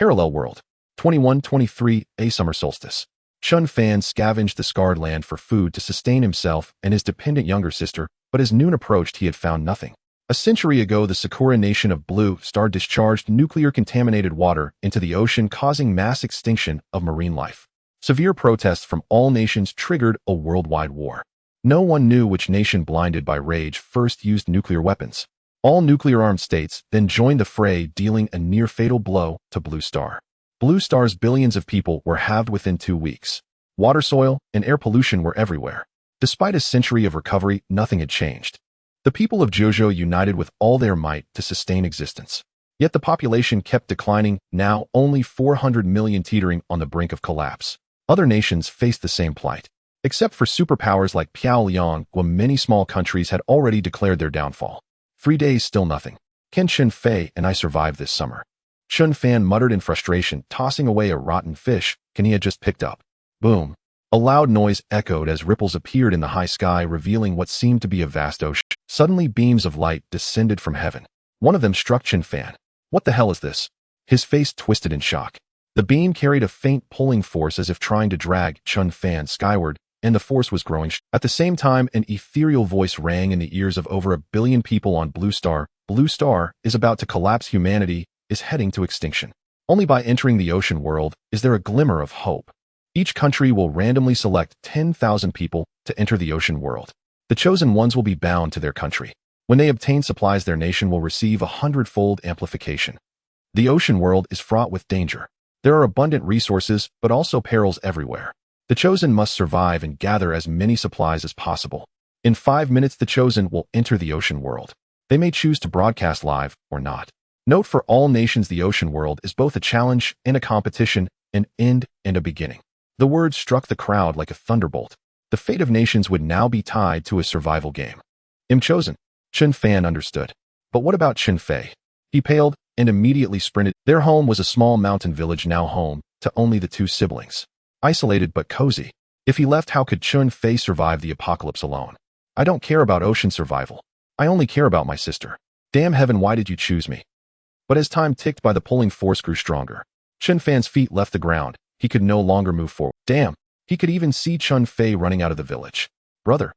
Parallel World. 2123, A Summer Solstice. Chen Fan scavenged the scarred land for food to sustain himself and his dependent younger sister, but as noon approached he had found nothing. A century ago, the Sakura nation of Blue Star discharged nuclear-contaminated water into the ocean, causing mass extinction of marine life. Severe protests from all nations triggered a worldwide war. No one knew which nation, blinded by rage, first used nuclear weapons. All nuclear-armed states then joined the fray, dealing a near-fatal blow to Blue Star. Blue Star's billions of people were halved within 2 weeks. Water, soil, and air pollution were everywhere. Despite a century of recovery, nothing had changed. The people of Jojo united with all their might to sustain existence. Yet the population kept declining, now only 400 million, teetering on the brink of collapse. Other nations faced the same plight. Except for superpowers like Pyongyang, many small countries had already declared their downfall. 3 days, still nothing. Can Chen Fei and I survive this summer? Chen Fan muttered in frustration, tossing away a rotten fish he had just picked up. Boom. A loud noise echoed as ripples appeared in the high sky, revealing what seemed to be a vast ocean. Suddenly, beams of light descended from heaven. One of them struck Chen Fan. What the hell is this? His face twisted in shock. The beam carried a faint pulling force as if trying to drag Chen Fan skyward, and the force was growing. At the same time, an ethereal voice rang in the ears of over 1 billion people on Blue Star. Blue Star is about to collapse. Humanity is heading to extinction. Only by entering the ocean world is there a glimmer of hope. Each country will randomly select 10,000 people to enter the ocean world. The chosen ones will be bound to their country. When they obtain supplies, their nation will receive 100-fold amplification. The ocean world is fraught with danger. There are abundant resources, but also perils everywhere. The chosen must survive and gather as many supplies as possible. In 5 minutes, the chosen will enter the ocean world. They may choose to broadcast live or not. Note for all nations, the ocean world is both a challenge and a competition, an end and a beginning. The words struck the crowd like a thunderbolt. The fate of nations would now be tied to a survival game. I'm chosen. Chen Fan understood. But what about Chen Fei? He paled and immediately sprinted. Their home was a small mountain village, now home to only the 2 siblings. Isolated but cozy. If he left, how could Chen Fei survive the apocalypse alone? I don't care about ocean survival. I only care about my sister. Damn heaven, why did you choose me? But as time ticked by, the pulling force grew stronger. Chen Fan's feet left the ground. He could no longer move forward. Damn! He could even see Chen Fei running out of the village. Brother.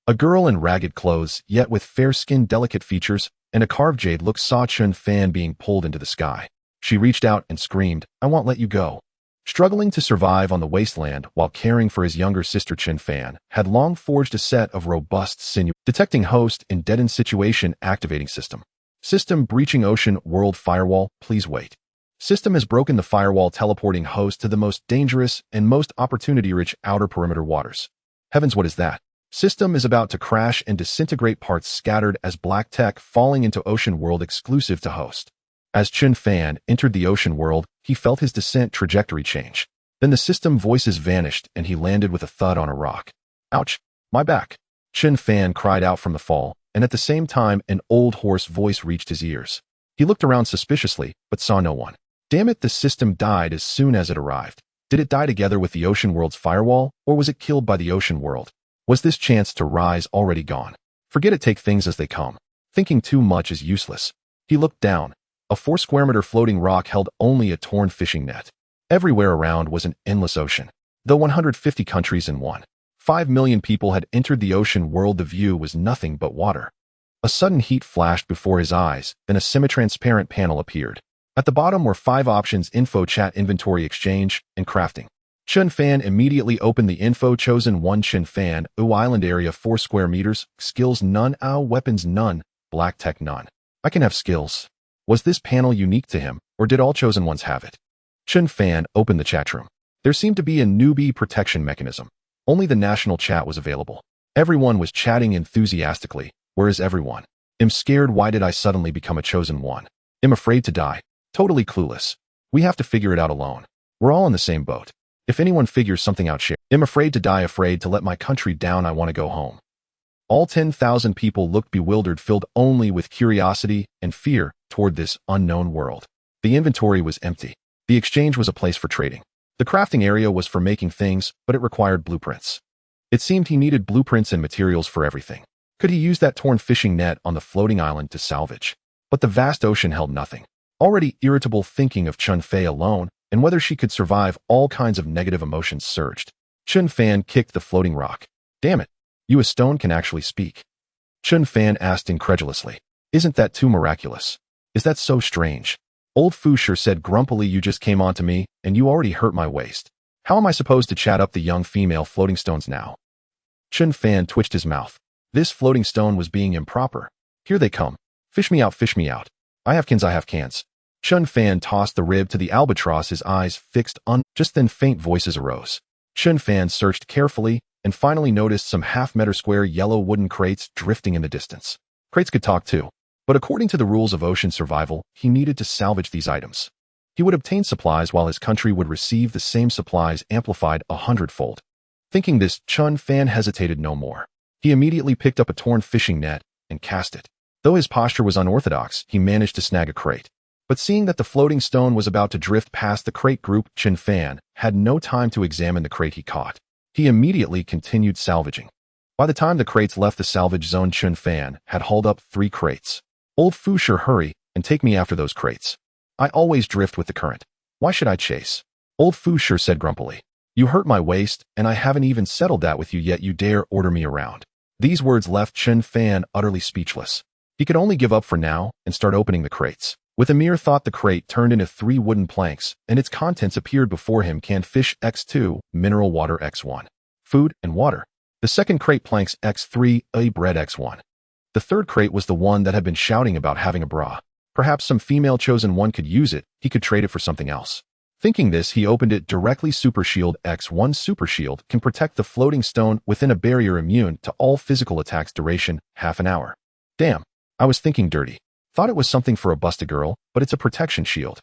A girl in ragged clothes, yet with fair skin, delicate features, and a carved jade look, saw Chen Fan being pulled into the sky. She reached out and screamed, "I won't let you go." Struggling to survive on the wasteland while caring for his younger sister, Chen Fan had long forged a set of robust sinew. Detecting host in deadened situation, activating system. System breaching ocean world firewall, please wait. System has broken the firewall, teleporting host to the most dangerous and most opportunity-rich outer perimeter waters. Heavens, what is that? System is about to crash and disintegrate, parts scattered as black tech falling into ocean world exclusive to host. As Chen Fan entered the ocean world, he felt his descent trajectory change. Then the system voices vanished and he landed with a thud on a rock. Ouch, my back. Chen Fan cried out from the fall, and at the same time an old hoarse voice reached his ears. He looked around suspiciously, but saw no one. Damn it, the system died as soon as it arrived. Did it die together with the ocean world's firewall, or was it killed by the ocean world? Was this chance to rise already gone? Forget it, take things as they come. Thinking too much is useless. He looked down. A 4 square meter floating rock held only a torn fishing net. Everywhere around was an endless ocean. Though 150 countries and 1.5 million people had entered the ocean world, the view was nothing but water. A sudden heat flashed before his eyes, then a semi-transparent panel appeared. At the bottom were 5 options: info, chat, inventory, exchange, and crafting. Chen Fan immediately opened the info. Chosen 1, Chen Fan, island area 4 square meters, skills none, weapons none, black tech none. I can have skills. Was this panel unique to him, or did all chosen ones have it? Chen Fan opened the chat room. There seemed to be a newbie protection mechanism. Only the national chat was available. Everyone was chatting enthusiastically. Where is everyone? I'm scared. Why did I suddenly become a chosen one? I'm afraid to die. Totally clueless. We have to figure it out alone. We're all in the same boat. If anyone figures something out, share. I'm afraid to die, afraid to let my country down. I want to go home. All 10,000 people looked bewildered, filled only with curiosity and fear toward this unknown world. The inventory was empty. The exchange was a place for trading. The crafting area was for making things, but it required blueprints. It seemed he needed blueprints and materials for everything. Could he use that torn fishing net on the floating island to salvage? But the vast ocean held nothing. Already irritable thinking of Chen Fei alone and whether she could survive, all kinds of negative emotions surged. Chen Fan kicked the floating rock. Damn it, you a stone can actually speak. Chen Fan asked incredulously. Isn't that too miraculous? Is that so strange? Old Fu sure said grumpily, you just came onto me and you already hurt my waist. How am I supposed to chat up the young female floating stones now? Chen Fan twitched his mouth. This floating stone was being improper. Here they come. Fish me out, fish me out. I have cans. Chen Fan tossed the rib to the albatross, his eyes fixed on. Just then faint voices arose. Chen Fan searched carefully and finally noticed some half-meter square yellow wooden crates drifting in the distance. Crates could talk too, but according to the rules of ocean survival, he needed to salvage these items. He would obtain supplies while his country would receive the same supplies amplified 100-fold. Thinking this, Chen Fan hesitated no more. He immediately picked up a torn fishing net and cast it. Though his posture was unorthodox, he managed to snag a crate. But seeing that the floating stone was about to drift past the crate group, Chen Fan had no time to examine the crate he caught. He immediately continued salvaging. By the time the crates left the salvage zone, Chen Fan had hauled up 3 crates. Old Fu, sure, hurry and take me after those crates. I always drift with the current. Why should I chase? Old Fu sure said grumpily. You hurt my waist, and I haven't even settled that with you yet. You dare order me around. These words left Chen Fan utterly speechless. He could only give up for now and start opening the crates. With a mere thought, the crate turned into 3 wooden planks, and its contents appeared before him: canned fish X2, mineral water X1, food and water. The second crate, planks X3, bread X1. The third crate was the one that had been shouting about having a bra. Perhaps some female chosen one could use it. He could trade it for something else. Thinking this, he opened it directly. Super Shield X1. Super Shield can protect the floating stone within a barrier immune to all physical attacks. Duration, half an hour. Damn, I was thinking dirty. Thought it was something for a busted girl, but it's a protection shield.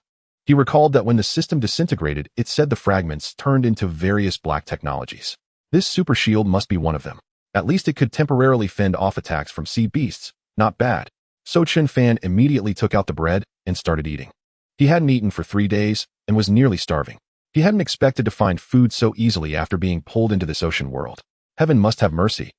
He recalled that when the system disintegrated, it said the fragments turned into various black technologies. This super shield must be one of them. At least it could temporarily fend off attacks from sea beasts. Not bad. So Chen Fan immediately took out the bread and started eating. He hadn't eaten for 3 days and was nearly starving. He hadn't expected to find food so easily after being pulled into this ocean world. Heaven must have mercy.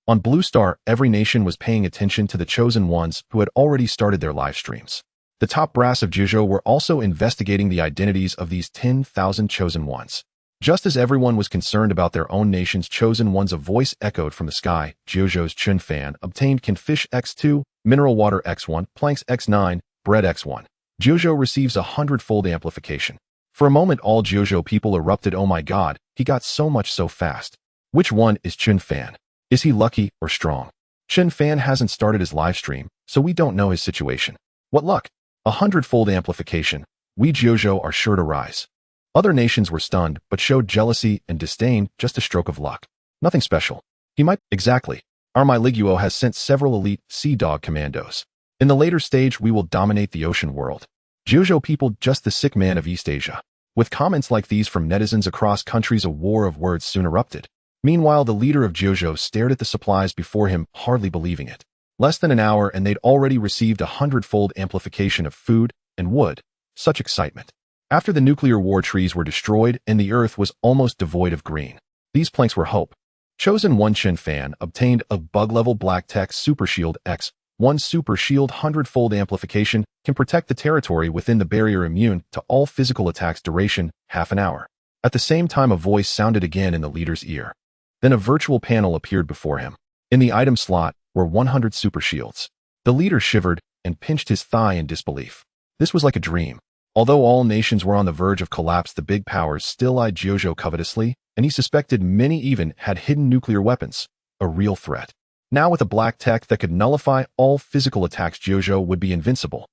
On Blue Star, every nation was paying attention to the chosen ones who had already started their live streams. The top brass of Jiuzhou were also investigating the identities of these 10,000 chosen ones. Just as everyone was concerned about their own nation's chosen ones, a voice echoed from the sky. Jiuzhou's Chen Fan obtained can fish X2, mineral water X1, planks X9, bread X1. Jiuzhou receives 100-fold amplification. For a moment, all Jiuzhou people erupted. Oh my god, he got so much so fast. Which one is Chen Fan? Is he lucky or strong? Chen Fan hasn't started his live stream, so we don't know his situation. What luck! 100-fold amplification. We Jiuzhou are sure to rise. Other nations were stunned, but showed jealousy and disdain. Just a stroke of luck. Nothing special. He might. Exactly. Our My Liguo has sent several elite sea dog commandos. In the later stage, we will dominate the ocean world. Jiuzhou people, just the sick man of East Asia. With comments like these from netizens across countries, a war of words soon erupted. Meanwhile, the leader of Jiuzhou stared at the supplies before him, hardly believing it. Less than an hour and they'd already received 100-fold amplification of food and wood. Such excitement. After the nuclear war, trees were destroyed and the earth was almost devoid of green. These planks were hope. Chosen one Chen Fan obtained a bug-level black tech Super Shield X. 1 Super Shield 100-fold amplification can protect the territory within the barrier, immune to all physical attacks. Duration, half an hour. At the same time, a voice sounded again in the leader's ear. Then a virtual panel appeared before him. In the item slot were 100 super shields. The leader shivered and pinched his thigh in disbelief. This was like a dream. Although all nations were on the verge of collapse, the big powers still eyed Jiuzhou covetously, and he suspected many even had hidden nuclear weapons. A real threat. Now with a black tech that could nullify all physical attacks, Jiuzhou would be invincible.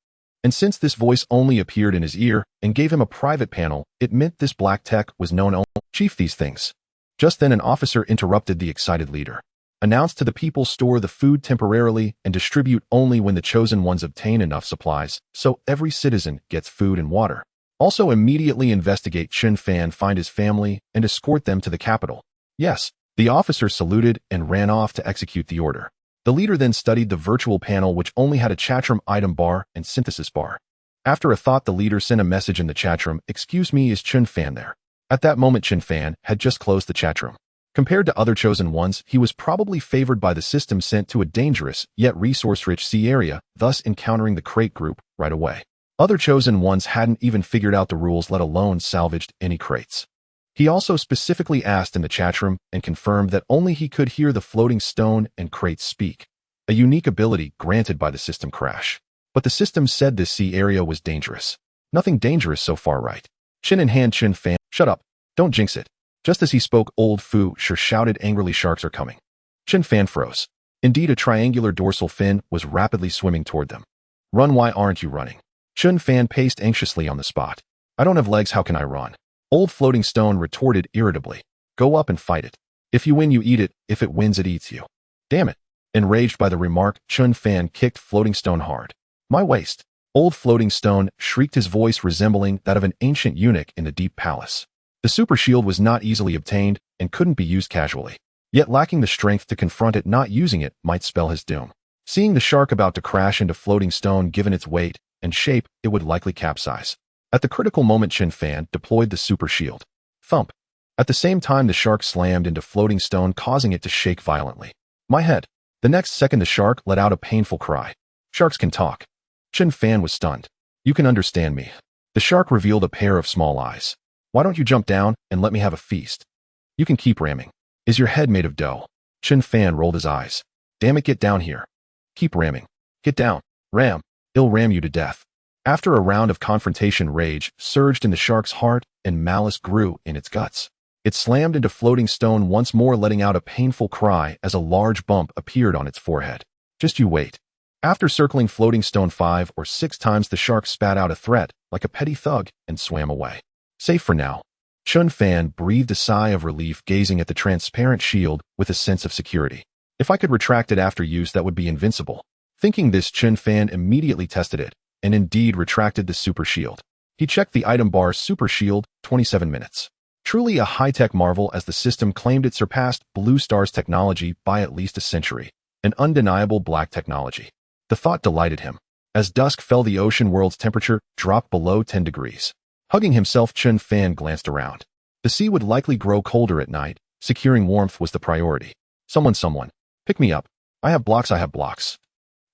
And since this voice only appeared in his ear and gave him a private panel, it meant this black tech was known only. Chief, these things. Just then an officer interrupted the excited leader. Announce to the people, store the food temporarily and distribute only when the chosen ones obtain enough supplies, so every citizen gets food and water. Also immediately investigate Chen Fan, find his family, and escort them to the capital. Yes, the officer saluted and ran off to execute the order. The leader then studied the virtual panel, which only had a chatroom item bar and synthesis bar. After a thought, the leader sent a message in the chatroom. Excuse me, is Chen Fan there? At that moment, Chen Fan had just closed the chatroom. Compared to other chosen ones, he was probably favored by the system, sent to a dangerous, yet resource-rich sea area, thus encountering the crate group right away. Other chosen ones hadn't even figured out the rules, let alone salvaged any crates. He also specifically asked in the chat room and confirmed that only he could hear the floating stone and crates speak, a unique ability granted by the system crash. But the system said this sea area was dangerous. Nothing dangerous so far, right? Chin in hand, Chen Fan, shut up. Don't jinx it. Just as he spoke, old Fu Sure shouted angrily, sharks are coming. Chen Fan froze. Indeed, a triangular dorsal fin was rapidly swimming toward them. Run, why aren't you running? Chen Fan paced anxiously on the spot. I don't have legs, how can I run? Old Floating Stone retorted irritably. Go up and fight it. If you win, you eat it. If it wins, it eats you. Damn it. Enraged by the remark, Chen Fan kicked Floating Stone hard. My waist. Old Floating Stone shrieked, his voice resembling that of an ancient eunuch in the deep palace. The super shield was not easily obtained and couldn't be used casually. Yet lacking the strength to confront it, not using it might spell his doom. Seeing the shark about to crash into Floating Stone, given its weight and shape, it would likely capsize. At the critical moment, Chen Fan deployed the super shield. Thump. At the same time, the shark slammed into Floating Stone, causing it to shake violently. My head. The next second, the shark let out a painful cry. Sharks can talk. Chen Fan was stunned. You can understand me. The shark revealed a pair of small eyes. Why don't you jump down and let me have a feast? You can keep ramming. Is your head made of dough? Chen Fan rolled his eyes. Damn it, get down here. Keep ramming. Get down. Ram. I'll ram you to death. After a round of confrontation, rage surged in the shark's heart and malice grew in its guts. It slammed into Floating Stone once more, letting out a painful cry as a large bump appeared on its forehead. Just you wait. After circling Floating Stone 5 or 6 times, the shark spat out a threat like a petty thug and swam away. Safe for now. Chen Fan breathed a sigh of relief, gazing at the transparent shield with a sense of security. If I could retract it after use, that would be invincible. Thinking this, Chen Fan immediately tested it, and indeed retracted the super shield. He checked the item bar, super shield, 27 minutes. Truly a high-tech marvel, as the system claimed it surpassed Blue Star's technology by at least a century. An undeniable black technology. The thought delighted him. As dusk fell, the ocean world's temperature dropped below 10 degrees. Hugging himself, Chen Fan glanced around. The sea would likely grow colder at night. Securing warmth was the priority. Someone. Pick me up. I have blocks, I have blocks.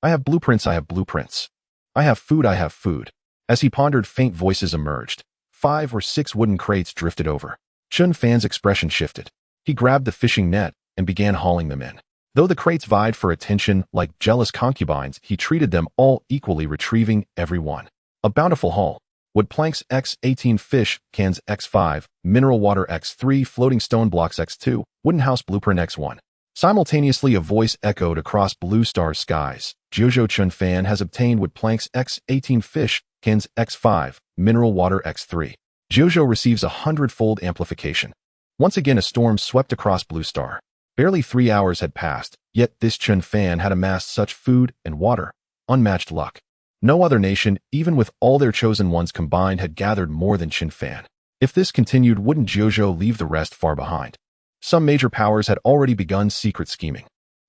I have blueprints, I have blueprints. I have food, I have food. As he pondered, faint voices emerged. 5 or 6 wooden crates drifted over. Chen Fan's expression shifted. He grabbed the fishing net and began hauling them in. Though the crates vied for attention like jealous concubines, he treated them all equally, retrieving every one. A bountiful haul. Wood planks X18, fish cans X5, mineral water X3, floating stone blocks X2, wooden house blueprint X1. Simultaneously, a voice echoed across Blue Star's skies. Jojo, Chen Fan has obtained wood planks X18, fish cans X5, mineral water X3. Jojo receives 100-fold amplification. Once again, a storm swept across Blue Star. Barely 3 hours had passed, yet this Chen Fan had amassed such food and water. Unmatched luck. No other nation, even with all their chosen ones combined, had gathered more than Chen Fan. If this continued, wouldn't Jojo leave the rest far behind? Some major powers had already begun secret scheming.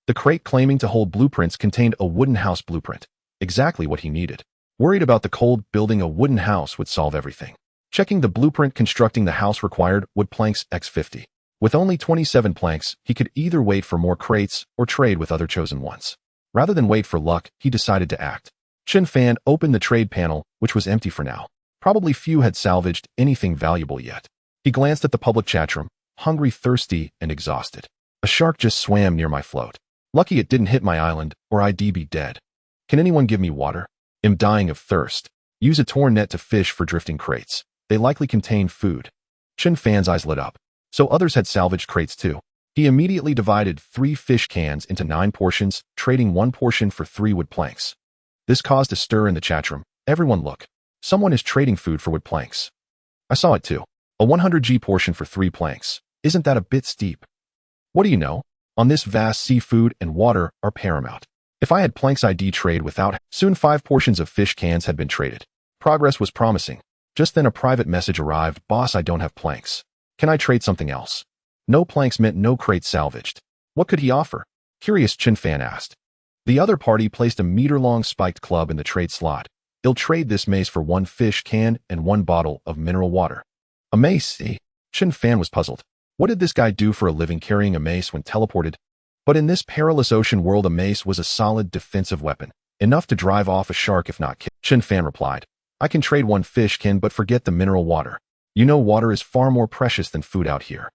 The crate claiming to hold blueprints contained a wooden house blueprint. Exactly what he needed. Worried about the cold, building a wooden house would solve everything. Checking the blueprint, constructing the house required wood planks X50. With only 27 planks, he could either wait for more crates or trade with other chosen ones. Rather than wait for luck, he decided to act. Chen Fan opened the trade panel, which was empty for now. Probably few had salvaged anything valuable yet. He glanced at the public chat room, hungry, thirsty, and exhausted. A shark just swam near my float. Lucky it didn't hit my island, or I'd be dead. Can anyone give me water? Am dying of thirst. Use a torn net to fish for drifting crates. They likely contain food. Chen Fan's eyes lit up. So others had salvaged crates too. He immediately divided 3 fish cans into 9 portions, trading 1 portion for 3 wood planks. This caused a stir in the chat room. Everyone look. Someone is trading food for wood planks. I saw it too. A 100G portion for 3 planks. Isn't that a bit steep? What do you know? On this vast sea, food and water are paramount. If I had planks, I'd trade without. Soon 5 portions of fish cans had been traded. Progress was promising. Just then a private message arrived. Boss, I don't have planks. Can I trade something else? No planks meant no crate salvaged. What could he offer? Curious, Chen Fan asked. The other party placed a meter-long spiked club in the trade slot. He'll trade this mace for 1 fish can and 1 bottle of mineral water. A mace, eh? Chen Fan was puzzled. What did this guy do for a living, carrying a mace when teleported? But in this perilous ocean world, a mace was a solid defensive weapon, enough to drive off a shark if not kill. Chen Fan replied, I can trade one fish can but forget the mineral water. You know water is far more precious than food out here.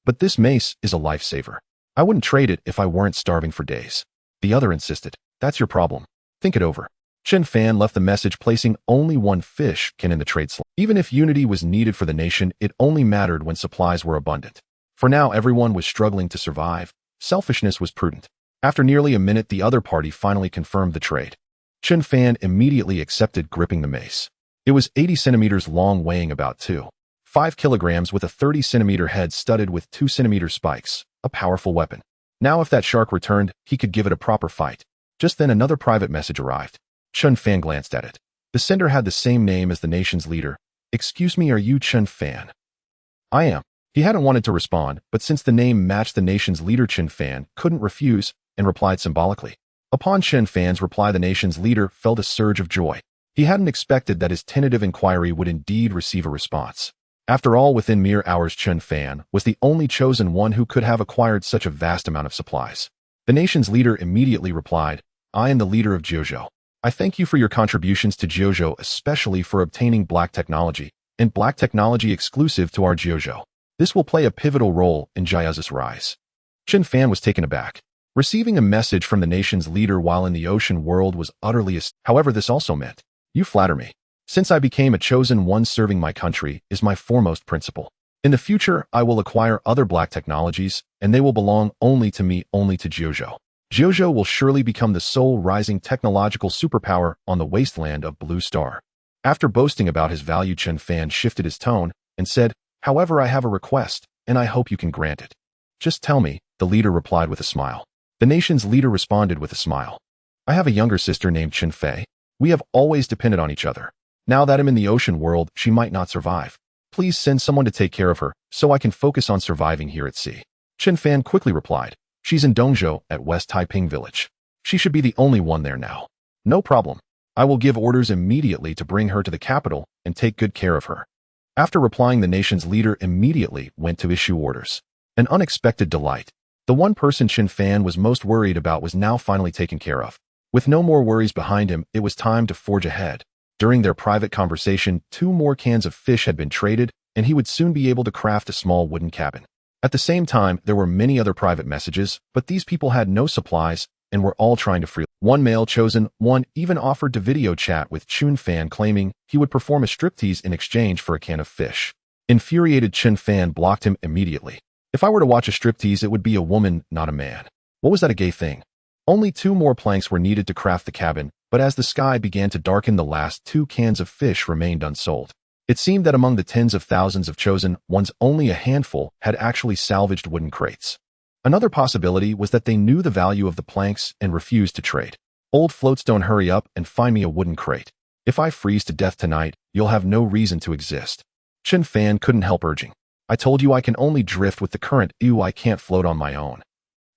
But this mace is a lifesaver. I wouldn't trade it if I weren't starving for days. The other insisted. That's your problem. Think it over. Chen Fan left the message placing only one fish can in the trade slot. Even if unity was needed for the nation, it only mattered when supplies were abundant. For now, everyone was struggling to survive. Selfishness was prudent. After nearly a minute, the other party finally confirmed the trade. Chen Fan immediately accepted, gripping the mace. It was 80 centimeters long, weighing about 2.5 kilograms, with a 30-centimeter head studded with 2-centimeter spikes, a powerful weapon. Now if that shark returned, he could give it a proper fight. Just then another private message arrived. Chen Fan glanced at it. The sender had the same name as the nation's leader. Excuse me, are you Chen Fan? I am. He hadn't wanted to respond, but since the name matched the nation's leader, Chen Fan couldn't refuse and replied symbolically. Upon Chen Fan's reply, the nation's leader felt a surge of joy. He hadn't expected that his tentative inquiry would indeed receive a response. After all, within mere hours, Chen Fan was the only chosen one who could have acquired such a vast amount of supplies. The nation's leader immediately replied, I am the leader of Jiuzhou. I thank you for your contributions to Jiuzhou, especially for obtaining black technology, and black technology exclusive to our Jiuzhou. This will play a pivotal role in Jiuzhou's rise. Chen Fan was taken aback. Receiving a message from the nation's leader while in the ocean world was utterly However, this also meant, you flatter me. Since I became a chosen one, serving my country is my foremost principle. In the future, I will acquire other black technologies, and they will belong only to me, only to Jiuzhou. Jiuzhou will surely become the sole rising technological superpower on the wasteland of Blue Star. After boasting about his value, Chen Fan shifted his tone and said, however, I have a request, and I hope you can grant it. Just tell me, the leader replied with a smile. The nation's leader responded with a smile. I have a younger sister named Chen Fei. We have always depended on each other. Now that I'm in the ocean world, she might not survive. Please send someone to take care of her, so I can focus on surviving here at sea. Chen Fan quickly replied. She's in Dongzhou at West Taiping Village. She should be the only one there now. No problem. I will give orders immediately to bring her to the capital and take good care of her. After replying, the nation's leader immediately went to issue orders. An unexpected delight. The one person Chen Fan was most worried about was now finally taken care of. With no more worries behind him, it was time to forge ahead. During their private conversation, 2 more cans of fish had been traded, and he would soon be able to craft a small wooden cabin. At the same time, there were many other private messages, but these people had no supplies and were all trying to free. One male chosen one even offered to video chat with Chen Fan, claiming he would perform a striptease in exchange for a can of fish. Infuriated, Chen Fan blocked him immediately. If I were to watch a striptease, it would be a woman, not a man. What was that a gay thing? Only 2 more planks were needed to craft the cabin, but as the sky began to darken, the last 2 cans of fish remained unsold. It seemed that among the tens of thousands of chosen ones, only a handful had actually salvaged wooden crates. Another possibility was that they knew the value of the planks and refused to trade. Old Floatstone, hurry up and find me a wooden crate. If I freeze to death tonight, you'll have no reason to exist. Chen Fan couldn't help urging. I told you I can only drift with the current. Ew, I can't float on my own.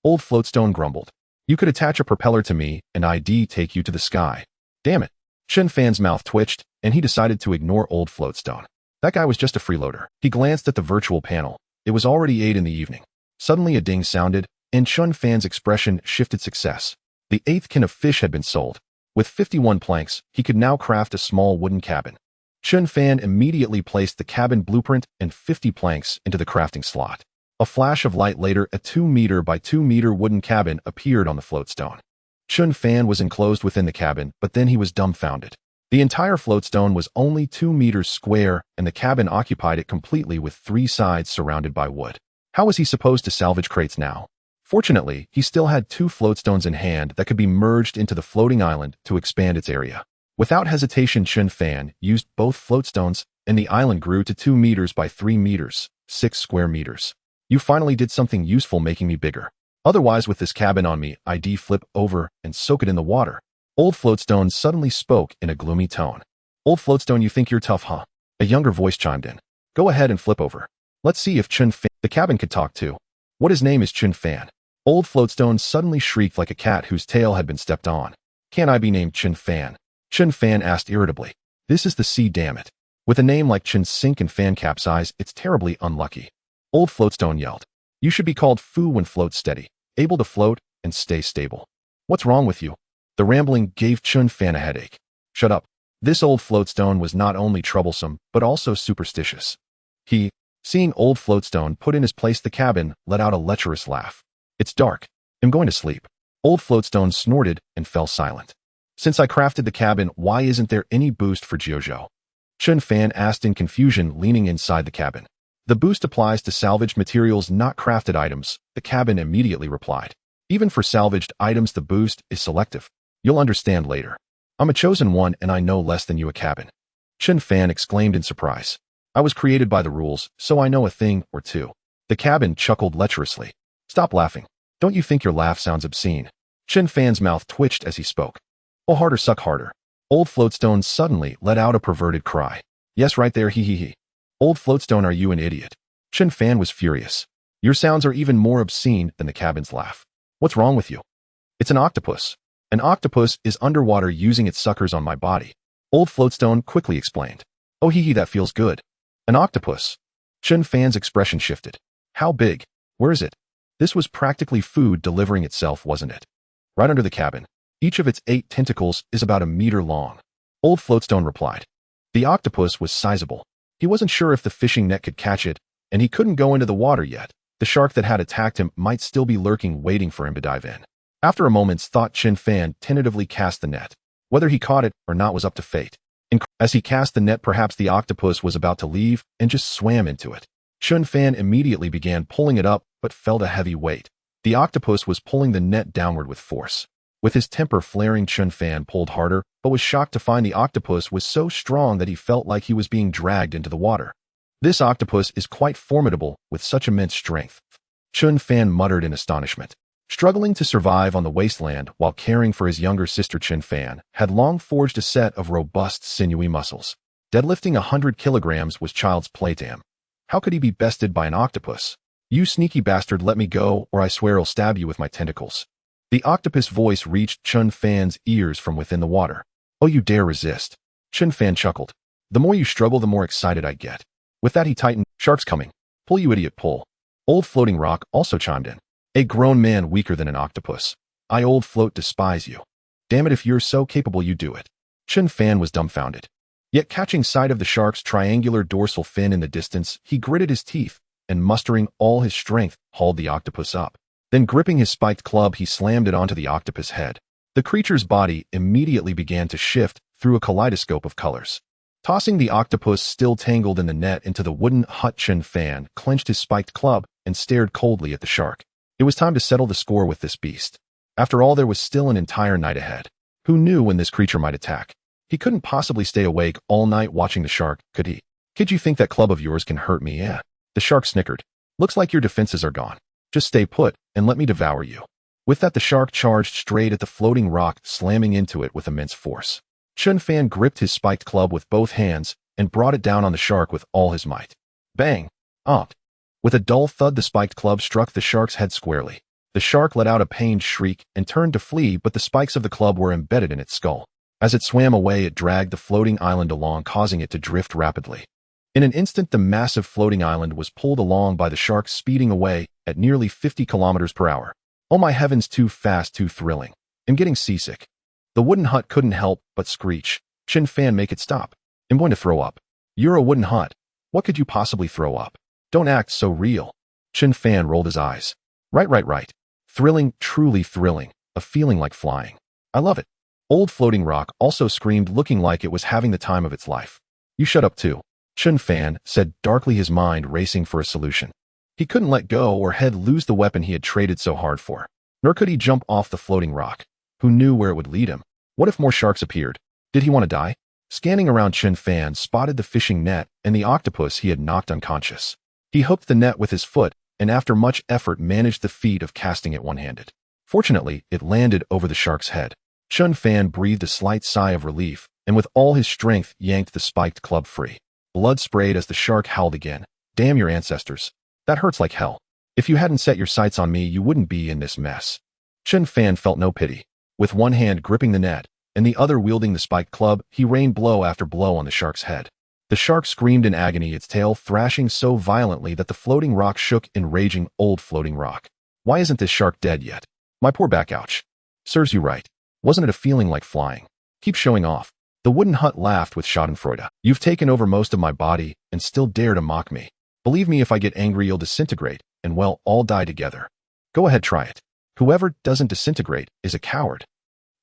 Old Floatstone grumbled. You could attach a propeller to me and I'd take you to the sky. Damn it. Chen Fan's mouth twitched, and he decided to ignore Old Floatstone. That guy was just a freeloader. He glanced at the virtual panel. It was already 8 in the evening. Suddenly a ding sounded, and Chen Fan's expression shifted. Success. The 8th can of fish had been sold. With 51 planks, he could now craft a small wooden cabin. Chen Fan immediately placed the cabin blueprint and 50 planks into the crafting slot. A flash of light later, a 2-meter by 2-meter wooden cabin appeared on the floatstone. Chen Fan was enclosed within the cabin, but then he was dumbfounded. The entire floatstone was only 2 meters square, and the cabin occupied it completely with 3 sides surrounded by wood. How was he supposed to salvage crates now? Fortunately, he still had 2 floatstones in hand that could be merged into the floating island to expand its area. Without hesitation, Chen Fan used both floatstones, and the island grew to 2 meters by 3 meters, 6 square meters. You finally did something useful, making me bigger. Otherwise, with this cabin on me, I'd flip over and soak it in the water. Old Floatstone suddenly spoke in a gloomy tone. Old Floatstone, you think you're tough, huh? A younger voice chimed in. Go ahead and flip over. Let's see if Chen Fan, the cabin, could talk too. What, his name is Chen Fan? Old Floatstone suddenly shrieked like a cat whose tail had been stepped on. Can't I be named Chen Fan? Chen Fan asked irritably. This is the sea, damn it. With a name like Chen sink and Fan capsize, it's terribly unlucky. Old Floatstone yelled. You should be called Fu when float steady, able to float and stay stable. What's wrong with you? The rambling gave Chen Fan a headache. Shut up. This old floatstone was not only troublesome, but also superstitious. He, seeing old floatstone put in his place the cabin, let out a lecherous laugh. It's dark. I'm going to sleep. Old floatstone snorted and fell silent. Since I crafted the cabin, why isn't there any boost for Jojo? Chen Fan asked in confusion, leaning inside the cabin. The boost applies to salvaged materials, not crafted items, the cabin immediately replied. Even for salvaged items, the boost is selective. You'll understand later. I'm a chosen one and I know less than you a cabin. Chen Fan exclaimed in surprise. I was created by the rules, so I know a thing or two. The cabin chuckled lecherously. Stop laughing. Don't you think your laugh sounds obscene? Chen Fan's mouth twitched as he spoke. Oh, harder, suck harder. Old Floatstone suddenly let out a perverted cry. Yes, right there, he. Old Floatstone, are you an idiot? Chen Fan was furious. Your sounds are even more obscene than the cabin's laugh. What's wrong with you? It's an octopus. An octopus is underwater using its suckers on my body. Old Floatstone quickly explained. Oh, that feels good. An octopus. Chen Fan's expression shifted. How big? Where is it? This was practically food delivering itself, wasn't it? Right under the cabin. Each of its 8 tentacles is about a meter long. Old Floatstone replied. The octopus was sizable. He wasn't sure if the fishing net could catch it, and he couldn't go into the water yet. The shark that had attacked him might still be lurking, waiting for him to dive in. After a moment's thought, Chen Fan tentatively cast the net. Whether he caught it or not was up to fate. As he cast the net, perhaps the octopus was about to leave and just swam into it. Chen Fan immediately began pulling it up, but felt a heavy weight. The octopus was pulling the net downward with force. With his temper flaring, Chen Fan pulled harder, but was shocked to find the octopus was so strong that he felt like he was being dragged into the water. This octopus is quite formidable with such immense strength. Chen Fan muttered in astonishment. Struggling to survive on the wasteland while caring for his younger sister, Chen Fan had long forged a set of robust, sinewy muscles. Deadlifting 100 kilograms was child's play to him. How could he be bested by an octopus? You sneaky bastard, let me go, or I swear I'll stab you with my tentacles. The octopus voice reached Chen Fan's ears from within the water. Oh, you dare resist. Chen Fan chuckled. The more you struggle, the more excited I get. With that he tightened. Shark's coming. Pull, you idiot, pull. Old Floating Rock also chimed in. A grown man weaker than an octopus. I, Old Float, despise you. Damn it, if you're so capable, you do it. Chen Fan was dumbfounded. Yet catching sight of the shark's triangular dorsal fin in the distance, he gritted his teeth and, mustering all his strength, hauled the octopus up. Then gripping his spiked club, he slammed it onto the octopus head. The creature's body immediately began to shift through a kaleidoscope of colors. Tossing the octopus still tangled in the net into the wooden hut, Chen Fan clenched his spiked club and stared coldly at the shark. It was time to settle the score with this beast. After all, there was still an entire night ahead. Who knew when this creature might attack? He couldn't possibly stay awake all night watching the shark, could he? Kid, you think that club of yours can hurt me, eh? The shark snickered. Looks like your defenses are gone. Just stay put and let me devour you. With that, the shark charged straight at the floating rock, slamming into it with immense force. Chen Fan gripped his spiked club with both hands and brought it down on the shark with all his might. Bang! Omp! With a dull thud, the spiked club struck the shark's head squarely. The shark let out a pained shriek and turned to flee, but the spikes of the club were embedded in its skull. As it swam away, it dragged the floating island along, causing it to drift rapidly. In an instant, the massive floating island was pulled along by the shark, speeding away at nearly 50 kilometers per hour. Oh my heavens, too fast, too thrilling. I'm getting seasick. The wooden hut couldn't help but screech. Chen Fan, make it stop. I'm going to throw up. You're a wooden hut. What could you possibly throw up? Don't act so real. Chen Fan rolled his eyes. Right. Thrilling, truly thrilling. A feeling like flying. I love it. Old Floating Rock also screamed, looking like it was having the time of its life. You shut up too. Chen Fan said darkly, his mind racing for a solution. He couldn't let go or he'd lose the weapon he had traded so hard for. Nor could he jump off the floating rock. Who knew where it would lead him? What if more sharks appeared? Did he want to die? Scanning around, Chen Fan spotted the fishing net and the octopus he had knocked unconscious. He hooked the net with his foot and after much effort managed the feat of casting it one-handed. Fortunately, it landed over the shark's head. Chen Fan breathed a slight sigh of relief and with all his strength yanked the spiked club free. Blood sprayed as the shark howled again. Damn your ancestors. That hurts like hell. If you hadn't set your sights on me, you wouldn't be in this mess. Chen Fan felt no pity. With one hand gripping the net and the other wielding the spiked club, he rained blow after blow on the shark's head. The shark screamed in agony, its tail thrashing so violently that the floating rock shook in raging. Old Floating Rock. Why isn't this shark dead yet? My poor back, ouch. Serves you right. Wasn't it a feeling like flying? Keep showing off. The wooden hut laughed with schadenfreude. You've taken over most of my body and still dare to mock me. Believe me, if I get angry, you'll disintegrate, and well, all die together. Go ahead, try it. Whoever doesn't disintegrate is a coward.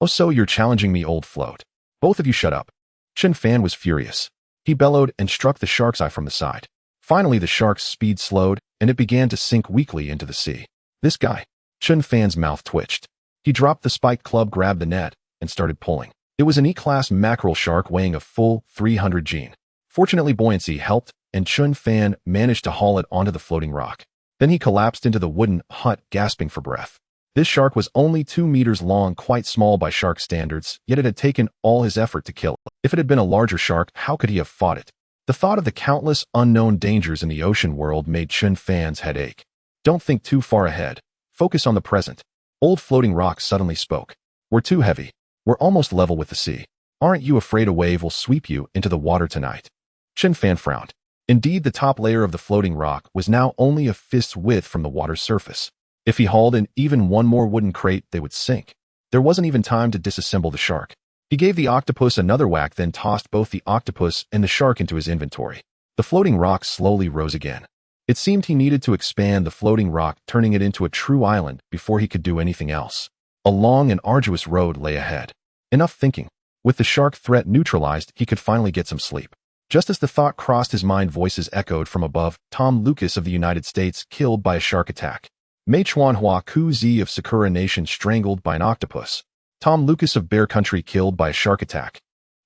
Oh, so you're challenging me, old float. Both of you shut up. Chen Fan was furious. He bellowed and struck the shark's eye from the side. Finally, the shark's speed slowed, and it began to sink weakly into the sea. This guy. Chen Fan's mouth twitched. He dropped the spiked club, grabbed the net, and started pulling. It was an E-class mackerel shark weighing a full 300 gene. Fortunately, buoyancy helped, and Chen Fan managed to haul it onto the floating rock. Then he collapsed into the wooden hut, gasping for breath. This shark was only 2 meters long, quite small by shark standards, yet it had taken all his effort to kill it. If it had been a larger shark, how could he have fought it? The thought of the countless unknown dangers in the ocean world made Chen Fan's head ache. Don't think too far ahead. Focus on the present. Old floating rock suddenly spoke. We're too heavy. We're almost level with the sea. Aren't you afraid a wave will sweep you into the water tonight? Chen Fan frowned. Indeed, the top layer of the floating rock was now only a fist's width from the water's surface. If he hauled in even one more wooden crate, they would sink. There wasn't even time to disassemble the shark. He gave the octopus another whack, then tossed both the octopus and the shark into his inventory. The floating rock slowly rose again. It seemed he needed to expand the floating rock, turning it into a true island before he could do anything else. A long and arduous road lay ahead. Enough thinking. With the shark threat neutralized, he could finally get some sleep. Just as the thought crossed his mind, voices echoed from above. Tom Lucas of the United States killed by a shark attack. Mei Chuanhua Ku Zi of Sakura Nation strangled by an octopus. Tom Lucas of Bear Country killed by a shark attack.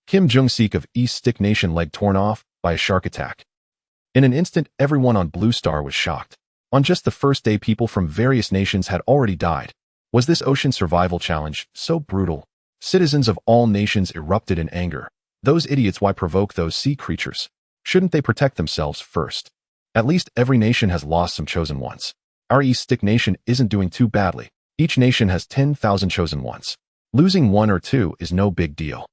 Kim Jung-sik of East Stick Nation leg torn off by a shark attack. In an instant, everyone on Blue Star was shocked. On just the first day, people from various nations had already died. Was this ocean survival challenge so brutal? Citizens of all nations erupted in anger. Those idiots, why provoke those sea creatures? Shouldn't they protect themselves first? At least every nation has lost some chosen ones. Our East Stick Nation isn't doing too badly. Each nation has 10,000 chosen ones. Losing 1 or 2 is no big deal.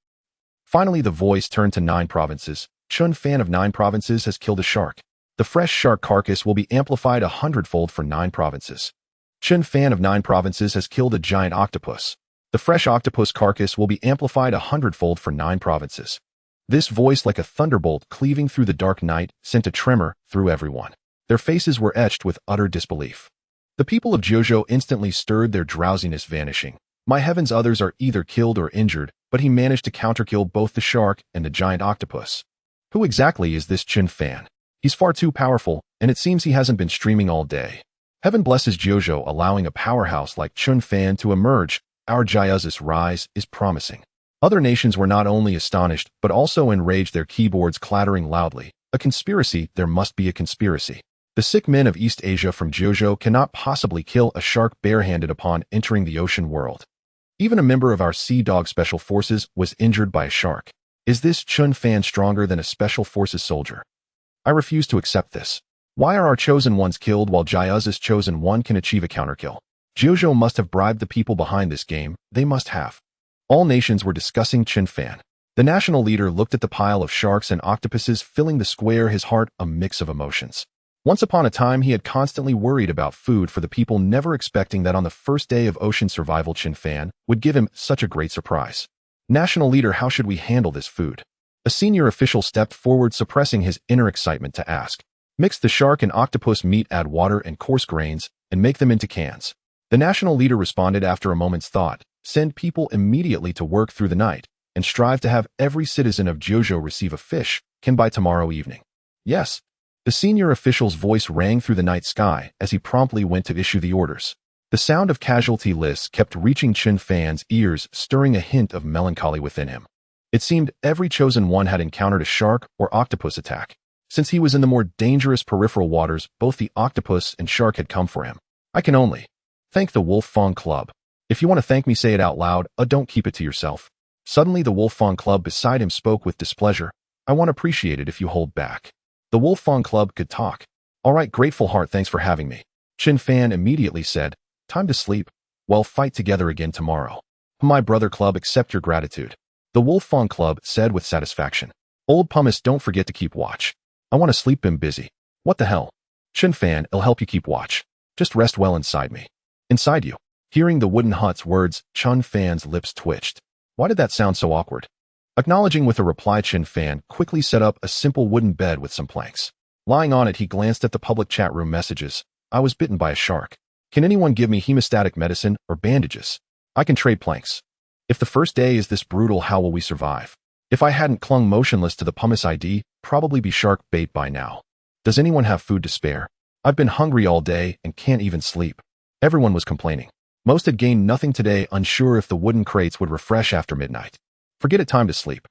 Finally, the voice turned to 9 provinces. Chen Fan of 9 provinces has killed a shark. The fresh shark carcass will be amplified 100-fold for 9 provinces. Chen Fan of 9 provinces has killed a giant octopus. The fresh octopus carcass will be amplified 100-fold for 9 provinces. This voice, like a thunderbolt cleaving through the dark night, sent a tremor through everyone. Their faces were etched with utter disbelief. The people of Jojo instantly stirred, their drowsiness vanishing. My heavens, others are either killed or injured, but he managed to counterkill both the shark and the giant octopus. Who exactly is this Chen Fan? He's far too powerful, and it seems he hasn't been streaming all day. Heaven blesses Jojo, allowing a powerhouse like Chen Fan to emerge. Our Jayuz's rise is promising. Other nations were not only astonished, but also enraged, their keyboards clattering loudly. A conspiracy, there must be a conspiracy. The sick men of East Asia from Jojo cannot possibly kill a shark barehanded upon entering the ocean world. Even a member of our Sea Dog Special Forces was injured by a shark. Is this Chen Fan stronger than a Special Forces soldier? I refuse to accept this. Why are our chosen ones killed while Jayuz's chosen one can achieve a counterkill? Jojo must have bribed the people behind this game. They must have. All nations were discussing Chen Fan. The national leader looked at the pile of sharks and octopuses filling the square, his heart a mix of emotions. Once upon a time, he had constantly worried about food for the people, never expecting that on the first day of ocean survival, Chen Fan would give him such a great surprise. National leader, how should we handle this food? A senior official stepped forward, suppressing his inner excitement, to ask. Mix the shark and octopus meat, add water and coarse grains, and make them into cans. The national leader responded after a moment's thought. Send people immediately to work through the night, and strive to have every citizen of Jojo receive a fish can by tomorrow evening. Yes. The senior official's voice rang through the night sky as he promptly went to issue the orders. The sound of casualty lists kept reaching Chen Fan's ears, stirring a hint of melancholy within him. It seemed every chosen one had encountered a shark or octopus attack. Since he was in the more dangerous peripheral waters, both the octopus and shark had come for him. I can only thank the Wolf Fong Club. If you want to thank me, say it out loud. Don't keep it to yourself. Suddenly, the Wolf Fong Club beside him spoke with displeasure. I won't appreciate it if you hold back. The Wolf Fong Club could talk. All right, grateful heart, thanks for having me. Chen Fan immediately said, time to sleep. Well, fight together again tomorrow. My brother club, accept your gratitude. The Wolf Fong Club said with satisfaction. Old pumice, don't forget to keep watch. I want to sleep, been busy. What the hell? Chen Fan, I'll help you keep watch. Just rest well inside me. Inside you. Hearing the wooden hut's words, Chen Fan's lips twitched. Why did that sound so awkward? Acknowledging with a reply, Chen Fan quickly set up a simple wooden bed with some planks. Lying on it, he glanced at the public chat room messages. I was bitten by a shark. Can anyone give me hemostatic medicine or bandages? I can trade planks. If the first day is this brutal, how will we survive? If I hadn't clung motionless to the pumice ID, probably be shark bait by now. Does anyone have food to spare? I've been hungry all day and can't even sleep. Everyone was complaining. Most had gained nothing today, unsure if the wooden crates would refresh after midnight. Forget it, time to sleep.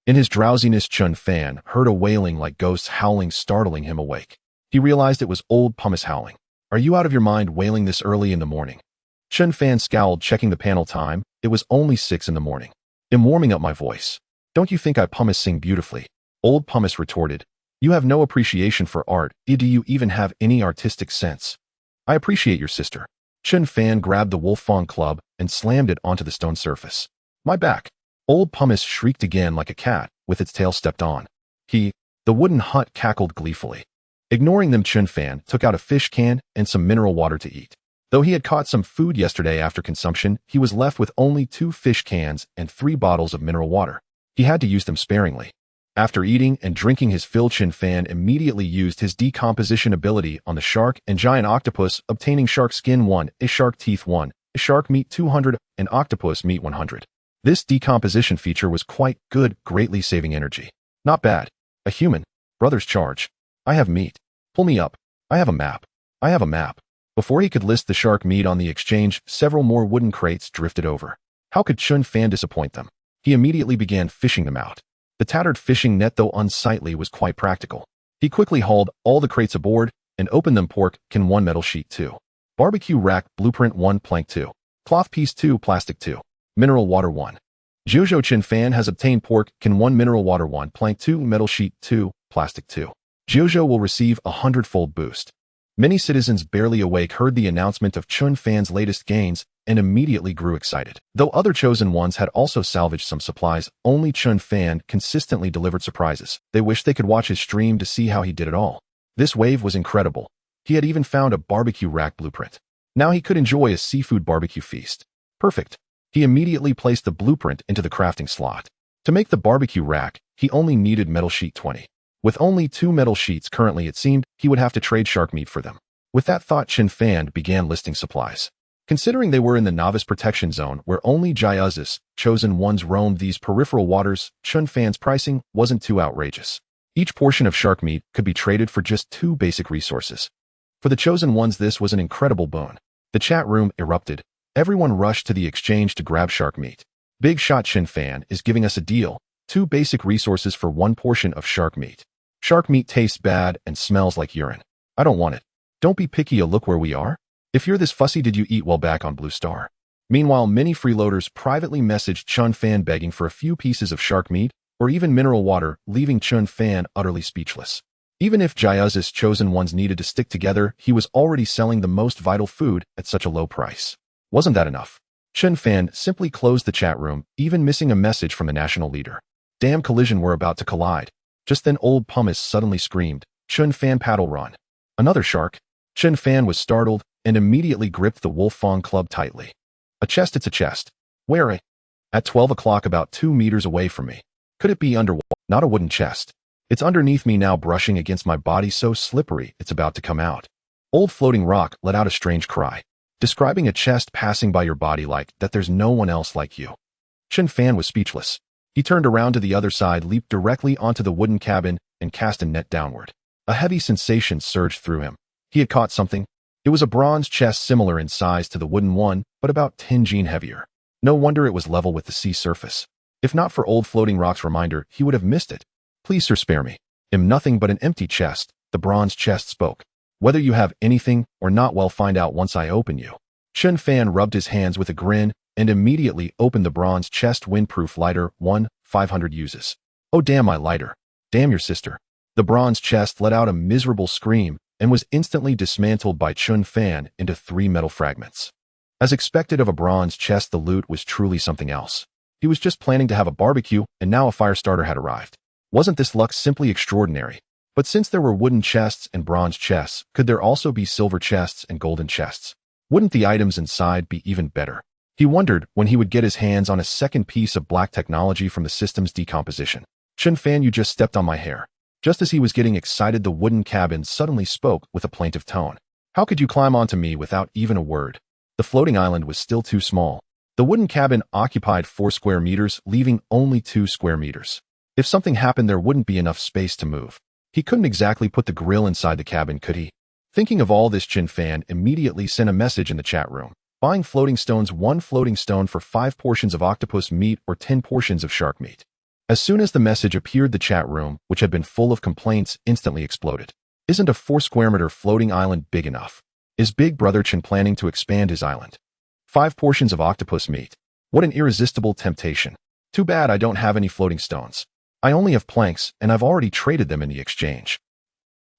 In his drowsiness, Chen Fan heard a wailing like ghosts howling, startling him awake. He realized it was old pumice howling. Are you out of your mind wailing this early in the morning? Chen Fan scowled, checking the panel time. It was only 6 in the morning. I'm warming up my voice. Don't you think I pumice sing beautifully? Old pumice retorted. You have no appreciation for art. Do you even have any artistic sense? I appreciate your sister. Chen Fan grabbed the wolf fawn club and slammed it onto the stone surface. My back. Old pumice shrieked again like a cat, with its tail stepped on. The wooden hut cackled gleefully. Ignoring them, Chen Fan took out a fish can and some mineral water to eat. Though he had caught some food yesterday after consumption, he was left with only 2 fish cans and 3 bottles of mineral water. He had to use them sparingly. After eating and drinking his fill, Chen Fan immediately used his decomposition ability on the shark and giant octopus, obtaining shark skin 1, a shark teeth 1, a shark meat 200, and octopus meat 100. This decomposition feature was quite good, greatly saving energy. Not bad. A human. Brother's charge. I have meat. Pull me up. I have a map. I have a map. Before he could list the shark meat on the exchange, several more wooden crates drifted over. How could Chen Fan disappoint them? He immediately began fishing them out. The tattered fishing net, though unsightly, was quite practical. He quickly hauled all the crates aboard and opened them. Pork can 1, metal sheet 2. Barbecue rack, blueprint 1, plank 2. Cloth piece 2, plastic 2. Mineral water 1. Jojo Chen Fan has obtained pork can 1, mineral water 1, plank 2, metal sheet 2, plastic 2. Jojo will receive a 100-fold boost. Many citizens barely awake heard the announcement of Chen Fan's latest gains and immediately grew excited. Though other chosen ones had also salvaged some supplies, only Chen Fan consistently delivered surprises. They wished they could watch his stream to see how he did it all. This wave was incredible. He had even found a barbecue rack blueprint. Now he could enjoy a seafood barbecue feast. Perfect. He immediately placed the blueprint into the crafting slot. To make the barbecue rack, he only needed metal sheet 20. With only 2 metal sheets currently, it seemed he would have to trade shark meat for them. With that thought, Chen Fan began listing supplies. Considering they were in the novice protection zone where only Jiazus, chosen ones, roamed these peripheral waters, Chen Fan's pricing wasn't too outrageous. Each portion of shark meat could be traded for just 2 basic resources. For the chosen ones, this was an incredible boon. The chat room erupted. Everyone rushed to the exchange to grab shark meat. Big shot, Chen Fan is giving us a deal. 2 basic resources for 1 portion of shark meat. Shark meat tastes bad and smells like urine. I don't want it. Don't be picky, look where we are. If you're this fussy, did you eat well back on Blue Star? Meanwhile, many freeloaders privately messaged Chen Fan begging for a few pieces of shark meat or even mineral water, leaving Chen Fan utterly speechless. Even if Jiazus chosen ones needed to stick together, he was already selling the most vital food at such a low price. Wasn't that enough? Chen Fan simply closed the chat room, even missing a message from the national leader. Damn, collision were about to collide. Just then old pumice suddenly screamed, Chen Fan, paddle run. Another shark? Chen Fan was startled and immediately gripped the wolf fawn club tightly. A chest, it's a chest. Where? At 12 o'clock, about 2 meters away from me. Could it be underwater? Not a wooden chest. It's underneath me now, brushing against my body, so slippery it's about to come out. Old floating rock let out a strange cry, describing a chest passing by your body like that. There's no one else like you. Chen Fan was speechless. He turned around to the other side, leaped directly onto the wooden cabin, and cast a net downward. A heavy sensation surged through him. He had caught something. It was a bronze chest similar in size to the wooden one, but about 10 Gene heavier. No wonder it was level with the sea surface. If not for old floating rock's reminder, he would have missed it. Please, sir, spare me. I'm nothing but an empty chest, the bronze chest spoke. Whether you have anything or not, well, find out once I open you. Chen Fan rubbed his hands with a grin and immediately opened the bronze chest. Windproof lighter 1, 500 uses. Oh damn, my lighter. Damn your sister. The bronze chest let out a miserable scream and was instantly dismantled by Chen Fan into 3 metal fragments. As expected of a bronze chest, the loot was truly something else. He was just planning to have a barbecue, and now a fire starter had arrived. Wasn't this luck simply extraordinary? But since there were wooden chests and bronze chests, could there also be silver chests and golden chests? Wouldn't the items inside be even better? He wondered when he would get his hands on a second piece of black technology from the system's decomposition. Chen Fan, you just stepped on my hair. Just as he was getting excited, the wooden cabin suddenly spoke with a plaintive tone. How could you climb onto me without even a word? The floating island was still too small. The wooden cabin occupied 4 square meters, leaving only 2 square meters. If something happened, there wouldn't be enough space to move. He couldn't exactly put the grill inside the cabin, could he? Thinking of all this, Chen Fan immediately sent a message in the chat room. Buying floating stones, 1 floating stone for 5 portions of octopus meat or 10 portions of shark meat. As soon as the message appeared, the chat room, which had been full of complaints, instantly exploded. Isn't a 4 square meter floating island big enough? Is Big Brother Chen planning to expand his island? 5 portions of octopus meat. What an irresistible temptation. Too bad I don't have any floating stones. I only have planks, and I've already traded them in the exchange.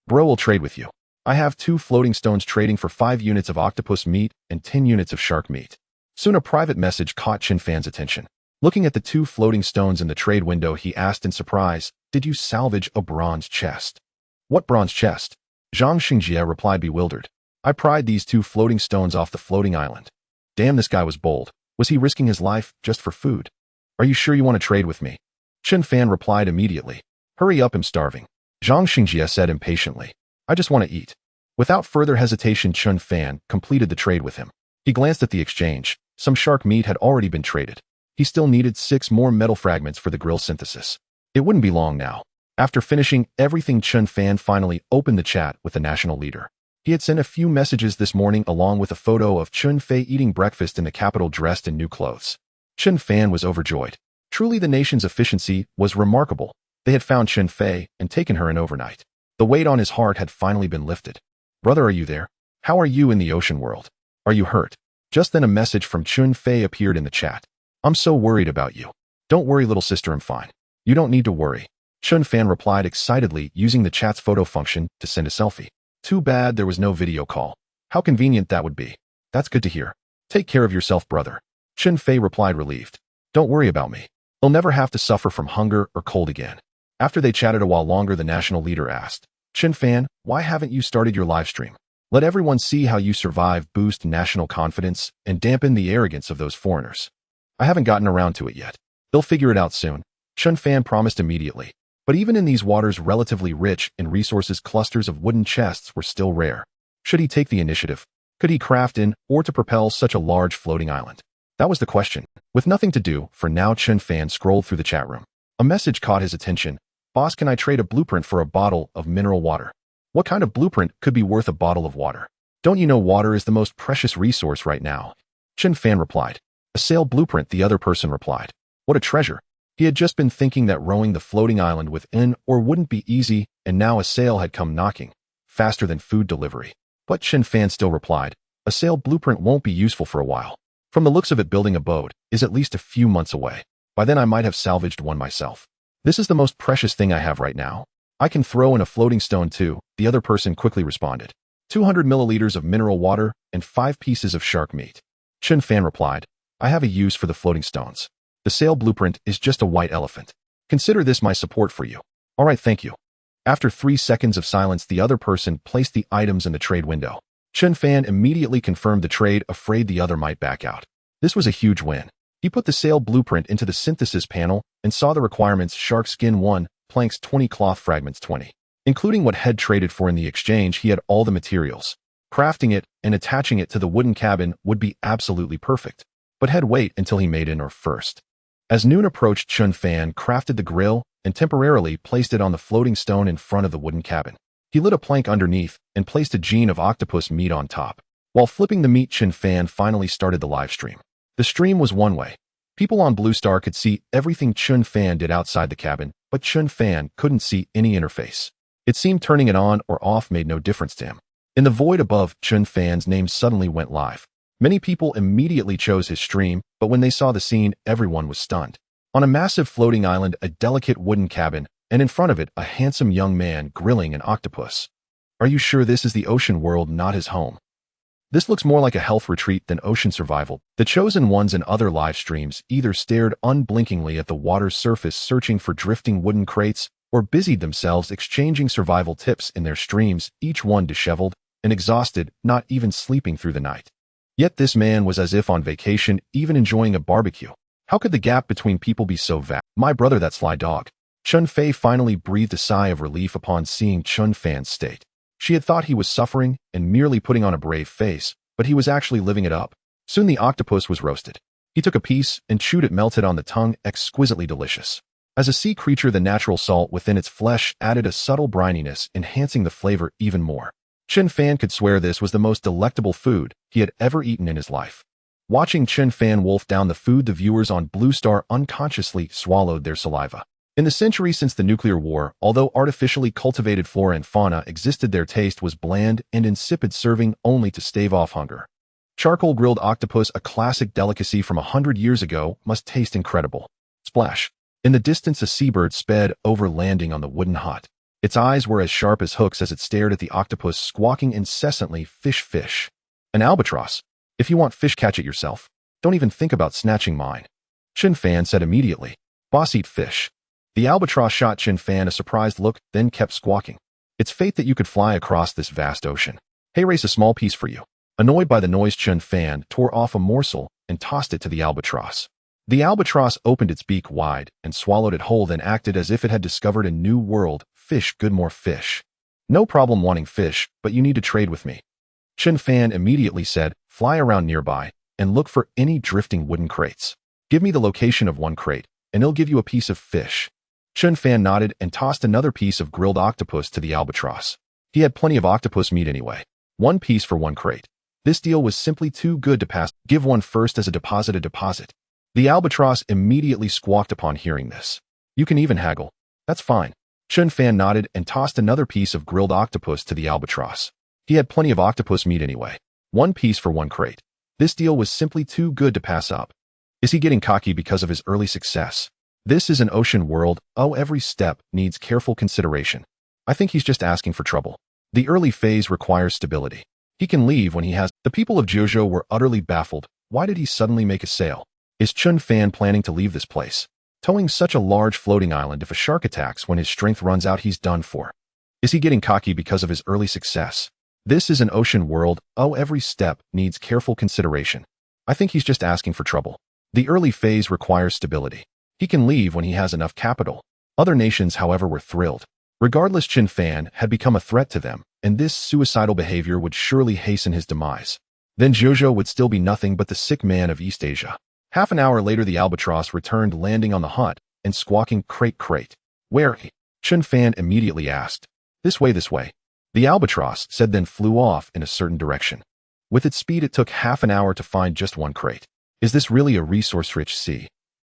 Bro will trade with you. I have 2 floating stones trading for 5 units of octopus meat and 10 units of shark meat. Soon a private message caught Chen Fan's attention. Looking at the 2 floating stones in the trade window, he asked in surprise, "Did you salvage a bronze chest?" "What bronze chest?" Zhang Xingjie replied, bewildered. "I pried these 2 floating stones off the floating island." Damn, this guy was bold. Was he risking his life just for food? "Are you sure you want to trade with me?" Chen Fan replied immediately. "Hurry up, I'm starving." Zhang Xingjie said impatiently. "I just want to eat." Without further hesitation, Chen Fan completed the trade with him. He glanced at the exchange. Some shark meat had already been traded. He still needed 6 more metal fragments for the grill synthesis. It wouldn't be long now. After finishing everything, Chen Fan finally opened the chat with the national leader. He had sent a few messages this morning along with a photo of Chen Fei eating breakfast in the capital dressed in new clothes. Chen Fan was overjoyed. Truly, the nation's efficiency was remarkable. They had found Chen Fei and taken her in overnight. The weight on his heart had finally been lifted. "Brother, are you there? How are you in the ocean world? Are you hurt?" Just then a message from Chen Fei appeared in the chat. "I'm so worried about you." "Don't worry, little sister, I'm fine." "You don't need to worry." Chen Fan replied excitedly, using the chat's photo function to send a selfie. Too bad there was no video call. How convenient that would be. "That's good to hear. Take care of yourself, brother." Chen Fei replied, relieved. "Don't worry about me. They'll never have to suffer from hunger or cold again." After they chatted a while longer, the national leader asked, "Chen Fan, why haven't you started your live stream? Let everyone see how you survive, boost national confidence, and dampen the arrogance of those foreigners." "I haven't gotten around to it yet. They'll figure it out soon," Chen Fan promised immediately. But even in these waters relatively rich in resources, clusters of wooden chests were still rare. Should he take the initiative? Could he craft in or to propel such a large floating island? That was the question. With nothing to do, for now, Chen Fan scrolled through the chat room. A message caught his attention. "Boss, can I trade a blueprint for a bottle of mineral water?" What kind of blueprint could be worth a bottle of water? Don't you know water is the most precious resource right now? Chen Fan replied. "A sail blueprint," the other person replied. What a treasure. He had just been thinking that rowing the floating island within or wouldn't be easy, and now a sail had come knocking, faster than food delivery. But Chen Fan still replied, "A sail blueprint won't be useful for a while. From the looks of it, building a boat is at least a few months away. By then I might have salvaged one myself. This is the most precious thing I have right now. I can throw in a floating stone too," the other person quickly responded. 200 milliliters of mineral water and 5 pieces of shark meat. Chen Fan replied, "I have a use for the floating stones. The sail blueprint is just a white elephant. Consider this my support for you." "All right, thank you." After 3 seconds of silence, the other person placed the items in the trade window. Chen Fan immediately confirmed the trade, afraid the other might back out. This was a huge win. He put the sail blueprint into the synthesis panel and saw the requirements: shark skin 1, planks 20, cloth fragments 20. Including what had traded for in the exchange, he had all the materials. Crafting it and attaching it to the wooden cabin would be absolutely perfect. But had wait until he made it first. As noon approached, Chen Fan crafted the grill and temporarily placed it on the floating stone in front of the wooden cabin. He lit a plank underneath and placed a gene of octopus meat on top. While flipping the meat, Chen Fan finally started the live stream. The stream was one way. People on Blue Star could see everything Chen Fan did outside the cabin, but Chen Fan couldn't see any interface. It seemed turning it on or off made no difference to him. In the void above, Chen Fan's name suddenly went live. Many people immediately chose his stream, but when they saw the scene, everyone was stunned. On a massive floating island, a delicate wooden cabin, and in front of it, a handsome young man grilling an octopus. Are you sure this is the ocean world, not his home? This looks more like a health retreat than ocean survival. The chosen ones in other live streams either stared unblinkingly at the water's surface searching for drifting wooden crates, or busied themselves exchanging survival tips in their streams, each one disheveled and exhausted, not even sleeping through the night. Yet this man was as if on vacation, even enjoying a barbecue. How could the gap between people be so vast? My brother, that sly dog. Chen Fei finally breathed a sigh of relief upon seeing Chen Fan's state. She had thought he was suffering and merely putting on a brave face, but he was actually living it up. Soon the octopus was roasted. He took a piece and chewed it, melted on the tongue, exquisitely delicious. As a sea creature, the natural salt within its flesh added a subtle brininess, enhancing the flavor even more. Chen Fan could swear this was the most delectable food he had ever eaten in his life. Watching Chen Fan wolf down the food, the viewers on Blue Star unconsciously swallowed their saliva. In the century since the nuclear war, although artificially cultivated flora and fauna existed, their taste was bland and insipid, serving only to stave off hunger. Charcoal grilled octopus, a classic delicacy from 100 years ago, must taste incredible. Splash. In the distance, a seabird sped over, landing on the wooden hut. Its eyes were as sharp as hooks as it stared at the octopus, squawking incessantly, "Fish, fish." An albatross. If you want fish, catch it yourself. Don't even think about snatching mine. Chen Fan said immediately. Boss, eat fish. The albatross shot Chen Fan a surprised look, then kept squawking. It's fate that you could fly across this vast ocean. Hey, race a small piece for you. Annoyed by the noise, Chen Fan tore off a morsel and tossed it to the albatross. The albatross opened its beak wide and swallowed it whole, then acted as if it had discovered a new world. Fish, good, more fish. No problem wanting fish, but you need to trade with me. Chen Fan immediately said, fly around nearby and look for any drifting wooden crates. Give me the location of one crate, and it'll give you a piece of fish. Chen Fan nodded and tossed another piece of grilled octopus to the albatross. He had plenty of octopus meat anyway. One piece for one crate. This deal was simply too good to pass. Give one first as a deposit, a deposit. The albatross immediately squawked upon hearing this. You can even haggle. That's fine. Chen Fan nodded and tossed another piece of grilled octopus to the albatross. He had plenty of octopus meat anyway. One piece for one crate. This deal was simply too good to pass up. Is he getting cocky because of his early success? This is an ocean world. Oh, every step needs careful consideration. I think he's just asking for trouble. The early phase requires stability. He can leave when he has. The people of Jojo were utterly baffled. Why did he suddenly make a sale? Is Chen Fan planning to leave this place? Towing such a large floating island, if a shark attacks when his strength runs out, he's done for. Is he getting cocky because of his early success? This is an ocean world. Oh, every step needs careful consideration. I think he's just asking for trouble. The early phase requires stability. He can leave when he has enough capital. Other nations, however, were thrilled. Regardless, Chen Fan had become a threat to them, and this suicidal behavior would surely hasten his demise. Then Jojo would still be nothing but the sick man of East Asia. Half an hour later, the albatross returned, landing on the hut and squawking, crate, crate. Where? Chen Fan immediately asked. This way, this way. The albatross said, then flew off in a certain direction. With its speed, it took half an hour to find just one crate. Is this really a resource-rich sea?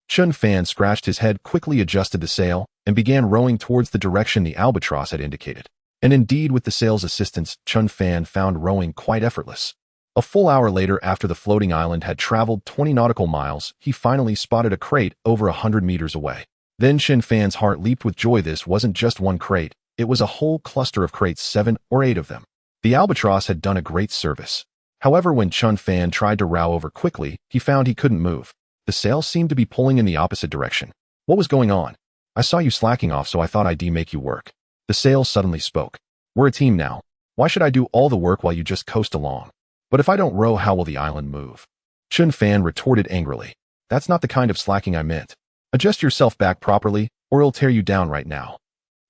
Chen Fan scratched his head, quickly adjusted the sail, and began rowing towards the direction the albatross had indicated. And indeed, with the sail's assistance, Chen Fan found rowing quite effortless. A full hour later, after the floating island had traveled 20 nautical miles, he finally spotted a crate over 100 meters away. Then Chen Fan's heart leaped with joy. This wasn't just one crate. It was a whole cluster of crates, 7 or 8 of them. The albatross had done a great service. However, when Chen Fan tried to row over quickly, he found he couldn't move. The sail seemed to be pulling in the opposite direction. What was going on? I saw you slacking off, so I thought I'd make you work. The sail suddenly spoke. We're a team now. Why should I do all the work while you just coast along? But if I don't row, how will the island move? Chen Fan retorted angrily. That's not the kind of slacking I meant. Adjust yourself back properly, or it'll tear you down right now.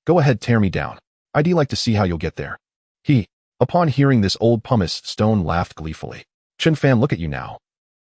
Go ahead, tear me down. I'd like to see how you'll get there. Upon hearing this, old pumice stone laughed gleefully. Chen Fan, look at you now.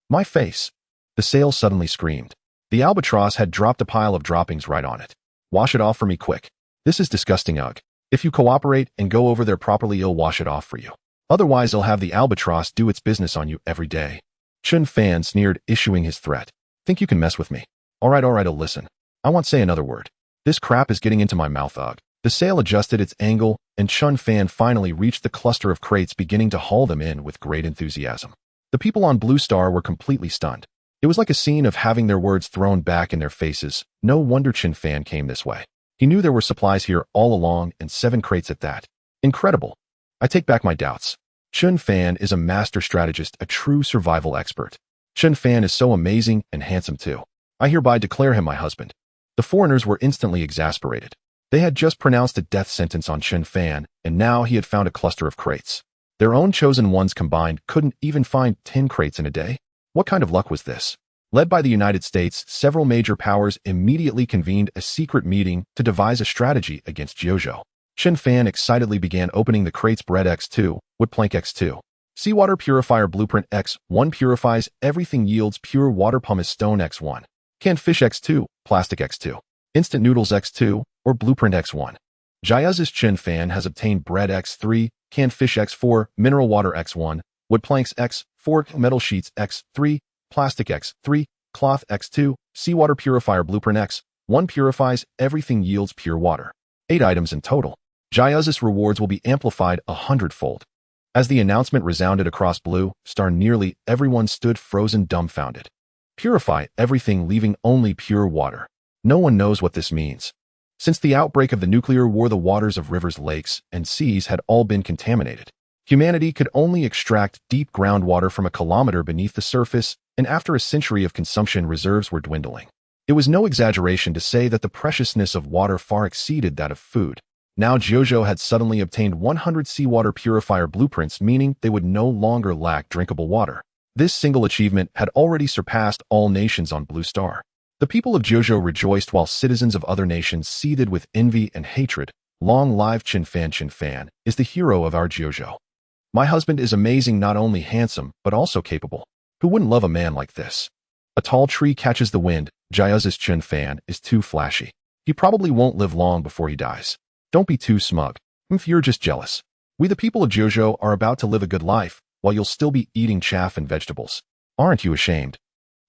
My face. The sail suddenly screamed. The albatross had dropped a pile of droppings right on it. Wash it off for me quick. This is disgusting, ugh. If you cooperate and go over there properly, I'll wash it off for you. Otherwise, I'll have the albatross do its business on you every day. Chen Fan sneered, issuing his threat. Think you can mess with me? All right, I'll listen. I won't say another word. This crap is getting into my mouth, ugh. The sail adjusted its angle, and Chen Fan finally reached the cluster of crates, beginning to haul them in with great enthusiasm. The people on Blue Star were completely stunned. It was like a scene of having their words thrown back in their faces. No wonder Chen Fan came this way. He knew there were supplies here all along, and 7 crates at that. Incredible. I take back my doubts. Chen Fan is a master strategist, a true survival expert. Chen Fan is so amazing and handsome too. I hereby declare him my husband. The foreigners were instantly exasperated. They had just pronounced a death sentence on Chen Fan, and now he had found a cluster of crates. Their own chosen ones combined couldn't even find 10 crates in a day? What kind of luck was this? Led by the United States, several major powers immediately convened a secret meeting to devise a strategy against Jiuzhou. Chen Fan excitedly began opening the crates. Bread X2, wood plank X2. Seawater purifier blueprint X1 purifies everything, yields pure water. Pumice stone X1. Canned fish X2, plastic X2. Instant noodles X2, or blueprint X1. Jiuzhou's Chen Fan has obtained bread X3, canned fish X4, mineral water X1, wood planks X4, metal sheets X3, plastic X3, cloth X2, seawater purifier blueprint X1 purifies everything, yields pure water. 8 items in total. Jiuzhou's rewards will be amplified 100-fold. As the announcement resounded across Blue Star, nearly everyone stood frozen, dumbfounded. Purify everything, leaving only pure water. No one knows what this means. Since the outbreak of the nuclear war, the waters of rivers, lakes, and seas had all been contaminated. Humanity could only extract deep groundwater from a kilometer beneath the surface, and after a century of consumption, reserves were dwindling. It was no exaggeration to say that the preciousness of water far exceeded that of food. Now Jiuzhou had suddenly obtained 100 seawater purifier blueprints, meaning they would no longer lack drinkable water. This single achievement had already surpassed all nations on Blue Star. The people of Jiuzhou rejoiced while citizens of other nations seethed with envy and hatred. Long live Chen Fan! Chen Fan is the hero of our Jiuzhou. My husband is amazing, not only handsome, but also capable. Who wouldn't love a man like this? A tall tree catches the wind. Jiuzhou's Chen Fan is too flashy. He probably won't live long before he dies. Don't be too smug. You're just jealous. We the people of Jiuzhou are about to live a good life, while you'll still be eating chaff and vegetables. Aren't you ashamed?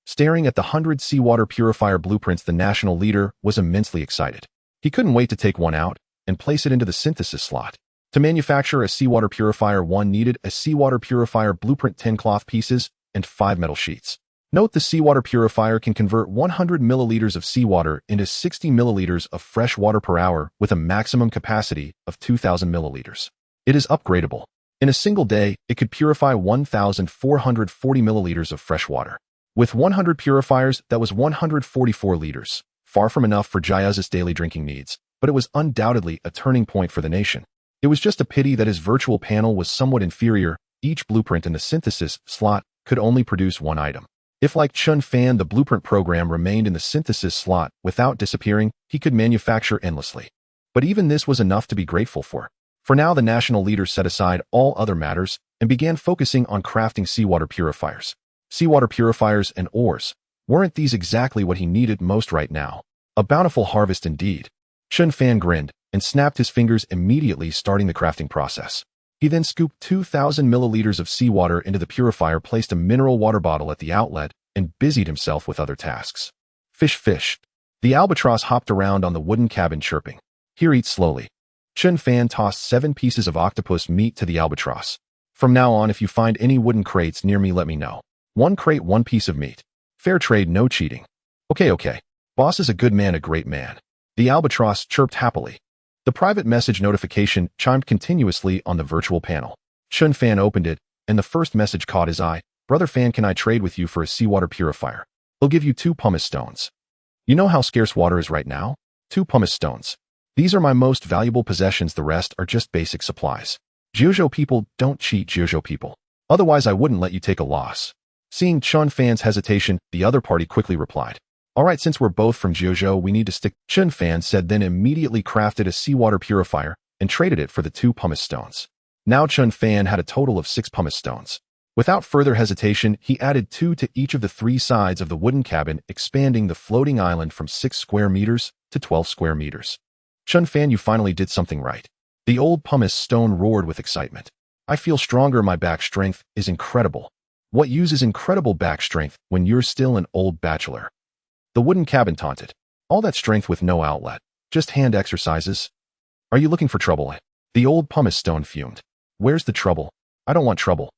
Staring at the 100 seawater purifier blueprints, the national leader was immensely excited. He couldn't wait to take one out and place it into the synthesis slot. To manufacture a seawater purifier, one needed a seawater purifier blueprint, 10 cloth pieces, and 5 metal sheets. Note the seawater purifier can convert 100 milliliters of seawater into 60 milliliters of fresh water per hour with a maximum capacity of 2,000 milliliters. It is upgradable. In a single day, it could purify 1,440 milliliters of fresh water. With 100 purifiers, that was 144 liters. Far from enough for Jiuzhou's daily drinking needs, but it was undoubtedly a turning point for the nation. It was just a pity that his virtual panel was somewhat inferior. Each blueprint in the synthesis slot could only produce one item. If, like Chen Fan, the blueprint program remained in the synthesis slot without disappearing, he could manufacture endlessly. But even this was enough to be grateful for. For now, the national leader set aside all other matters and began focusing on crafting seawater purifiers. Seawater purifiers and ores. Weren't these exactly what he needed most right now? A bountiful harvest indeed. Chen Fan grinned and snapped his fingers, immediately starting the crafting process. He then scooped 2,000 milliliters of seawater into the purifier, placed a mineral water bottle at the outlet, and busied himself with other tasks. Fish, fish. The albatross hopped around on the wooden cabin, chirping. Here, eat slowly. Chen Fan tossed 7 pieces of octopus meat to the albatross. From now on, if you find any wooden crates near me, let me know. 1 crate, 1 piece of meat. Fair trade, no cheating. Okay. Boss is a good man, a great man. The albatross chirped happily. The private message notification chimed continuously on the virtual panel. Chen Fan opened it, and the first message caught his eye. Brother Fan, can I trade with you for a seawater purifier? I'll give you 2 pumice stones. You know how scarce water is right now? 2 pumice stones. These are my most valuable possessions, the rest are just basic supplies. Jiuzhou people don't cheat, Jiuzhou people. Otherwise I wouldn't let you take a loss. Seeing Chen Fan's hesitation, the other party quickly replied. All right, since we're both from Jiuzhou, we need to stick. Chen Fan said, then immediately crafted a seawater purifier and traded it for the 2 pumice stones. Now Chen Fan had a total of 6 pumice stones. Without further hesitation, he added 2 to each of the 3 sides of the wooden cabin, expanding the floating island from 6 square meters to 12 square meters. Chen Fan, you finally did something right. The old pumice stone roared with excitement. I feel stronger, my back strength is incredible. What use is incredible back strength when you're still an old bachelor? The wooden cabin taunted. All that strength with no outlet. Just hand exercises? Are you looking for trouble? The old pumice stone fumed. Where's the trouble? I don't want trouble.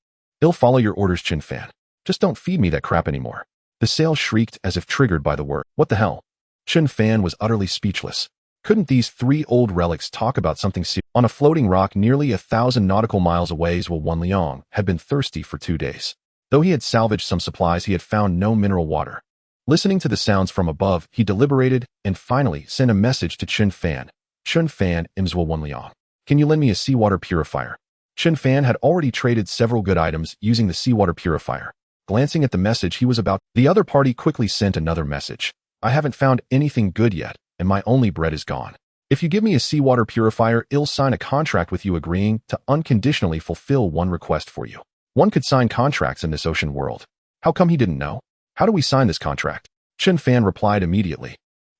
I'll follow your orders, Chen Fan. Just don't feed me that crap anymore. The sail shrieked as if triggered by the word. What the hell? Chen Fan was utterly speechless. Couldn't these 3 old relics talk about something serious? On a floating rock nearly 1,000 nautical miles away, Zhuo Wenliang had been thirsty for 2 days. Though he had salvaged some supplies, he had found no mineral water. Listening to the sounds from above, he deliberated and finally sent a message to Chen Fan. Chen Fan, Zhuo Wenliang. Can you lend me a seawater purifier? Chen Fan had already traded several good items using the seawater purifier. Glancing at the message he was about, the other party quickly sent another message. I haven't found anything good yet, and my only bread is gone. If you give me a seawater purifier, I'll sign a contract with you agreeing to unconditionally fulfill one request for you. One could sign contracts in this ocean world. How come he didn't know? How do we sign this contract? Chen Fan replied immediately.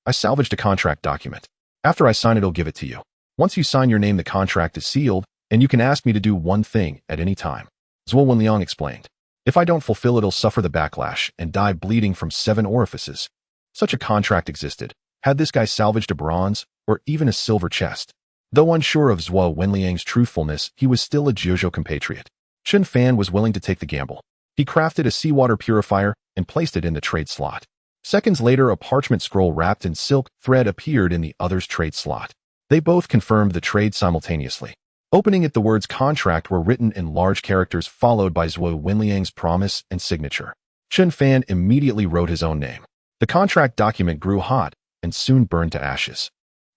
I salvaged a contract document. After I sign it, I'll give it to you. Once you sign your name, the contract is sealed, and you can ask me to do one thing at any time. Zhuo Wenliang explained. If I don't fulfill it, I'll suffer the backlash and die bleeding from 7 orifices. Such a contract existed. Had this guy salvaged a bronze or even a silver chest? Though unsure of Zhuo Wenliang's truthfulness, he was still a Jiuzhou compatriot. Chen Fan was willing to take the gamble. He crafted a seawater purifier and placed it in the trade slot. Seconds later, a parchment scroll wrapped in silk thread appeared in the other's trade slot. They both confirmed the trade simultaneously. Opening it, the words contract were written in large characters, followed by Zhuo Wenliang's promise and signature. Chen Fan immediately wrote his own name. The contract document grew hot and soon burned to ashes.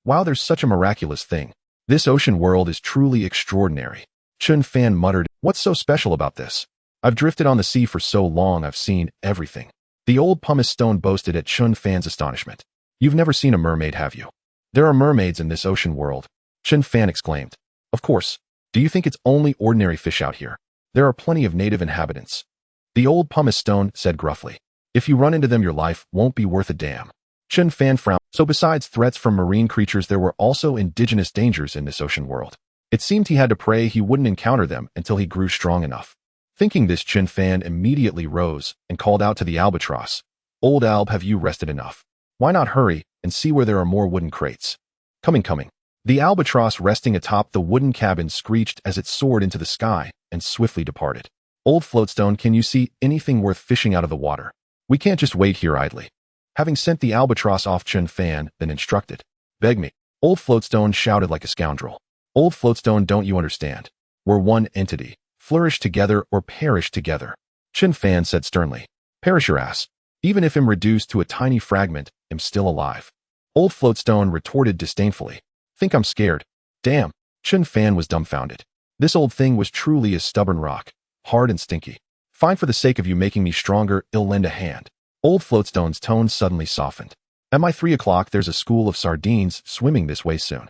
Wow, there's such a miraculous thing. This ocean world is truly extraordinary. Chen Fan muttered, what's so special about this? I've drifted on the sea for so long, I've seen everything. The old pumice stone boasted at Chen Fan's astonishment. You've never seen a mermaid, have you? There are mermaids in this ocean world, Chen Fan exclaimed. Of course. Do you think it's only ordinary fish out here? There are plenty of native inhabitants. The old pumice stone said gruffly. If you run into them, your life won't be worth a damn. Chen Fan frowned. So besides threats from marine creatures, there were also indigenous dangers in this ocean world. It seemed he had to pray he wouldn't encounter them until he grew strong enough. Thinking this, Chen Fan immediately rose and called out to the albatross. Old Alb, have you rested enough? Why not hurry and see where there are more wooden crates? Coming. The albatross resting atop the wooden cabin screeched as it soared into the sky and swiftly departed. Old Floatstone, can you see anything worth fishing out of the water? We can't just wait here idly. Having sent the albatross off, Chen Fan then instructed. Beg me. Old Floatstone shouted like a scoundrel. Old Floatstone, don't you understand? We're one entity. Flourish together or perish together. Chen Fan said sternly. Perish your ass. Even if I'm reduced to a tiny fragment, I'm still alive. Old Floatstone retorted disdainfully. Think I'm scared? Damn. Chen Fan was dumbfounded. This old thing was truly a stubborn rock, hard and stinky. Fine, for the sake of you making me stronger, I'll lend a hand. Old Floatstone's tone suddenly softened. At my 3 o'clock, there's a school of sardines swimming this way soon.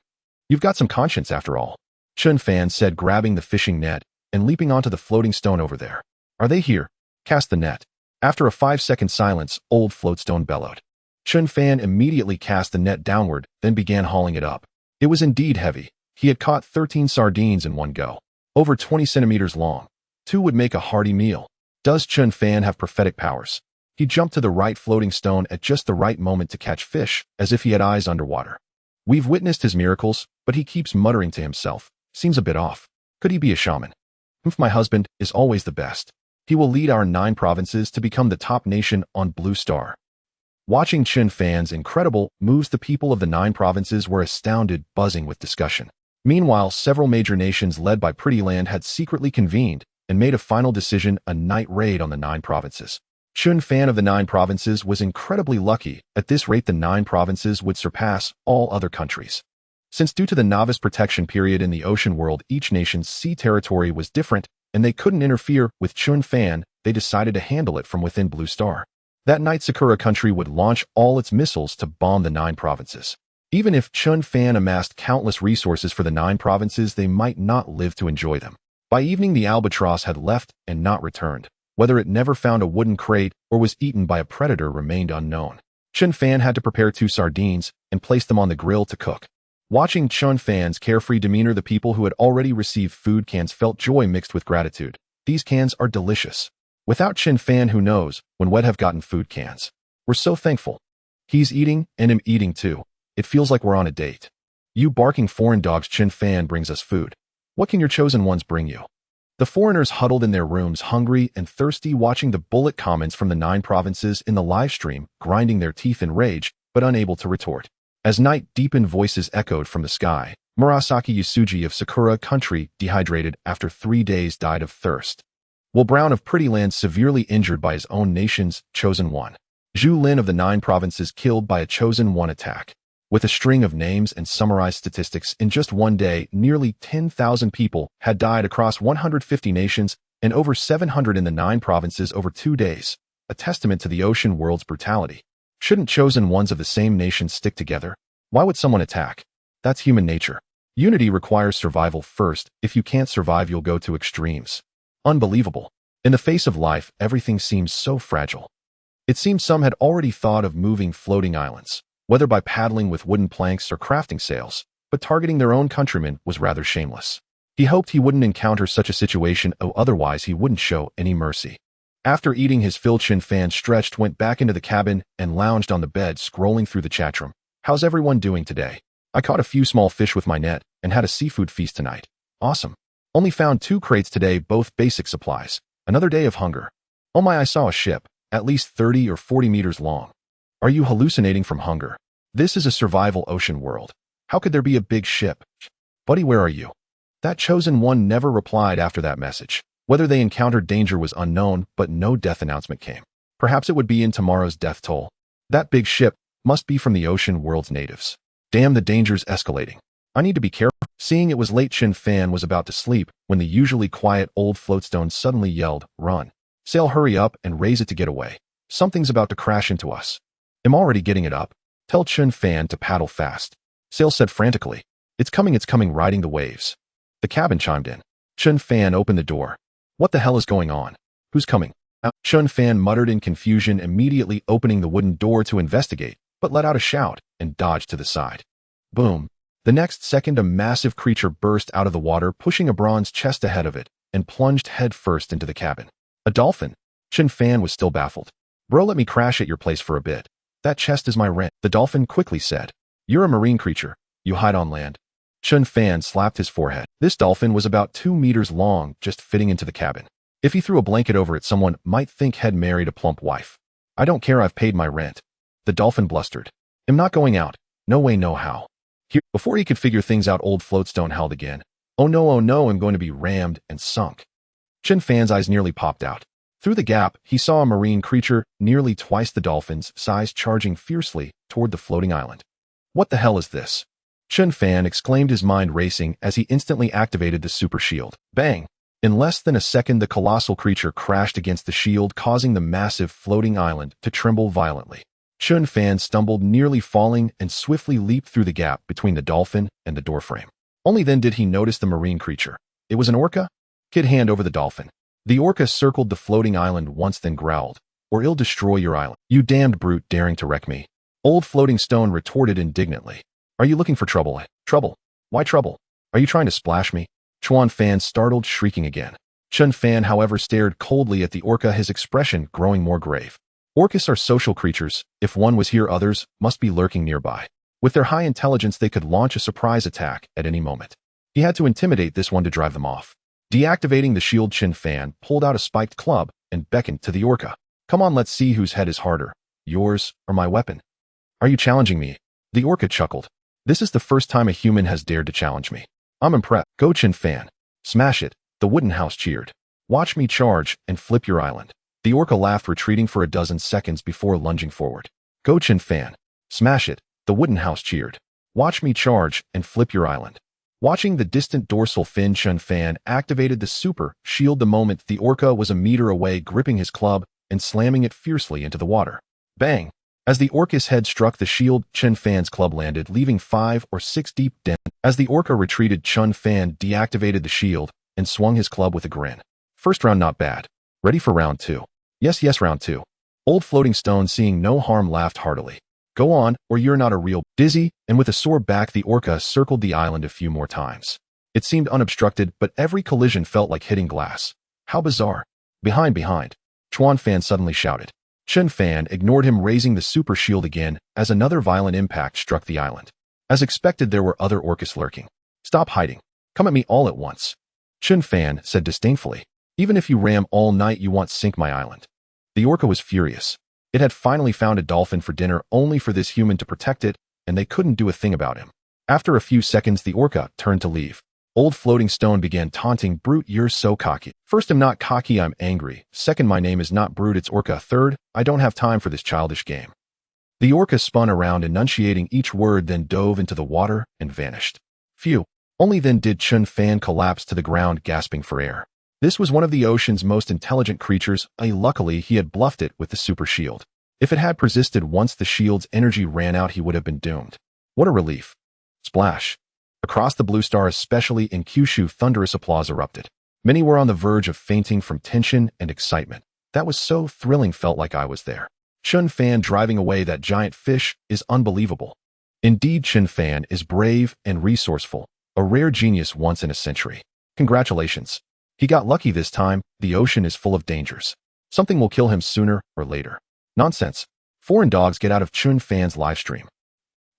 You've got some conscience after all, Chen Fan said, grabbing the fishing net and leaping onto the floating stone over there. Are they here? Cast the net. After a 5-second silence, Old Floatstone bellowed. Chen Fan immediately cast the net downward, then began hauling it up. It was indeed heavy. He had caught 13 sardines in one go, over 20 centimeters long. 2 would make a hearty meal. Does Chen Fan have prophetic powers? He jumped to the right floating stone at just the right moment to catch fish, as if he had eyes underwater. We've witnessed his miracles, but he keeps muttering to himself. Seems a bit off. Could he be a shaman? My husband is always the best. He will lead our 9 provinces to become the top nation on Blue Star. Watching Chen Fan's incredible moves, the people of the 9 provinces were astounded, buzzing with discussion. Meanwhile, several major nations led by Pretty Land had secretly convened and made a final decision: a night raid on the 9 provinces. Chen Fan of the 9 provinces was incredibly lucky. At this rate, the 9 provinces would surpass all other countries. Since due to the novice protection period in the ocean world, each nation's sea territory was different, and they couldn't interfere with Chen Fan, they decided to handle it from within Blue Star. That night, Sakura country would launch all its missiles to bomb the 9 provinces. Even if Chen Fan amassed countless resources for the 9 provinces, they might not live to enjoy them. By evening, the albatross had left and not returned. Whether it never found a wooden crate or was eaten by a predator remained unknown. Chen Fan had to prepare 2 sardines and place them on the grill to cook. Watching Chen Fan's carefree demeanor, the people who had already received food cans felt joy mixed with gratitude. These cans are delicious. Without Chen Fan, who knows when we'd have gotten food cans. We're so thankful. He's eating, and I'm eating too. It feels like we're on a date. You barking foreign dogs, Chen Fan brings us food. What can your chosen ones bring you? The foreigners huddled in their rooms, hungry and thirsty, watching the bullet comments from the 9 provinces in the live stream, grinding their teeth in rage, but unable to retort. As night deepened, voices echoed from the sky. Murasaki Yasuji of Sakura country, dehydrated after 3 days, died of thirst. Will Brown of Pretty Land, severely injured by his own nation's chosen one. Zhu Lin of the 9 provinces, killed by a chosen one attack. With a string of names and summarized statistics, in just one day, nearly 10,000 people had died across 150 nations and over 700 in the 9 provinces over 2 days, a testament to the ocean world's brutality. Shouldn't chosen ones of the same nation stick together? Why would someone attack? That's human nature. Unity requires survival first. If you can't survive, you'll go to extremes. Unbelievable. In the face of life, everything seems so fragile. It seemed some had already thought of moving floating islands, whether by paddling with wooden planks or crafting sails, but targeting their own countrymen was rather shameless. He hoped he wouldn't encounter such a situation, otherwise he wouldn't show any mercy. After eating his fill, Chen Fan stretched, went back into the cabin, and lounged on the bed, scrolling through the chat room. How's everyone doing today? I caught a few small fish with my net and had a seafood feast tonight. Awesome. Only found 2 crates today, both basic supplies. Another day of hunger. Oh my, I saw a ship, at least 30 or 40 meters long. Are you hallucinating from hunger? This is a survival ocean world. How could there be a big ship? Buddy, where are you? That chosen one never replied after that message. Whether they encountered danger was unknown, but no death announcement came. Perhaps it would be in tomorrow's death toll. That big ship must be from the ocean world's natives. Damn, the danger's escalating. I need to be careful. Seeing it was late, Chen Fan was about to sleep when the usually quiet old floatstone suddenly yelled, "Run! Sail, hurry up and raise it to get away. Something's about to crash into us." "I'm already getting it up. Tell Chen Fan to paddle fast." Sail said frantically. It's coming, riding the waves." The cabin chimed in. Chen Fan opened the door. "What the hell is going on? Who's coming?" Chen Fan muttered in confusion, immediately opening the wooden door to investigate, but let out a shout and dodged to the side. Boom. The next second, a massive creature burst out of the water, pushing a bronze chest ahead of it, and plunged headfirst into the cabin. A dolphin? Chen Fan was still baffled. "Bro, let me crash at your place for a bit. That chest is my rent," the dolphin quickly said. "You're a marine creature. You hide on land." Chen Fan slapped his forehead. This dolphin was about 2 meters long, just fitting into the cabin. If he threw a blanket over it, someone might think he'd married a plump wife. "I don't care, I've paid my rent." The dolphin blustered. "I'm not going out. No way, no how." Here, before he could figure things out, old floatstone howled again. Oh no, I'm going to be rammed and sunk." Chen Fan's eyes nearly popped out. Through the gap, he saw a marine creature nearly twice the dolphin's size charging fiercely toward the floating island. "What the hell is this?" Chen Fan exclaimed, his mind racing as he instantly activated the super shield. Bang! In less than a second, the colossal creature crashed against the shield, causing the massive floating island to tremble violently. Chen Fan stumbled, nearly falling, and swiftly leaped through the gap between the dolphin and the doorframe. Only then did he notice the marine creature. It was an orca? Kid, hand over the dolphin. The orca circled the floating island once, then growled, "Or it'll destroy your island. You damned brute, daring to wreck me." Old Floating Stone retorted indignantly. "Are you looking for trouble?" "Trouble? Why trouble? Are you trying to splash me?" Chuan Fan startled, shrieking again. Chen Fan, however, stared coldly at the orca, his expression growing more grave. Orcas are social creatures. If one was here, others must be lurking nearby. With their high intelligence, they could launch a surprise attack at any moment. He had to intimidate this one to drive them off. Deactivating the shield, Chen Fan pulled out a spiked club and beckoned to the orca. "Come on, let's see whose head is harder, yours or my weapon." "Are you challenging me?" The orca chuckled. "This is the first time a human has dared to challenge me. I'm impressed." "Go, Chen Fan. Smash it," the wooden house cheered. "Watch me charge and flip your island." The orca laughed, retreating for a dozen seconds before lunging forward. "Go, Chen Fan. Smash it," the wooden house cheered. "Watch me charge and flip your island." Watching the distant dorsal fin, Chen Fan activated the super shield the moment the orca was a meter away, gripping his club and slamming it fiercely into the water. Bang! As the orca's head struck the shield, Chen Fan's club landed, leaving 5 or 6 deep dent. As the orca retreated, Chen Fan deactivated the shield and swung his club with a grin. "First round not bad. Ready for round 2? Yes, round 2. Old Floating Stone, seeing no harm, laughed heartily. "Go on, or you're not a real." Dizzy, and with a sore back, the orca circled the island a few more times. It seemed unobstructed, but every collision felt like hitting glass. How bizarre. Behind. Chuan Fan suddenly shouted. Chen Fan ignored him, raising the super shield again as another violent impact struck the island. As expected, there were other orcas lurking. "Stop hiding. Come at me all at once," Chen Fan said disdainfully. "Even if you ram all night, you won't sink my island." The orca was furious. It had finally found a dolphin for dinner, only for this human to protect it, and they couldn't do a thing about him. After a few seconds, the orca turned to leave. Old Floating Stone began taunting, "Brute, you're so cocky. First, I'm not cocky, I'm angry. Second, my name is not Brute, it's Orca. Third, I don't have time for this childish game." The orca spun around, enunciating each word, then dove into the water and vanished. Phew. Only then did Chen Fan collapse to the ground, gasping for air. This was one of the ocean's most intelligent creatures. Luckily, he had bluffed it with the super shield. If it had persisted once the shield's energy ran out, he would have been doomed. What a relief. Splash. Across the blue star, especially in Kyushu, thunderous applause erupted. Many were on the verge of fainting from tension and excitement. That was so thrilling, felt like I was there. Chen Fan driving away that giant fish is unbelievable. Indeed, Chen Fan is brave and resourceful, a rare genius once in a century. Congratulations. He got lucky this time. The ocean is full of dangers. Something will kill him sooner or later. Nonsense. Foreign dogs, get out of Chen Fan's livestream.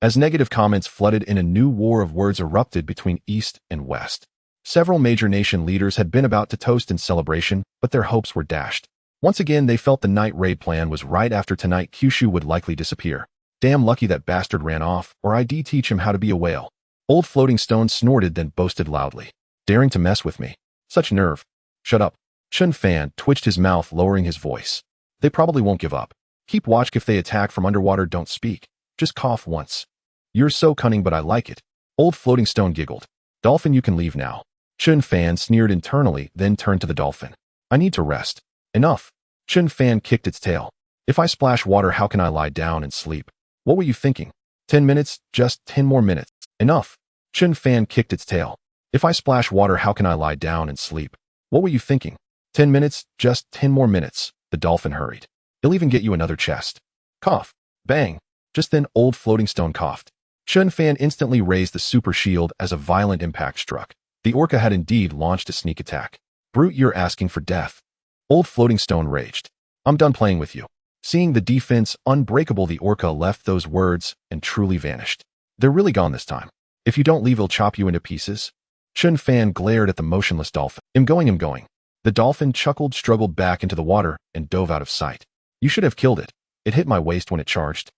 As negative comments flooded in, a new war of words erupted between East and West. Several major nation leaders had been about to toast in celebration, but their hopes were dashed. Once again, they felt the night raid plan was right. After tonight, Kyushu would likely disappear. Damn lucky that bastard ran off, or I'd teach him how to be a whale. Old Floating Stone snorted, then boasted loudly. Daring to mess with me. Such nerve. Shut up. Chen Fan twitched his mouth, lowering his voice. They probably won't give up. Keep watch. If they attack from underwater, don't speak. Just cough once. You're so cunning, but I like it. Old Floating Stone giggled. Dolphin, you can leave now. Chen Fan sneered internally, then turned to the dolphin. I need to rest. Enough. Chen Fan kicked its tail. If I splash water, how can I lie down and sleep? What were you thinking? 10 minutes? Just 10 more minutes. Enough. Chen Fan kicked its tail. If I splash water, how can I lie down and sleep? What were you thinking? 10 minutes? Just 10 more minutes. The dolphin hurried. He'll even get you another chest. Cough. Bang. Just then, Old Floating Stone coughed. Chen Fan instantly raised the super shield as a violent impact struck. The orca had indeed launched a sneak attack. Brute, you're asking for death. Old Floating Stone raged. I'm done playing with you. Seeing the defense unbreakable, the orca left those words and truly vanished. They're really gone this time. If you don't leave, he'll chop you into pieces. Chen Fan glared at the motionless dolphin. I'm going. The dolphin chuckled, struggled back into the water, and dove out of sight. You should have killed it. It hit my waist when it charged.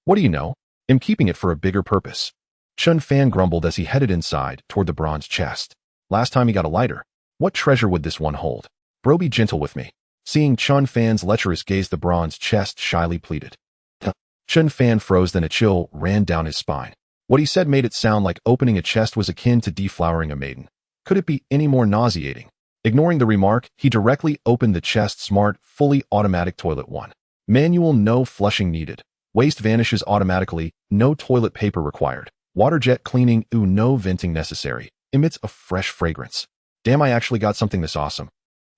What do you know? I'm keeping it for a bigger purpose. Chen Fan grumbled as he headed inside toward the bronze chest. Last time he got a lighter. What treasure would this one hold? Bro, be gentle with me. Seeing Chen Fan's lecherous gaze, the bronze chest shyly pleaded. Chen Fan froze, then a chill ran down his spine. What he said made it sound like opening a chest was akin to deflowering a maiden. Could it be any more nauseating? Ignoring the remark, he directly opened the chest. Smart, fully automatic toilet 1. Manual, no flushing needed. Waste vanishes automatically, no toilet paper required. Water jet cleaning, no venting necessary. Emits a fresh fragrance. Damn, I actually got something this awesome.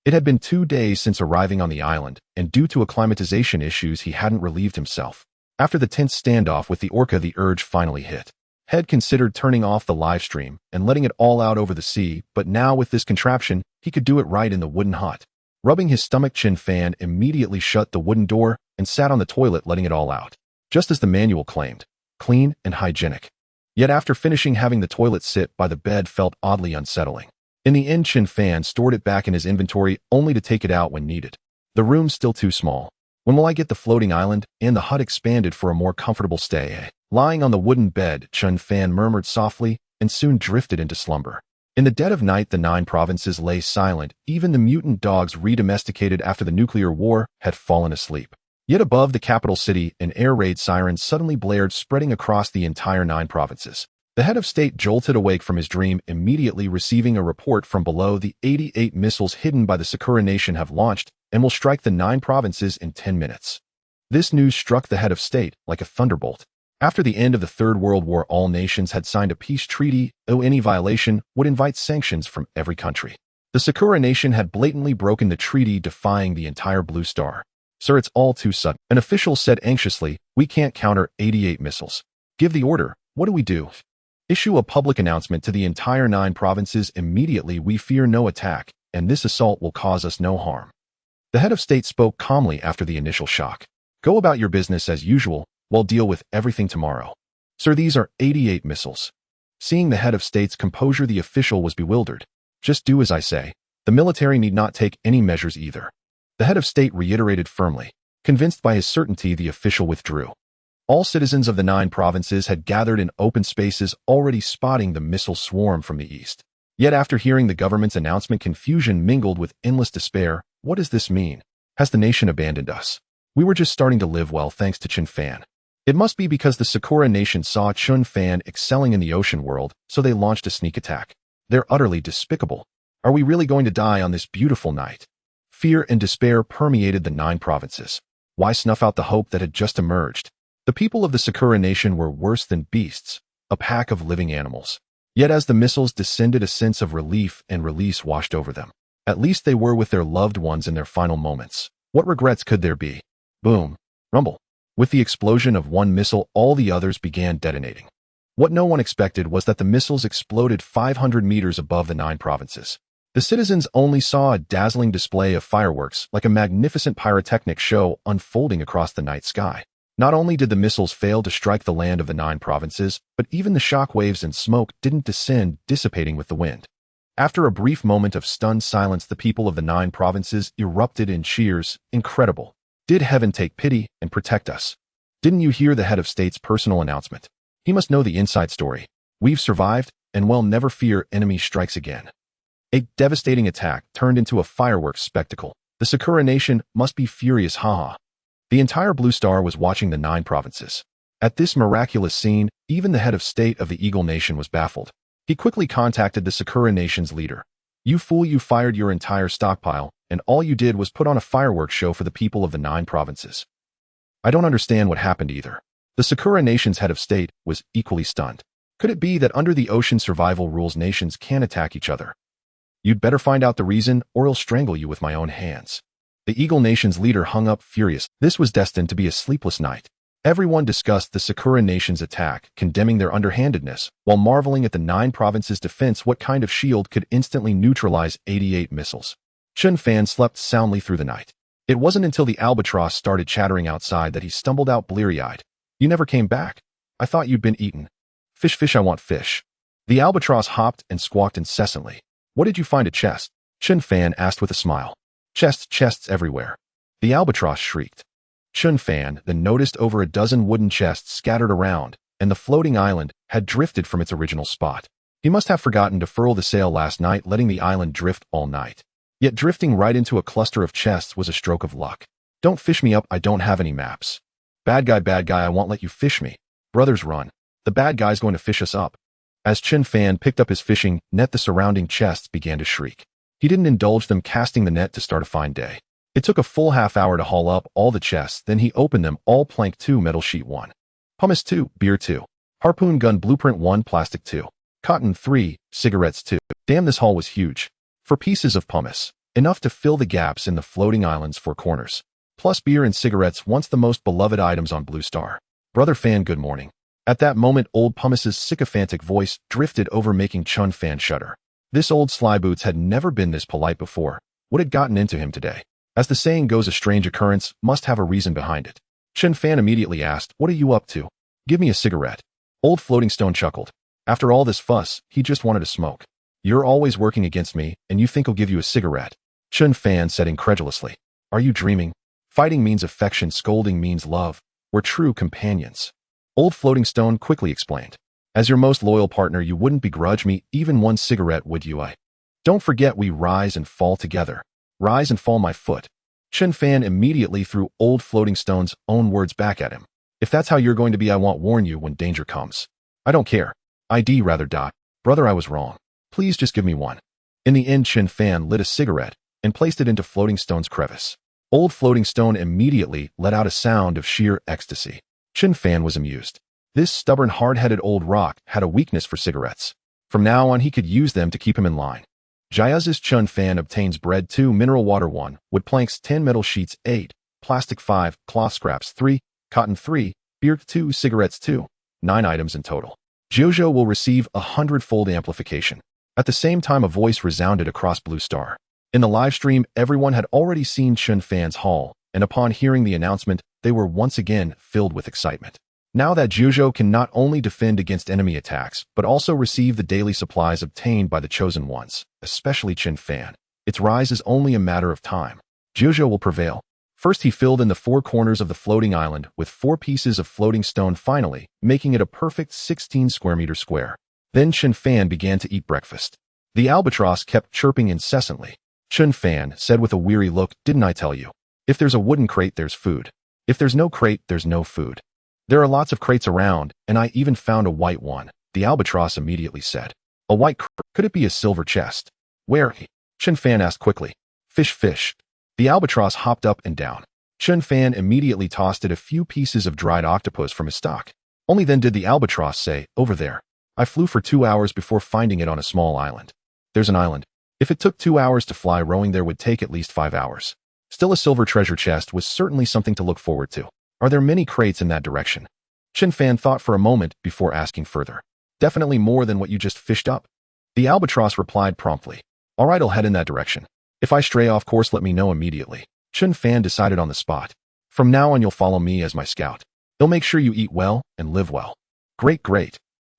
It had been 2 days since arriving on the island, and due to acclimatization issues, he hadn't relieved himself. After the tense standoff with the orca, the urge finally hit. Had considered turning off the live stream and letting it all out over the sea, but now with this contraption, he could do it right in the wooden hut. Rubbing his stomach, Chen Fan immediately shut the wooden door and sat on the toilet, letting it all out. Just as the manual claimed, clean and hygienic. Yet after finishing, having the toilet sit by the bed felt oddly unsettling. In the end, Chen Fan stored it back in his inventory, only to take it out when needed. The room's still too small. When will I get the floating island and the hut expanded for a more comfortable stay? Lying on the wooden bed, Chen Fan murmured softly and soon drifted into slumber. In the dead of night, the 9 provinces lay silent. Even the mutant dogs redomesticated after the nuclear war had fallen asleep. Yet above the capital city, an air raid siren suddenly blared, spreading across the entire 9 provinces. The head of state jolted awake from his dream, immediately receiving a report from below. The 88 missiles hidden by the Sakura Nation have launched and will strike the 9 provinces in 10 minutes. This news struck the head of state like a thunderbolt. After the end of the Third World War, all nations had signed a peace treaty. Any violation would invite sanctions from every country. The Sakura Nation had blatantly broken the treaty, defying the entire Blue Star. Sir, it's all too sudden. An official said anxiously, we can't counter 88 missiles. Give the order. What do we do? Issue a public announcement to the entire 9 provinces immediately. We fear no attack, and this assault will cause us no harm. The head of state spoke calmly after the initial shock. Go about your business as usual. We'll deal with everything tomorrow. Sir, these are 88 missiles. Seeing the head of state's composure, the official was bewildered. Just do as I say. The military need not take any measures either. The head of state reiterated firmly. Convinced by his certainty, the official withdrew. All citizens of the 9 provinces had gathered in open spaces, already spotting the missile swarm from the east. Yet after hearing the government's announcement, confusion mingled with endless despair. What does this mean? Has the nation abandoned us? We were just starting to live well thanks to Chen Fan. It must be because the Sakura nation saw Chen Fan excelling in the ocean world, so they launched a sneak attack. They're utterly despicable. Are we really going to die on this beautiful night? Fear and despair permeated the 9 provinces. Why snuff out the hope that had just emerged? The people of the Sakura nation were worse than beasts, a pack of living animals. Yet as the missiles descended, a sense of relief and release washed over them. At least they were with their loved ones in their final moments. What regrets could there be? Boom. Rumble. With the explosion of one missile, all the others began detonating. What no one expected was that the missiles exploded 500 meters above the 9 provinces. The citizens only saw a dazzling display of fireworks, like a magnificent pyrotechnic show unfolding across the night sky. Not only did the missiles fail to strike the land of the 9 provinces, but even the shock waves and smoke didn't descend, dissipating with the wind. After a brief moment of stunned silence, the people of the 9 provinces erupted in cheers. Incredible. Did heaven take pity and protect us? Didn't you hear the head of state's personal announcement? He must know the inside story. We've survived, and well, never fear, enemy strikes again. A devastating attack turned into a fireworks spectacle. The Sakura nation must be furious, haha. The entire Blue Star was watching the 9 provinces. At this miraculous scene, even the head of state of the Eagle Nation was baffled. He quickly contacted the Sakura nation's leader. You fool, you fired your entire stockpile, and all you did was put on a fireworks show for the people of the 9 provinces. I don't understand what happened either. The Sakura nation's head of state was equally stunned. Could it be that under the ocean survival rules, nations can attack each other? You'd better find out the reason, or I'll strangle you with my own hands. The Eagle Nation's leader hung up furious. This was destined to be a sleepless night. Everyone discussed the Sakura Nation's attack, condemning their underhandedness, while marveling at the 9 provinces' defense. What kind of shield could instantly neutralize 88 missiles? Chen Fan slept soundly through the night. It wasn't until the albatross started chattering outside that he stumbled out bleary-eyed. You never came back. I thought you'd been eaten. Fish, fish, I want fish. The albatross hopped and squawked incessantly. What did you find? A chest? Chen Fan asked with a smile. Chests everywhere. The albatross shrieked. Chen Fan then noticed over a dozen wooden chests scattered around, and the floating island had drifted from its original spot. He must have forgotten to furl the sail last night, letting the island drift all night. Yet drifting right into a cluster of chests was a stroke of luck. Don't fish me up, I don't have any maps. Bad guy, I won't let you fish me. Brothers, run. The bad guy's going to fish us up. As Chen Fan picked up his fishing net, the surrounding chests began to shriek. He didn't indulge them, casting the net to start a fine day. It took a full half-hour to haul up all the chests, then he opened them all. Plank 2, metal sheet 1. Pumice 2, beer 2. Harpoon gun blueprint 1, plastic 2. Cotton 3, cigarettes 2. Damn, this haul was huge. 4 pieces of pumice, enough to fill the gaps in the floating island's 4 corners. Plus beer and cigarettes, once the most beloved items on Blue Star. Brother Fan, good morning. At that moment, old Pumice's sycophantic voice drifted over, making Chen Fan shudder. This old slyboots had never been this polite before. What had gotten into him today? As the saying goes, a strange occurrence must have a reason behind it. Chen Fan immediately asked, what are you up to? Give me a cigarette. Old Floating Stone chuckled. After all this fuss, he just wanted to smoke. You're always working against me, and you think I'll give you a cigarette? Chen Fan said incredulously. Are you dreaming? Fighting means affection, scolding means love. We're true companions. Old Floating Stone quickly explained. As your most loyal partner, you wouldn't begrudge me even one cigarette, would you? Don't forget, we rise and fall together. Rise and fall, my foot. Chen Fan immediately threw Old Floating Stone's own words back at him. If that's how you're going to be, I won't warn you when danger comes. I don't care. ID rather. Brother, I was wrong. Please just give me one. In the end, Chen Fan lit a cigarette and placed it into Floating Stone's crevice. Old Floating Stone immediately let out a sound of sheer ecstasy. Chen Fan was amused. This stubborn, hard-headed old rock had a weakness for cigarettes. From now on, he could use them to keep him in line. Jiaz's Chen Fan obtains bread 2, mineral water 1, wood planks 10, metal sheets 8, plastic 5, cloth scraps 3, cotton 3, beer 2, cigarettes 2, 9 items in total. Jojo will receive 100-fold amplification. At the same time, a voice resounded across Blue Star. In the live stream, everyone had already seen Chen Fan's haul, and upon hearing the announcement, they were once again filled with excitement. Now that Jojo can not only defend against enemy attacks, but also receive the daily supplies obtained by the chosen ones, especially Chen Fan, its rise is only a matter of time. Jojo will prevail. First, he filled in the 4 corners of the floating island with 4 pieces of floating stone, finally making it a perfect 16 square meter square. Then Chen Fan began to eat breakfast. The albatross kept chirping incessantly. Chen Fan said with a weary look, didn't I tell you? If there's a wooden crate, there's food. If there's no crate, there's no food. There are lots of crates around, and I even found a white one, the albatross immediately said. A white crate? Could it be a silver chest? Where? Chen Fan asked quickly. Fish. The albatross hopped up and down. Chen Fan immediately tossed it a few pieces of dried octopus from his stock. Only then did the albatross say, over there. I flew for 2 hours before finding it on a small island. There's an island. If it took 2 hours to fly, rowing there would take at least 5 hours. Still, a silver treasure chest was certainly something to look forward to. Are there many crates in that direction? Chen Fan thought for a moment before asking further. Definitely more than what you just fished up. The albatross replied promptly. All right, I'll head in that direction. If I stray off course, let me know immediately. Chen Fan decided on the spot. From now on, you'll follow me as my scout. He'll make sure you eat well and live well. Great.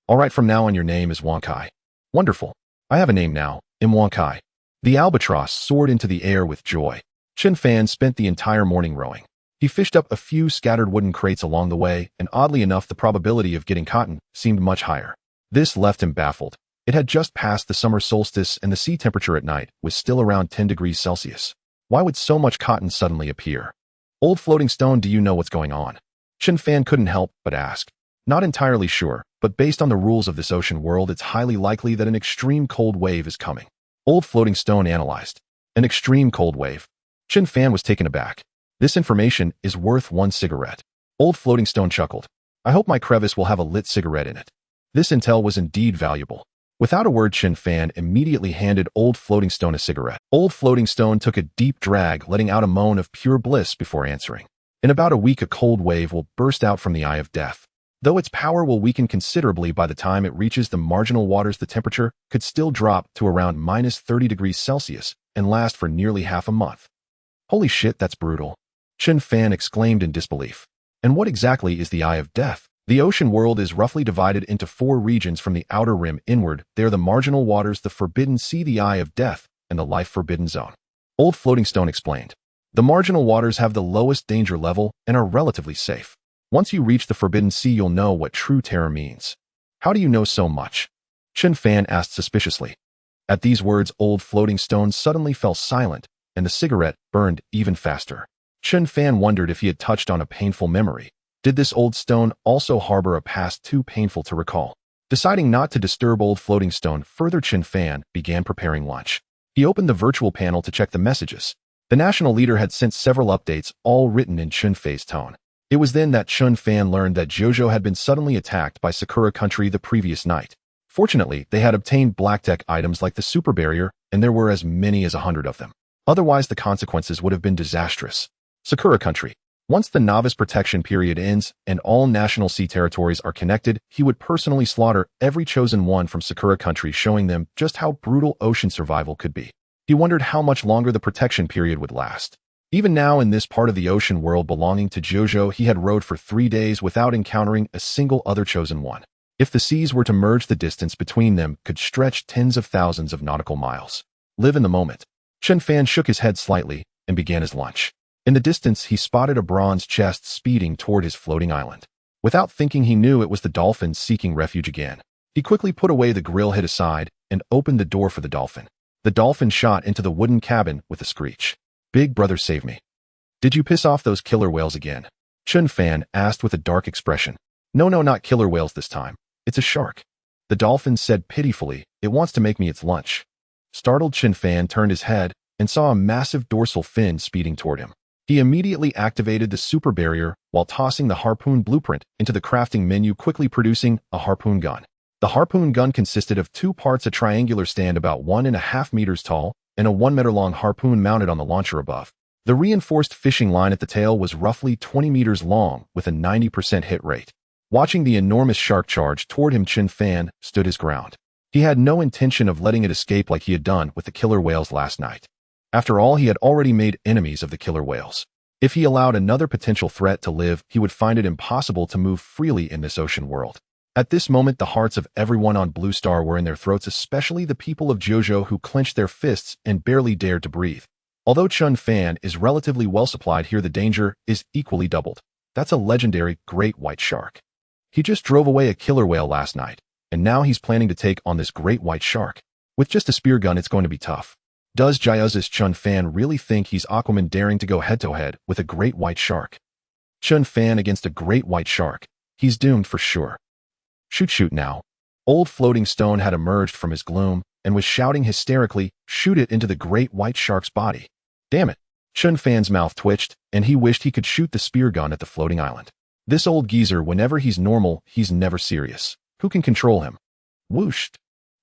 All right, from now on, your name is Wang Kai. Wonderful. I have a name now, Wang Kai. The albatross soared into the air with joy. Chen Fan spent the entire morning rowing. He fished up a few scattered wooden crates along the way, and oddly enough, the probability of getting cotton seemed much higher. This left him baffled. It had just passed the summer solstice, and the sea temperature at night was still around 10 degrees Celsius. Why would so much cotton suddenly appear? Old floating stone, do you know what's going on? Chen Fan couldn't help but ask. Not entirely sure, but based on the rules of this ocean world, it's highly likely that an extreme cold wave is coming. Old floating stone analyzed. An extreme cold wave. Chen Fan was taken aback. This information is worth 1 cigarette. Old floating stone chuckled. I hope my crevice will have a lit cigarette in it. This intel was indeed valuable. Without a word, Chen Fan immediately handed Old Floating Stone a cigarette. Old Floating Stone took a deep drag, letting out a moan of pure bliss before answering. In about a week, a cold wave will burst out from the eye of death. Though its power will weaken considerably by the time it reaches the marginal waters, the temperature could still drop to around minus 30 degrees Celsius and last for nearly half a month. Holy shit, that's brutal. Chen Fan exclaimed in disbelief. And what exactly is the Eye of Death? The ocean world is roughly divided into 4 regions from the outer rim inward. They are the marginal waters, the Forbidden Sea, the Eye of Death, and the Life Forbidden Zone. Old Floating Stone explained. The marginal waters have the lowest danger level and are relatively safe. Once you reach the Forbidden Sea, you'll know what true terror means. How do you know so much? Chen Fan asked suspiciously. At these words, Old Floating Stone suddenly fell silent, and the cigarette burned even faster. Chen Fan wondered if he had touched on a painful memory. Did this old stone also harbor a past too painful to recall? Deciding not to disturb Old Floating Stone further, Chen Fan began preparing lunch. He opened the virtual panel to check the messages. The national leader had sent several updates, all written in Chen Fan's tone. It was then that Chen Fan learned that Jojo had been suddenly attacked by Sakura Country the previous night. Fortunately, they had obtained black tech items like the super barrier, and there were as many as 100 of them. Otherwise, the consequences would have been disastrous. Sakura Country. Once the novice protection period ends and all national sea territories are connected, he would personally slaughter every chosen one from Sakura Country, showing them just how brutal ocean survival could be. He wondered how much longer the protection period would last. Even now, in this part of the ocean world belonging to Jojo, he had rowed for 3 days without encountering a single other chosen one. If the seas were to merge, the distance between them could stretch tens of thousands of nautical miles. Live in the moment. Chen Fan shook his head slightly and began his lunch. In the distance, he spotted a bronze chest speeding toward his floating island. Without thinking, he knew it was the dolphin seeking refuge again. He quickly put away the grill, hit aside, and opened the door for the dolphin. The dolphin shot into the wooden cabin with a screech. Big brother, save me. Did you piss off those killer whales again? Chen Fan asked with a dark expression. No, not killer whales this time. It's a shark. The dolphin said pitifully, it wants to make me its lunch. Startled, Chen Fan turned his head and saw a massive dorsal fin speeding toward him. He immediately activated the super barrier while tossing the harpoon blueprint into the crafting menu, quickly producing a harpoon gun. The harpoon gun consisted of 2 parts, a triangular stand about 1.5 meters tall and a 1 meter long harpoon mounted on the launcher above. The reinforced fishing line at the tail was roughly 20 meters long with a 90% hit rate. Watching the enormous shark charge toward him, Chen Fan stood his ground. He had no intention of letting it escape like he had done with the killer whales last night. After all, he had already made enemies of the killer whales. If he allowed another potential threat to live, he would find it impossible to move freely in this ocean world. At this moment, the hearts of everyone on Blue Star were in their throats, especially the people of Jojo, who clenched their fists and barely dared to breathe. Although Chen Fan is relatively well supplied here, the danger is equally doubled. That's a legendary great white shark. He just drove away a killer whale last night, and now he's planning to take on this great white shark. With just a spear gun, it's going to be tough. Does Jayuz's Chen Fan really think he's Aquaman, daring to go head-to-head with a great white shark? Chen Fan against a great white shark. He's doomed for sure. Shoot now. Old Floating Stone had emerged from his gloom and was shouting hysterically, shoot it into the great white shark's body. Damn it. Chen Fan's mouth twitched, and he wished he could shoot the spear gun at the floating island. This old geezer, whenever he's normal, he's never serious. Who can control him? Whooshed.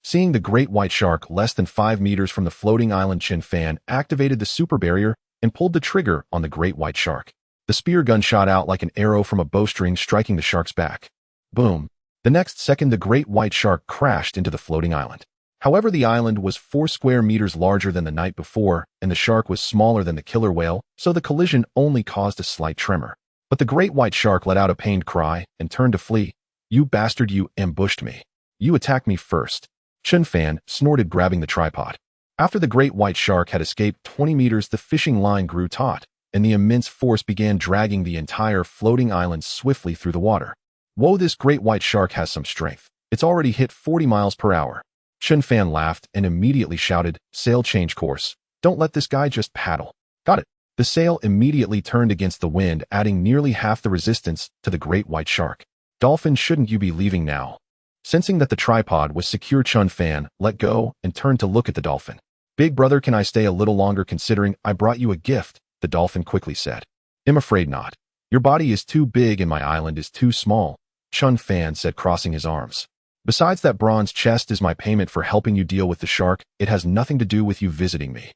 Seeing the great white shark less than 5 meters from the floating island, Chen Fan activated the super barrier and pulled the trigger on the great white shark. The spear gun shot out like an arrow from a bowstring, striking the shark's back. Boom. The next second, the great white shark crashed into the floating island. However, the island was 4 square meters larger than the night before, and the shark was smaller than the killer whale, so the collision only caused a slight tremor. But the great white shark let out a pained cry and turned to flee. You bastard, you ambushed me. You attacked me first. Chen Fan snorted, grabbing the tripod. After the great white shark had escaped 20 meters, the fishing line grew taut, and the immense force began dragging the entire floating island swiftly through the water. Whoa, this great white shark has some strength. It's already hit 40 miles per hour. Chen Fan laughed and immediately shouted, sail, change course. Don't let this guy just paddle. Got it. The sail immediately turned against the wind, adding nearly half the resistance to the great white shark. Dolphin, shouldn't you be leaving now? Sensing that the tripod was secure, Chen Fan let go and turned to look at the dolphin. Big brother, can I stay a little longer considering I brought you a gift? The dolphin quickly said. I'm afraid not. Your body is too big and my island is too small, Chen Fan said, crossing his arms. Besides, that bronze chest is my payment for helping you deal with the shark. It has nothing to do with you visiting me.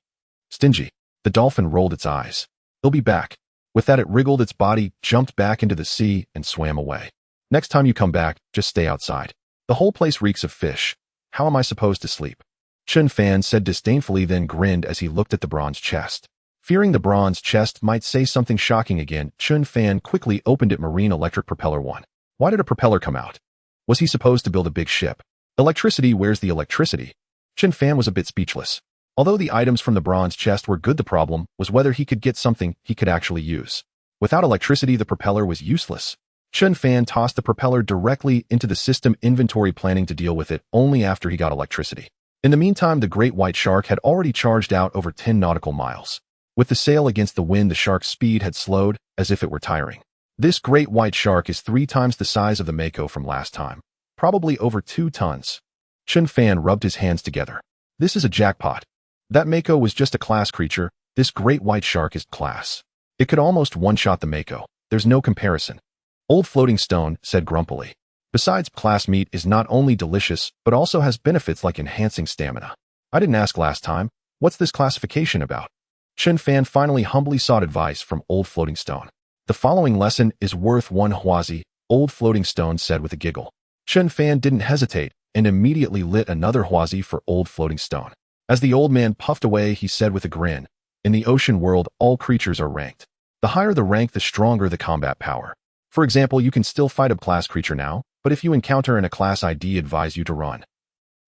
Stingy. The dolphin rolled its eyes. He'll be back. With that, it wriggled its body, jumped back into the sea, and swam away. Next time you come back, just stay outside. The whole place reeks of fish. How am I supposed to sleep? Chen Fan said disdainfully, then grinned as he looked at the bronze chest. Fearing the bronze chest might say something shocking again, Chen Fan quickly opened it. Marine electric propeller 1. Why did a propeller come out? Was he supposed to build a big ship? Electricity, where's the electricity? Chen Fan was a bit speechless. Although the items from the bronze chest were good, the problem was whether he could get something he could actually use. Without electricity, the propeller was useless. Chen Fan tossed the propeller directly into the system inventory, planning to deal with it only after he got electricity. In the meantime, the great white shark had already charged out over 10 nautical miles. With the sail against the wind, the shark's speed had slowed, as if it were tiring. This great white shark is 3 times the size of the Mako from last time. Probably over 2 tons. Chen Fan rubbed his hands together. This is a jackpot. That Mako was just a class creature. This great white shark is class. It could almost one-shot the Mako. There's no comparison. Old Floating Stone said grumpily. Besides, class meat is not only delicious, but also has benefits like enhancing stamina. I didn't ask last time. What's this classification about? Chen Fan finally humbly sought advice from Old Floating Stone. The following lesson is worth 1 huazi, Old Floating Stone said with a giggle. Chen Fan didn't hesitate and immediately lit another huazi for Old Floating Stone. As the old man puffed away, he said with a grin, in the ocean world, all creatures are ranked. The higher the rank, the stronger the combat power. For example, you can still fight a class creature now, but if you encounter in a class, I'd advise you to run.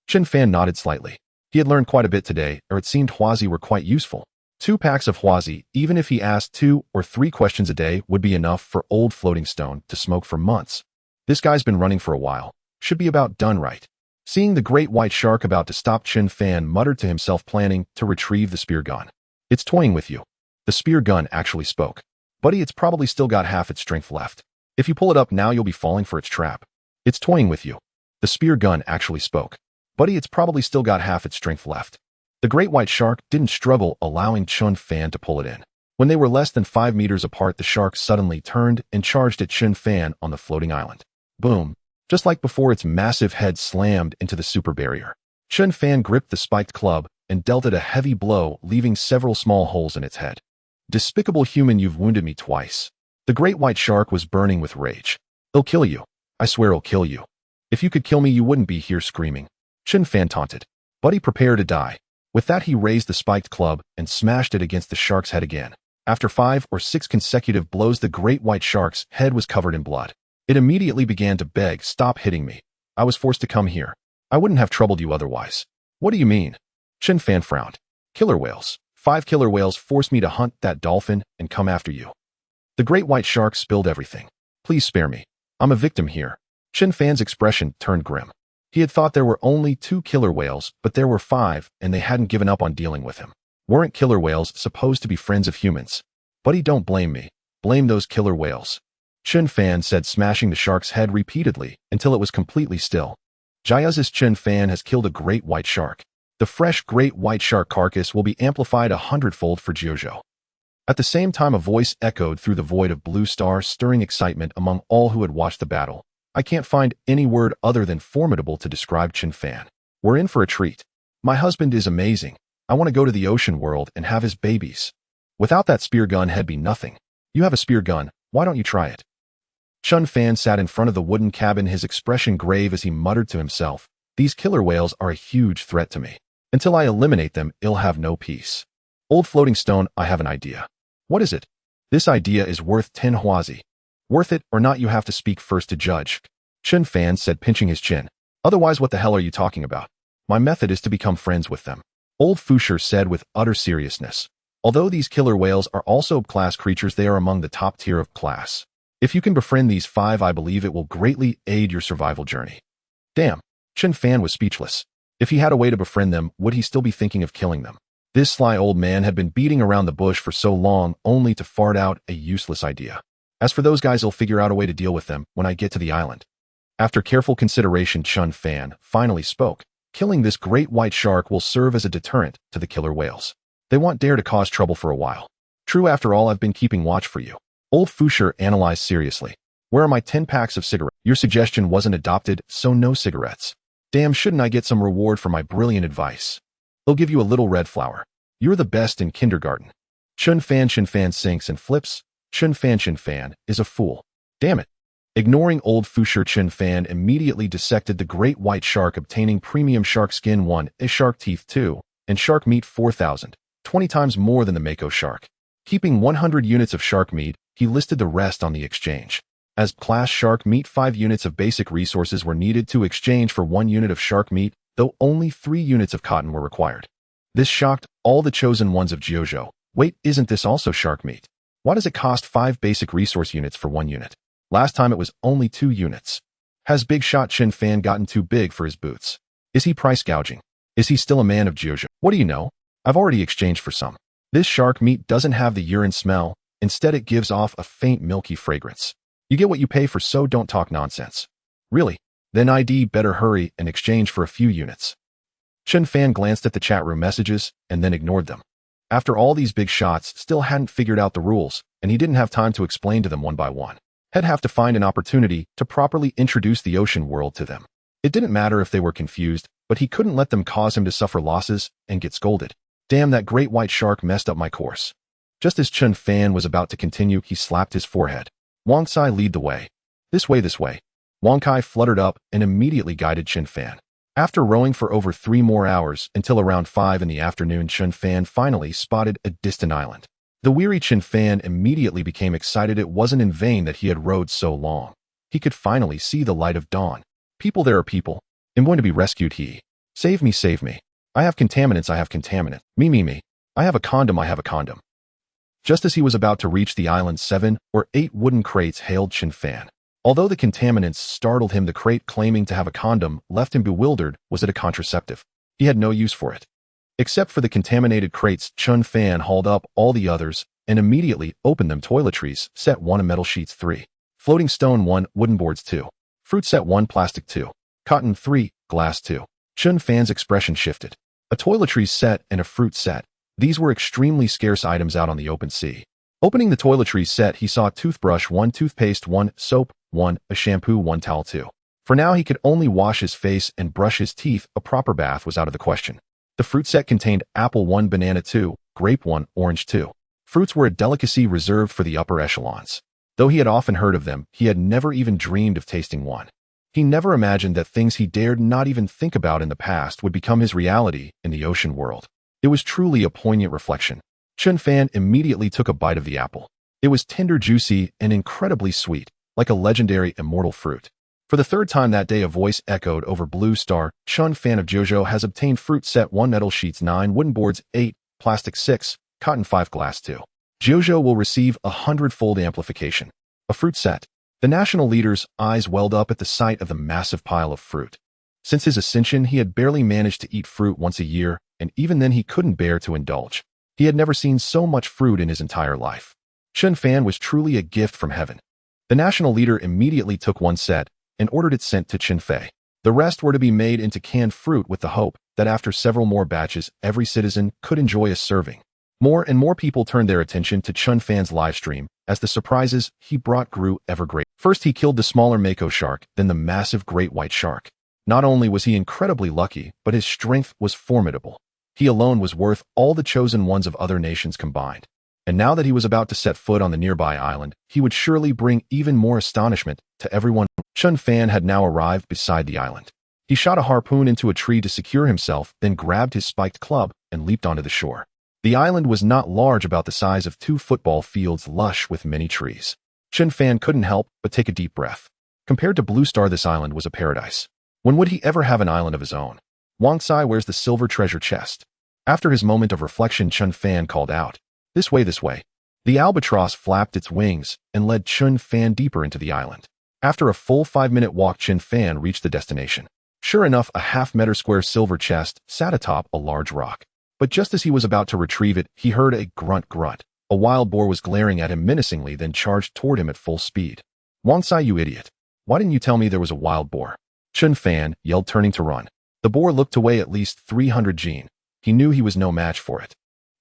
Chen Fan nodded slightly. He had learned quite a bit today, or it seemed huazi were quite useful. 2 packs of huazi, even if he asked 2 or 3 questions a day, would be enough for Old Floating Stone to smoke for months. This guy's been running for a while. Should be about done right. Seeing the great white shark about to stop, Chen Fan muttered to himself, planning to retrieve the spear gun. It's toying with you. The spear gun actually spoke. Buddy, it's probably still got half its strength left. If you pull it up now, you'll be falling for its trap. It's toying with you. The spear gun actually spoke. Buddy, it's probably still got half its strength left. The great white shark didn't struggle, allowing Chen Fan to pull it in. When they were less than 5 meters apart, the shark suddenly turned and charged at Chen Fan on the floating island. Boom. Just like before, its massive head slammed into the super barrier. Chen Fan gripped the spiked club and dealt it a heavy blow, leaving several small holes in its head. Despicable human, you've wounded me twice. The great white shark was burning with rage. I'll kill you. I swear I'll kill you. If you could kill me, you wouldn't be here screaming. Chen Fan taunted. Buddy, prepare to die. With that, he raised the spiked club and smashed it against the shark's head again. After 5 or 6 consecutive blows, the great white shark's head was covered in blood. It immediately began to beg, stop hitting me. I was forced to come here. I wouldn't have troubled you otherwise. What do you mean? Chen Fan frowned. Killer whales. 5 killer whales forced me to hunt that dolphin and come after you. The great white shark spilled everything. Please spare me. I'm a victim here. Chen Fan's expression turned grim. He had thought there were only 2 killer whales, but there were 5, and they hadn't given up on dealing with him. Weren't killer whales supposed to be friends of humans? Buddy, don't blame me. Blame those killer whales. Chen Fan said, smashing the shark's head repeatedly until it was completely still. Jia's Chen Fan has killed a great white shark. The fresh great white shark carcass will be amplified 100-fold for Jiuzhou. At the same time, a voice echoed through the void of blue star, stirring excitement among all who had watched the battle. I can't find any word other than formidable to describe Chen Fan. We're in for a treat. My husband is amazing. I want to go to the ocean world and have his babies. Without that spear gun, he'd be nothing. You have a spear gun, why don't you try it? Chen Fan sat in front of the wooden cabin, his expression grave as he muttered to himself, these killer whales are a huge threat to me. Until I eliminate them, I'll have no peace. Old floating stone, I have an idea. What is it? This idea is worth 10 huazi. Worth it or not, you have to speak first to judge. Chen Fan said, pinching his chin. Otherwise, what the hell are you talking about? My method is to become friends with them. Old Fusher said with utter seriousness. Although these killer whales are also class creatures, they are among the top tier of class. If you can befriend these 5, I believe it will greatly aid your survival journey. Damn. Chen Fan was speechless. If he had a way to befriend them, would he still be thinking of killing them? This sly old man had been beating around the bush for so long only to fart out a useless idea. As for those guys, I'll figure out a way to deal with them when I get to the island. After careful consideration, Chen Fan finally spoke. Killing this great white shark will serve as a deterrent to the killer whales. They won't dare to cause trouble for a while. True, after all, I've been keeping watch for you. Old Fusher analyzed seriously. Where are my 10 packs of cigarettes? Your suggestion wasn't adopted, so no cigarettes. Damn, shouldn't I get some reward for my brilliant advice? They'll give you a little red flower. You're the best in kindergarten. Chen Fan sinks and flips. Chen Fan is a fool. Damn it. Ignoring old Fusher, Chen Fan immediately dissected the great white shark, obtaining premium shark skin 1, shark teeth 2, and shark meat 4,000, 20 times more than the Mako shark. Keeping 100 units of shark meat, he listed the rest on the exchange. As class shark meat, 5 units of basic resources were needed to exchange for 1 unit of shark meat, though only 3 units of cotton were required. This shocked all the chosen ones of Jiuzhou. Wait, isn't this also shark meat? Why does it cost 5 basic resource units for 1 unit? Last time it was only 2 units. Has big shot Chen Fan gotten too big for his boots? Is he price gouging? Is he still a man of Jiuzhou? What do you know? I've already exchanged for some. This shark meat doesn't have the urine smell. Instead, it gives off a faint milky fragrance. You get what you pay for, so don't talk nonsense. Really? Then I'd better hurry and exchange for a few units. Chen Fan glanced at the chat room messages and then ignored them. After all, these big shots still hadn't figured out the rules, and he didn't have time to explain to them one by one. He'd have to find an opportunity to properly introduce the ocean world to them. It didn't matter if they were confused, but he couldn't let them cause him to suffer losses and get scolded. Damn, that great white shark messed up my course. Just as Chen Fan was about to continue, he slapped his forehead. Wang Cai, lead the way. This way, this way. Wang Cai fluttered up and immediately guided Chen Fan. After rowing for over 3 more hours until around 5 in the afternoon, Chen Fan finally spotted a distant island. The weary Chen Fan immediately became excited. It wasn't in vain that he had rowed so long. He could finally see the light of dawn. People, there are people. I'm going to be rescued, he. Save me, save me. I have contaminants, I have contaminant. Me. I have a condom, I have a condom. Just as he was about to reach the island, 7 or 8 wooden crates hailed Chen Fan. Although the contaminants startled him, the crate claiming to have a condom left him bewildered. Was it a contraceptive? He had no use for it. Except for the contaminated crates, Chen Fan hauled up all the others and immediately opened them. Toiletries, set 1, metal sheets 3. Floating stone 1, wooden boards 2. Fruit set 1, plastic 2. Cotton 3, glass 2. Chen Fan's expression shifted. A toiletries set and a fruit set. These were extremely scarce items out on the open sea. Opening the toiletries set, he saw toothbrush 1, toothpaste 1, soap 1, a shampoo 1, towel 2. For now, he could only wash his face and brush his teeth. A proper bath was out of the question. The fruit set contained apple 1, banana 2, grape 1, orange 2. Fruits were a delicacy reserved for the upper echelons. Though he had often heard of them, he had never even dreamed of tasting one. He never imagined that things he dared not even think about in the past would become his reality in the ocean world. It was truly a poignant reflection. Chen Fan immediately took a bite of the apple. It was tender, juicy, and incredibly sweet, like a legendary immortal fruit. For the 3rd time that day, a voice echoed over Blue Star. Chen Fan of Jiuzhou has obtained fruit set 1, metal sheets 9, wooden boards 8, plastic 6, cotton 5, glass 2. Jiuzhou will receive 100-fold amplification. A fruit set. The national leader's eyes welled up at the sight of the massive pile of fruit. Since his ascension, he had barely managed to eat fruit once a year, and even then he couldn't bear to indulge. He had never seen so much fruit in his entire life. Chen Fan was truly a gift from heaven. The national leader immediately took one set and ordered it sent to Chen Fan. The rest were to be made into canned fruit with the hope that after several more batches, every citizen could enjoy a serving. More and more people turned their attention to Chen Fan's livestream as the surprises he brought grew ever greater. First, he killed the smaller mako shark, then the massive great white shark. Not only was he incredibly lucky, but his strength was formidable. He alone was worth all the chosen ones of other nations combined. And now that he was about to set foot on the nearby island, he would surely bring even more astonishment to everyone. Chen Fan had now arrived beside the island. He shot a harpoon into a tree to secure himself, then grabbed his spiked club and leaped onto the shore. The island was not large, about the size of 2 football fields, lush with many trees. Chen Fan couldn't help but take a deep breath. Compared to Blue Star, this island was a paradise. When would he ever have an island of his own? Wang Sai, where's the silver treasure chest? After his moment of reflection, Chen Fan called out, "This way, this way." The albatross flapped its wings and led Chen Fan deeper into the island. After a full 5-minute walk, Chen Fan reached the destination. Sure enough, a half-meter square silver chest sat atop a large rock. But just as he was about to retrieve it, he heard a grunt. A wild boar was glaring at him menacingly, then charged toward him at full speed. "Wang Sai, you idiot. Why didn't you tell me there was a wild boar?" Chen Fan yelled, turning to run. The boar looked to weigh at least 300 jin. He knew he was no match for it.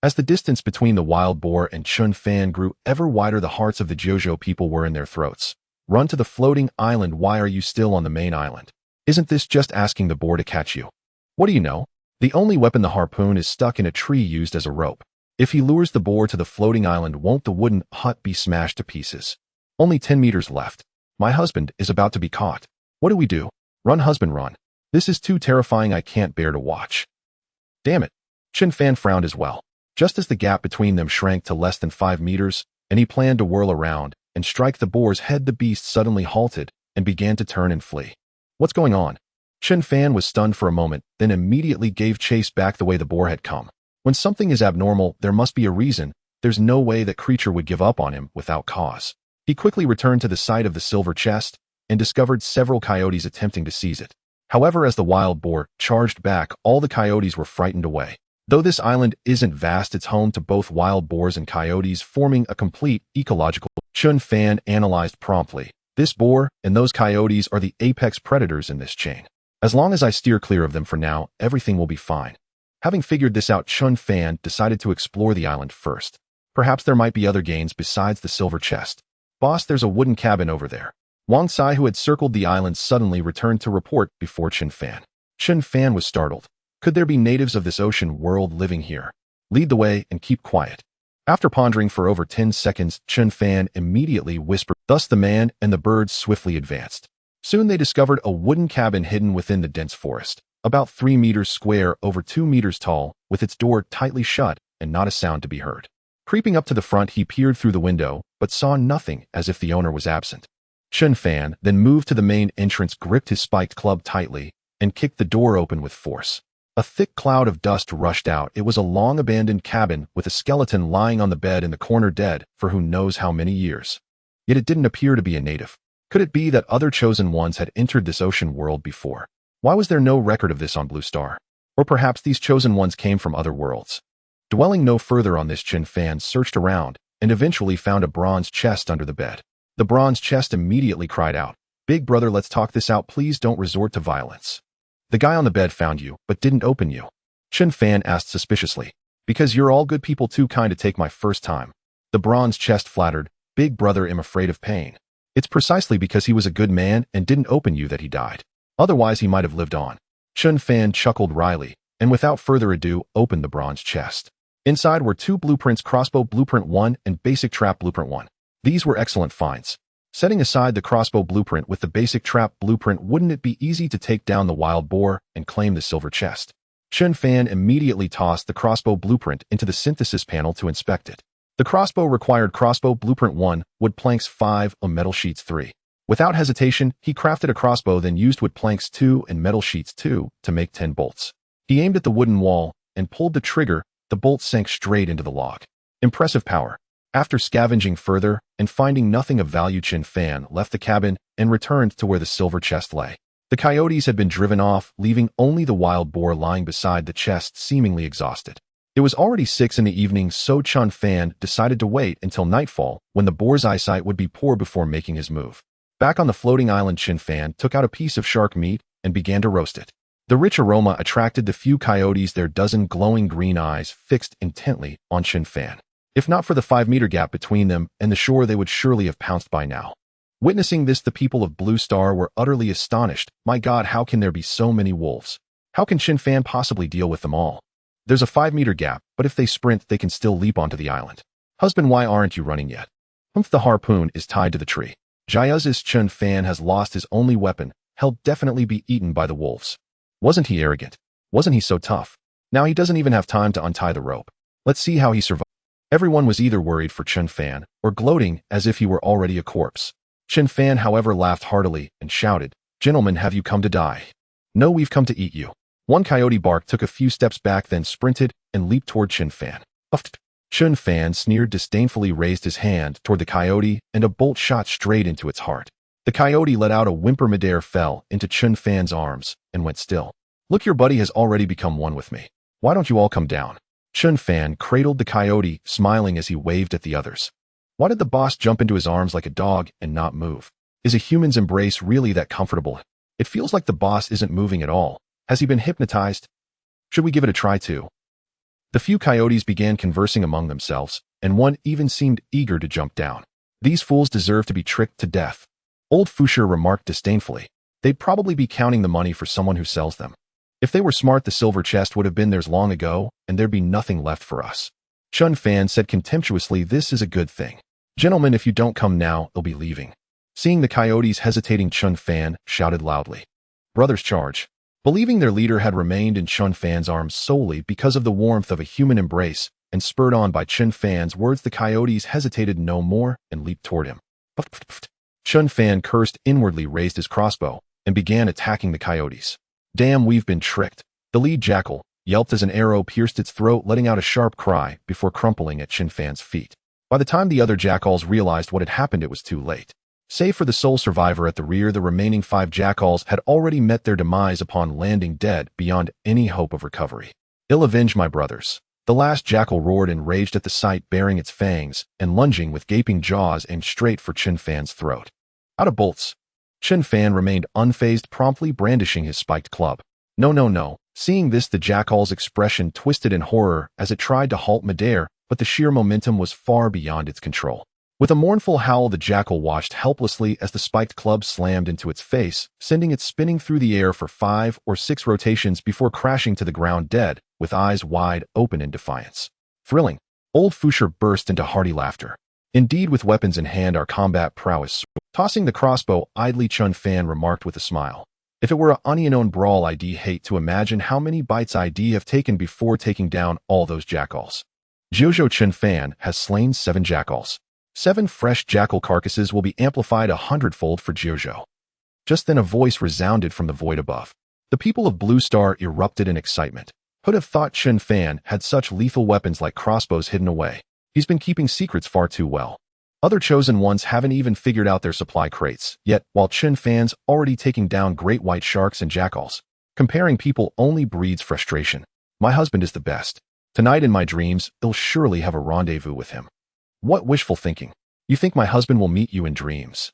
As the distance between the wild boar and Chen Fan grew ever wider, the hearts of the Jojo people were in their throats. "Run to the floating island. Why are you still on the main island? Isn't this just asking the boar to catch you? What do you know? The only weapon, the harpoon, is stuck in a tree used as a rope. If he lures the boar to the floating island, won't the wooden hut be smashed to pieces? Only 10 meters left. My husband is about to be caught. What do we do? Run, husband, run. This is too terrifying. I can't bear to watch." Damn it. Chen Fan frowned as well. Just as the gap between them shrank to less than 5 meters, and he planned to whirl around and strike the boar's head, the beast suddenly halted and began to turn and flee. What's going on? Chen Fan was stunned for a moment, then immediately gave chase back the way the boar had come. When something is abnormal, there must be a reason. There's no way that creature would give up on him without cause. He quickly returned to the site of the silver chest and discovered several coyotes attempting to seize it. However, as the wild boar charged back, all the coyotes were frightened away. Though this island isn't vast, it's home to both wild boars and coyotes, forming a complete ecological. Chen Fan analyzed promptly. This boar and those coyotes are the apex predators in this chain. As long as I steer clear of them for now, everything will be fine. Having figured this out, Chen Fan decided to explore the island first. Perhaps there might be other gains besides the silver chest. Boss, there's a wooden cabin over there. Wang Sai, who had circled the island, suddenly returned to report before Chen Fan. Chen Fan was startled. Could there be natives of this ocean world living here? Lead the way and keep quiet. After pondering for over 10 seconds, Chen Fan immediately whispered. Thus the man and the birds swiftly advanced. Soon they discovered a wooden cabin hidden within the dense forest, about 3 meters square, over 2 meters tall, with its door tightly shut and not a sound to be heard. Creeping up to the front, he peered through the window, but saw nothing, as if the owner was absent. Chen Fan then moved to the main entrance, gripped his spiked club tightly, and kicked the door open with force. A thick cloud of dust rushed out. It was a long-abandoned cabin with a skeleton lying on the bed in the corner, dead for who knows how many years. Yet it didn't appear to be a native. Could it be that other chosen ones had entered this ocean world before? Why was there no record of this on Blue Star? Or perhaps these chosen ones came from other worlds? Dwelling no further on this, Chen Fan searched around and eventually found a bronze chest under the bed. The bronze chest immediately cried out, "Big brother, let's talk this out. Please don't resort to violence." The guy on the bed found you, but didn't open you. Chen Fan asked suspiciously. "Because you're all good people, too kind to take my first time." The bronze chest flattered, "Big brother, am afraid of pain. It's precisely because he was a good man and didn't open you that he died. Otherwise he might have lived on." Chen Fan chuckled wryly, and without further ado, opened the bronze chest. Inside were 2 blueprints, crossbow blueprint 1 and basic trap blueprint 1. These were excellent finds. Setting aside the crossbow blueprint with the basic trap blueprint, wouldn't it be easy to take down the wild boar and claim the silver chest? Chen Fan immediately tossed the crossbow blueprint into the synthesis panel to inspect it. The crossbow required crossbow blueprint 1, wood planks 5, and metal sheets 3. Without hesitation, he crafted a crossbow, then used wood planks 2 and metal sheets 2 to make 10 bolts. He aimed at the wooden wall and pulled the trigger. The bolt sank straight into the log. Impressive power. After scavenging further and finding nothing of value, Chen Fan left the cabin and returned to where the silver chest lay. The coyotes had been driven off, leaving only the wild boar lying beside the chest, seemingly exhausted. It was already 6 in the evening, so Chen Fan decided to wait until nightfall, when the boar's eyesight would be poor, before making his move. Back on the floating island, Chen Fan took out a piece of shark meat and began to roast it. The rich aroma attracted the few coyotes, their dozen glowing green eyes fixed intently on Chen Fan. If not for the 5-meter gap between them and the shore, they would surely have pounced by now. Witnessing this, the people of Blue Star were utterly astonished. My God, how can there be so many wolves? How can Chen Fan possibly deal with them all? There's a 5-meter gap, but if they sprint, they can still leap onto the island. Husband, why aren't you running yet? Humph, the harpoon is tied to the tree. Jayuz's Chen Fan has lost his only weapon. He'll definitely be eaten by the wolves. Wasn't he arrogant? Wasn't he so tough? Now he doesn't even have time to untie the rope. Let's see how he survived. Everyone was either worried for Chen Fan or gloating as if he were already a corpse. Chen Fan, however, laughed heartily and shouted, "Gentlemen, have you come to die? No, we've come to eat you." One coyote barked, took a few steps back, then sprinted and leaped toward Chen Fan. Uffed. Chen Fan sneered disdainfully, raised his hand toward the coyote, and a bolt shot straight into its heart. The coyote let out a whimper midair, fell into Chen Fan's arms, and went still. Look, your buddy has already become one with me. Why don't you all come down? Chen Fan cradled the coyote, smiling as he waved at the others. Why did the boss jump into his arms like a dog and not move? Is a human's embrace really that comfortable? It feels like the boss isn't moving at all. Has he been hypnotized? Should we give it a try too? The few coyotes began conversing among themselves, and one even seemed eager to jump down. These fools deserve to be tricked to death. Old Fusher remarked disdainfully. They'd probably be counting the money for someone who sells them. If they were smart, the silver chest would have been theirs long ago, and there'd be nothing left for us. Chen Fan said contemptuously, "This is a good thing. Gentlemen, if you don't come now, they'll be leaving." Seeing the coyotes hesitating, Chen Fan shouted loudly, "Brothers, charge." Believing their leader had remained in Chen Fan's arms solely because of the warmth of a human embrace, and spurred on by Chen Fan's words, the coyotes hesitated no more and leaped toward him. Chen Fan cursed inwardly, raised his crossbow, and began attacking the coyotes. "Damn, we've been tricked." The lead jackal yelped as an arrow pierced its throat, letting out a sharp cry before crumpling at Chen Fan's feet. By the time the other jackals realized what had happened, it was too late. Save for the sole survivor at the rear, the remaining 5 jackals had already met their demise upon landing dead beyond any hope of recovery. "Ill avenge my brothers." The last jackal roared, enraged at the sight, baring its fangs and lunging with gaping jaws aimed straight for Chen Fan's throat. Out of bolts. Chen Fan remained unfazed, promptly brandishing his spiked club. No, no, no. Seeing this, the jackal's expression twisted in horror as it tried to halt midair, but the sheer momentum was far beyond its control. With a mournful howl, the jackal watched helplessly as the spiked club slammed into its face, sending it spinning through the air for 5 or 6 rotations before crashing to the ground dead, with eyes wide open in defiance. Thrilling. Old Fusher burst into hearty laughter. Indeed, with weapons in hand, our combat prowess. Tossing the crossbow idly, Chen Fan remarked with a smile. If it were a onion-own brawl, I'd hate to imagine how many bites I'd have taken before taking down all those jackals. Jojo, Chen Fan has slain 7 jackals. 7 fresh jackal carcasses will be amplified 100-fold for Jojo. Just then a voice resounded from the void above. The people of Blue Star erupted in excitement. Who'd have thought Chen Fan had such lethal weapons like crossbows hidden away? He's been keeping secrets far too well. Other chosen ones haven't even figured out their supply crates, yet while Chen Fan's already taking down great white sharks and jackals. Comparing people only breeds frustration. My husband is the best. Tonight in my dreams, I'll surely have a rendezvous with him. What wishful thinking. You think my husband will meet you in dreams?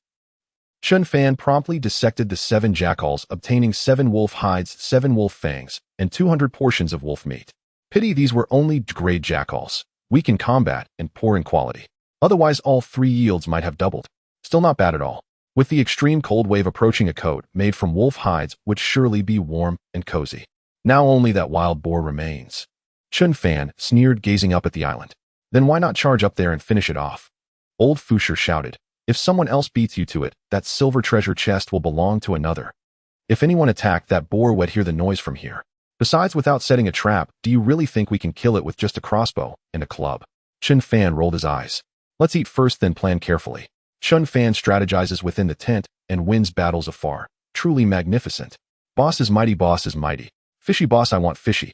Chen Fan promptly dissected the 7 jackals, obtaining 7 wolf hides, 7 wolf fangs, and 200 portions of wolf meat. Pity these were only grade jackals, weak in combat and poor in quality. Otherwise all 3 yields might have doubled. Still not bad at all. With the extreme cold wave approaching, a coat made from wolf hides would surely be warm and cozy. Now only that wild boar remains. Chen Fan sneered, gazing up at the island. Then why not charge up there and finish it off? Old Fusher shouted. If someone else beats you to it, that silver treasure chest will belong to another. If anyone attacked that boar, would hear the noise from here. Besides, without setting a trap, do you really think we can kill it with just a crossbow and a club? Chen Fan rolled his eyes. Let's eat first, then plan carefully. Chen Fan strategizes within the tent and wins battles afar. Truly magnificent. Boss is mighty, boss is mighty. Fishy boss, I want fishy.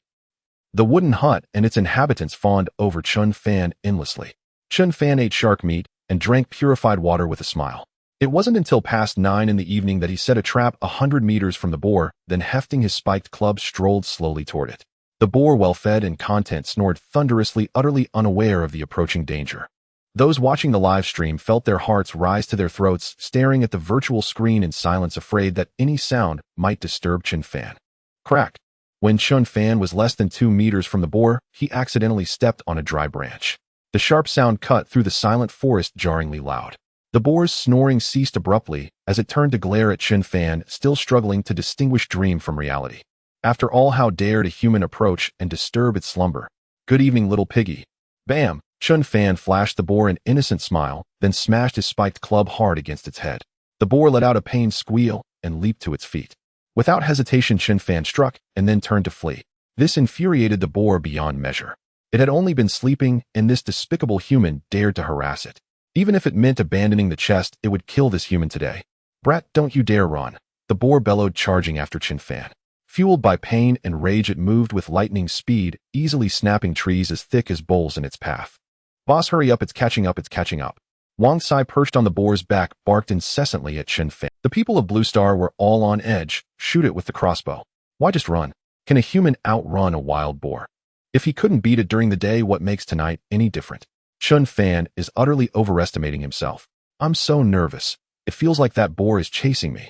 The wooden hut and its inhabitants fawned over Chen Fan endlessly. Chen Fan ate shark meat and drank purified water with a smile. It wasn't until past 9 in the evening that he set a trap 100 meters from the boar, then hefting his spiked club strolled slowly toward it. The boar, well-fed and content, snored thunderously, utterly unaware of the approaching danger. Those watching the live stream felt their hearts rise to their throats, staring at the virtual screen in silence, afraid that any sound might disturb Chen Fan. Crack! When Chen Fan was less than 2 meters from the boar, he accidentally stepped on a dry branch. The sharp sound cut through the silent forest, jarringly loud. The boar's snoring ceased abruptly as it turned to glare at Chen Fan, still struggling to distinguish dream from reality. After all, how dared a human approach and disturb its slumber? Good evening, little piggy. Bam! Chen Fan flashed the boar an innocent smile, then smashed his spiked club hard against its head. The boar let out a pained squeal and leaped to its feet. Without hesitation, Chen Fan struck and then turned to flee. This infuriated the boar beyond measure. It had only been sleeping, and this despicable human dared to harass it. Even if it meant abandoning the chest, it would kill this human today. Brat, don't you dare run! The boar bellowed, charging after Chen Fan. Fueled by pain and rage, it moved with lightning speed, easily snapping trees as thick as bowls in its path. Boss, hurry up, it's catching up, it's catching up. Wang Sai, perched on the boar's back, barked incessantly at Chen Fan. The people of Blue Star were all on edge. Shoot it with the crossbow. Why just run? Can a human outrun a wild boar? If he couldn't beat it during the day, what makes tonight any different? Chen Fan is utterly overestimating himself. I'm so nervous. It feels like that boar is chasing me.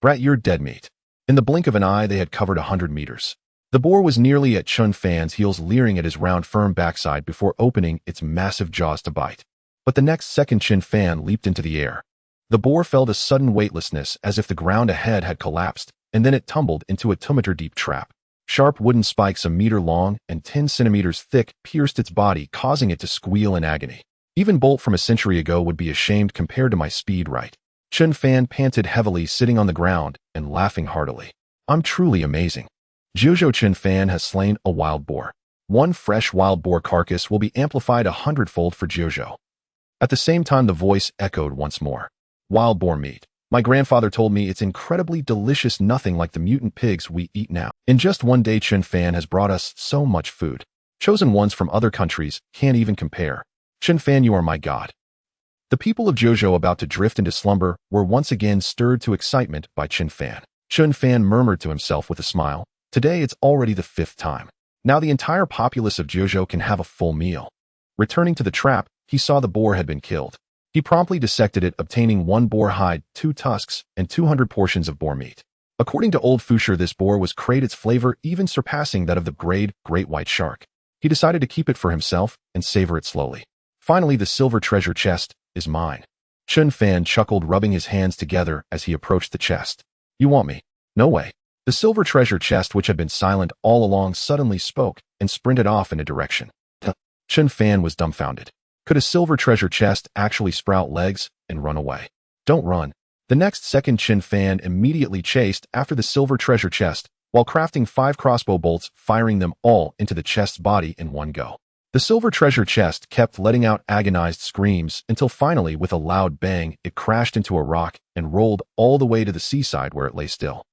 Brat, you're dead meat. In the blink of an eye, they had covered 100 meters. The boar was nearly at Chen Fan's heels, leering at his round, firm backside before opening its massive jaws to bite. But the next second, Chen Fan leaped into the air. The boar felt a sudden weightlessness, as if the ground ahead had collapsed, and then it tumbled into a 2-meter-deep trap. Sharp wooden spikes 1 meter long and 10 centimeters thick pierced its body, causing it to squeal in agony. Even Bolt from a century ago would be ashamed compared to my speed, right? Chen Fan panted heavily, sitting on the ground and laughing heartily. I'm truly amazing. Jojo, Chen Fan has slain a wild boar. One fresh wild boar carcass will be amplified 100-fold for Jojo. At the same time, the voice echoed once more. Wild boar meat. My grandfather told me it's incredibly delicious, nothing like the mutant pigs we eat now. In just one day, Chen Fan has brought us so much food. Chosen ones from other countries can't even compare. Chen Fan, you are my god. The people of Jojo, about to drift into slumber, were once again stirred to excitement by Chen Fan. Chen Fan murmured to himself with a smile, today it's already the 5th time. Now the entire populace of Jojo can have a full meal. Returning to the trap, he saw the boar had been killed. He promptly dissected it, obtaining 1 boar hide, 2 tusks, and 200 portions of boar meat. According to Old Fusher, this boar was great, its flavor even surpassing that of the great white shark. He decided to keep it for himself and savor it slowly. Finally, the silver treasure chest is mine. Chen Fan chuckled, rubbing his hands together as he approached the chest. You want me? No way. The silver treasure chest, which had been silent all along, suddenly spoke and sprinted off in a direction. Chen Fan was dumbfounded. Could a silver treasure chest actually sprout legs and run away? Don't run. The next second, Chen Fan immediately chased after the silver treasure chest, while crafting 5 crossbow bolts, firing them all into the chest's body in one go. The silver treasure chest kept letting out agonized screams until finally, with a loud bang, it crashed into a rock and rolled all the way to the seaside, where it lay still.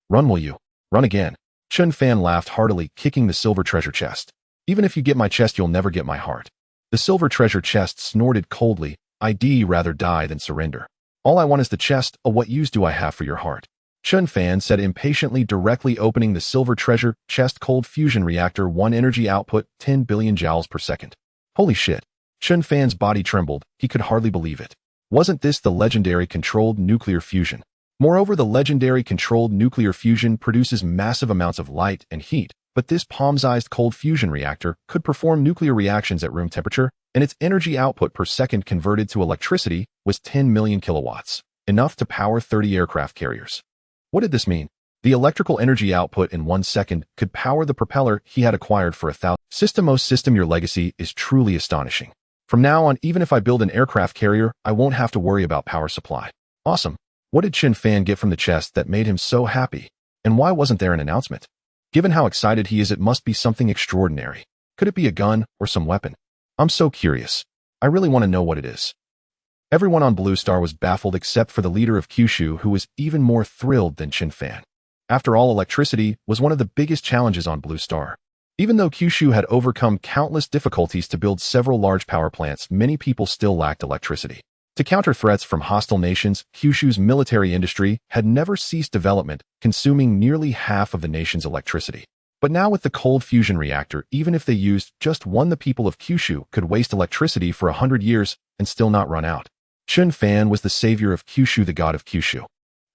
Run, will you? Run again. Chen Fan laughed heartily, kicking the silver treasure chest. Even if you get my chest, you'll never get my heart. The silver treasure chest snorted coldly. I'd rather die than surrender. All I want is the chest. What use do I have for your heart? Chen Fan said impatiently, directly opening the silver treasure chest. Cold fusion reactor, 1 energy output, 10 billion joules per second. Holy shit. Chen Fan's body trembled. He could hardly believe it. Wasn't this the legendary controlled nuclear fusion? Moreover, the legendary controlled nuclear fusion produces massive amounts of light and heat, but this palm-sized cold fusion reactor could perform nuclear reactions at room temperature, and its energy output per second converted to electricity was 10 million kilowatts, enough to power 30 aircraft carriers. What did this mean? The electrical energy output in 1 second could power the propeller he had acquired for 1,000. System, your legacy is truly astonishing. From now on, even if I build an aircraft carrier, I won't have to worry about power supply. Awesome. What did Chen Fan get from the chest that made him so happy? And why wasn't there an announcement? Given how excited he is, it must be something extraordinary. Could it be a gun or some weapon? I'm so curious. I really want to know what it is. Everyone on Blue Star was baffled except for the leader of Kyushu, who was even more thrilled than Chen Fan. After all, electricity was one of the biggest challenges on Blue Star. Even though Kyushu had overcome countless difficulties to build several large power plants, many people still lacked electricity. To counter threats from hostile nations, Kyushu's military industry had never ceased development, consuming nearly half of the nation's electricity. But now with the cold fusion reactor, even if they used just one, the people of Kyushu could waste electricity for 100 years and still not run out. Chen Fan was the savior of Kyushu, the god of Kyushu.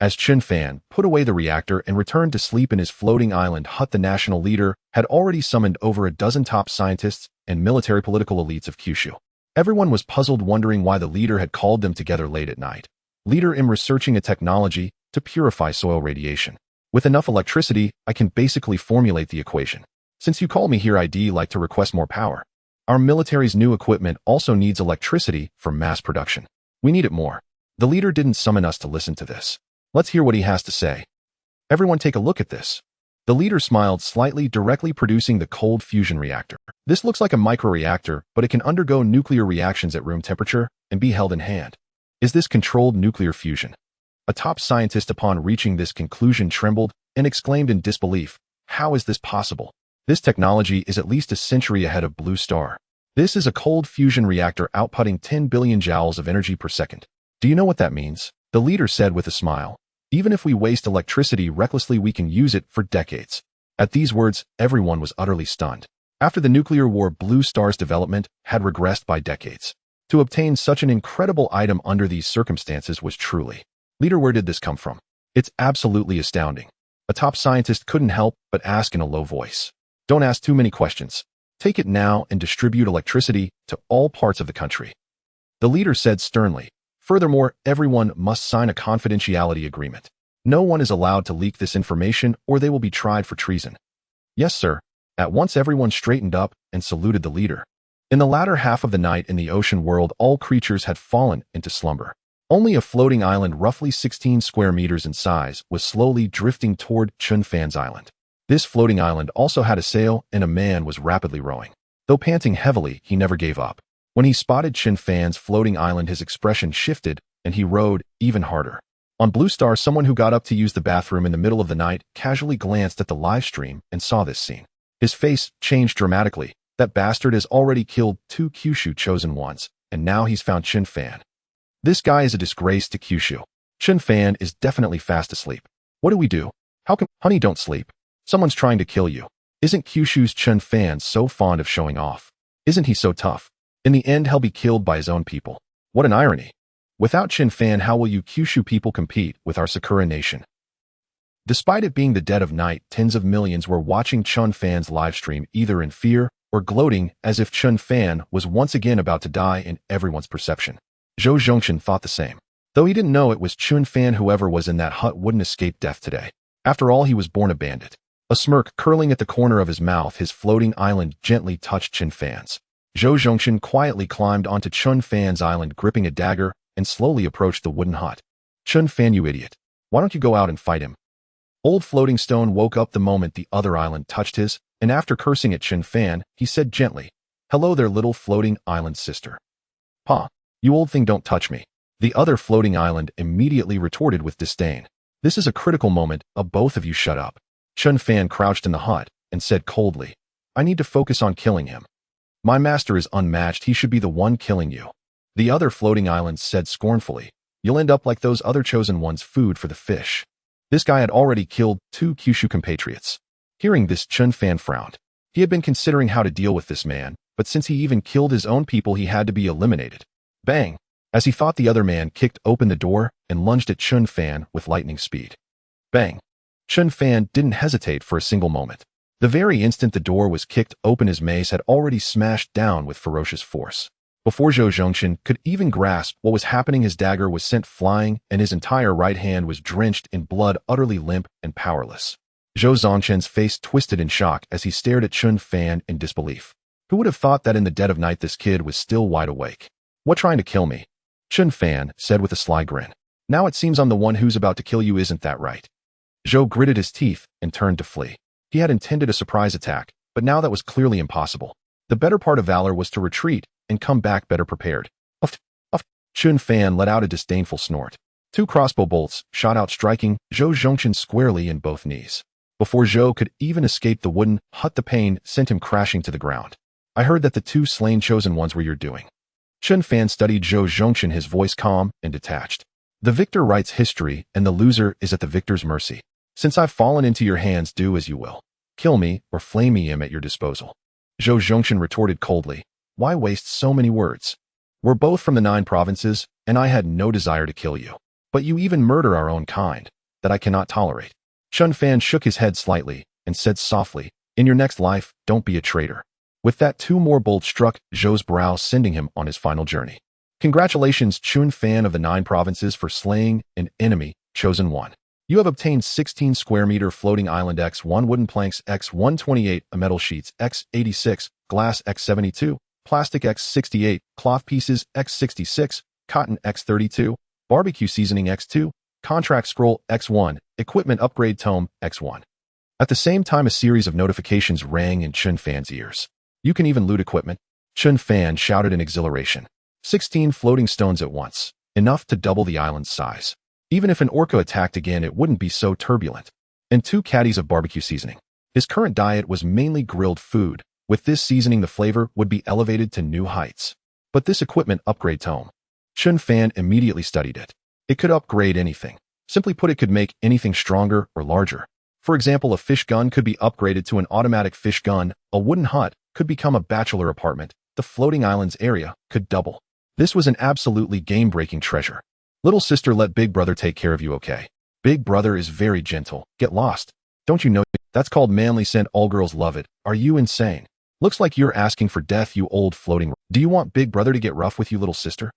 As Chen Fan put away the reactor and returned to sleep in his floating island hut, the national leader had already summoned over a dozen top scientists and military political elites of Kyushu. Everyone was puzzled, wondering why the leader had called them together late at night. Leader, I'm researching a technology to purify soil radiation. With enough electricity, I can basically formulate the equation. Since you called me here, I'd like to request more power. Our military's new equipment also needs electricity for mass production. We need it more. The leader didn't summon us to listen to this. Let's hear what he has to say. Everyone take a look at this. The leader smiled slightly, directly producing the cold fusion reactor. This looks like a microreactor, but it can undergo nuclear reactions at room temperature and be held in hand. Is this controlled nuclear fusion? A top scientist, upon reaching this conclusion, trembled and exclaimed in disbelief, "How is this possible? This technology is at least a century ahead of Blue Star. This is a cold fusion reactor outputting 10 billion joules of energy per second. Do you know what that means?" The leader said with a smile. "Even if we waste electricity recklessly, we can use it for decades." At these words, everyone was utterly stunned. After the nuclear war, Blue Star's development had regressed by decades. To obtain such an incredible item under these circumstances was truly... Leader, where did this come from? It's absolutely astounding. A top scientist couldn't help but ask in a low voice. Don't ask too many questions. Take it now and distribute electricity to all parts of the country. The leader said sternly. Furthermore, everyone must sign a confidentiality agreement. No one is allowed to leak this information or they will be tried for treason. Yes, sir. At once everyone straightened up and saluted the leader. In the latter half of the night in the ocean world, all creatures had fallen into slumber. Only a floating island roughly 16 square meters in size was slowly drifting toward Chen Fan's island. This floating island also had a sail and a man was rapidly rowing. Though panting heavily, he never gave up. When he spotted Chen Fan's floating island, his expression shifted and he rowed even harder. On Blue Star, someone who got up to use the bathroom in the middle of the night casually glanced at the live stream and saw this scene. His face changed dramatically. That bastard has already killed 2 Kyushu chosen ones, and now he's found Chen Fan. This guy is a disgrace to Kyushu. Chen Fan is definitely fast asleep. What do we do? How come? Honey, don't sleep. Someone's trying to kill you. Isn't Kyushu's Chen Fan so fond of showing off? Isn't he so tough? In the end, he'll be killed by his own people. What an irony. Without Chen Fan, how will you Kyushu people compete with our Sakura nation? Despite it being the dead of night, tens of millions were watching Chen Fan's livestream, either in fear or gloating as if Chen Fan was once again about to die in everyone's perception. Zhou Zhongchen thought the same. Though he didn't know it was Chen Fan, whoever was in that hut wouldn't escape death today. After all, he was born a bandit. A smirk curling at the corner of his mouth, his floating island gently touched Chen Fan's. Zhou Zhongchen quietly climbed onto Chen Fan's island, gripping a dagger, and slowly approached the wooden hut. Chen Fan, you idiot. Why don't you go out and fight him? Old Floating Stone woke up the moment the other island touched his, and after cursing at Chen Fan, he said gently, "Hello there, little floating island sister." "Pa, you old thing, don't touch me." The other floating island immediately retorted with disdain. "This is a critical moment, both of you shut up." Chen Fan crouched in the hut and said coldly, "I need to focus on killing him. My master is unmatched, he should be the one killing you." The other floating island said scornfully, "You'll end up like those other chosen ones, food for the fish." This guy had already killed 2 Kyushu compatriots. Hearing this, Chen Fan frowned. He had been considering how to deal with this man, but since he even killed his own people, he had to be eliminated. Bang! As he thought, the other man kicked open the door and lunged at Chen Fan with lightning speed. Bang! Chen Fan didn't hesitate for a single moment. The very instant the door was kicked open, his mace had already smashed down with ferocious force. Before Zhou Zhongchen could even grasp what was happening, his dagger was sent flying and his entire right hand was drenched in blood, utterly limp and powerless. Zhou Zhongchen's face twisted in shock as he stared at Chen Fan in disbelief. Who would have thought that in the dead of night this kid was still wide awake? "What, trying to kill me?" Chen Fan said with a sly grin. "Now it seems I'm the one who's about to kill you, isn't that right?" Zhou gritted his teeth and turned to flee. He had intended a surprise attack, but now that was clearly impossible. The better part of valor was to retreat and come back better prepared. Uff, uff. Chen Fan let out a disdainful snort. 2 crossbow bolts shot out, striking Zhou Zhongchen squarely in both knees. Before Zhou could even escape the wooden hut, the pain sent him crashing to the ground. "I heard that the 2 slain chosen ones were your doing." Chen Fan studied Zhou Zhongchen, his voice calm and detached. "The victor writes history and the loser is at the victor's mercy. Since I've fallen into your hands, do as you will." Kill me or flame me am at your disposal. Zhou Zhongchen retorted coldly. Why waste so many words? We're both from the 9 provinces, and I had no desire to kill you. But you even murder our own kind, that I cannot tolerate. Chen Fan shook his head slightly and said softly, in your next life, don't be a traitor. With that 2 more bolts struck Zhou's brow, sending him on his final journey. Congratulations, Chen Fan of the 9 provinces, for slaying an enemy, chosen one. You have obtained 16 square meter floating island x1 wooden planks x128, metal sheets x86, glass x72, plastic x68, cloth pieces x66, cotton x32, barbecue seasoning x2, contract scroll x1, equipment upgrade tome x1. At the same time, a series of notifications rang in Chen Fan's ears. You can even loot equipment. Chen Fan shouted in exhilaration. 16 floating stones at once, enough to double the island's size. Even if an orca attacked again, it wouldn't be so turbulent. And 2 caddies of barbecue seasoning. His current diet was mainly grilled food. With this seasoning, the flavor would be elevated to new heights. But this equipment upgrade tome. Chen Fan immediately studied it. It could upgrade anything. Simply put, it could make anything stronger or larger. For example, a fish gun could be upgraded to an automatic fish gun, a wooden hut could become a bachelor apartment, the floating island's area could double. This was an absolutely game-breaking treasure. Little sister, let Big Brother take care of you, okay? Big Brother is very gentle. Get lost. Don't you know that's called manly scent? All girls love it. Are you insane? Looks like you're asking for death, you old floating rock. Do you want Big Brother to get rough with you, little sister?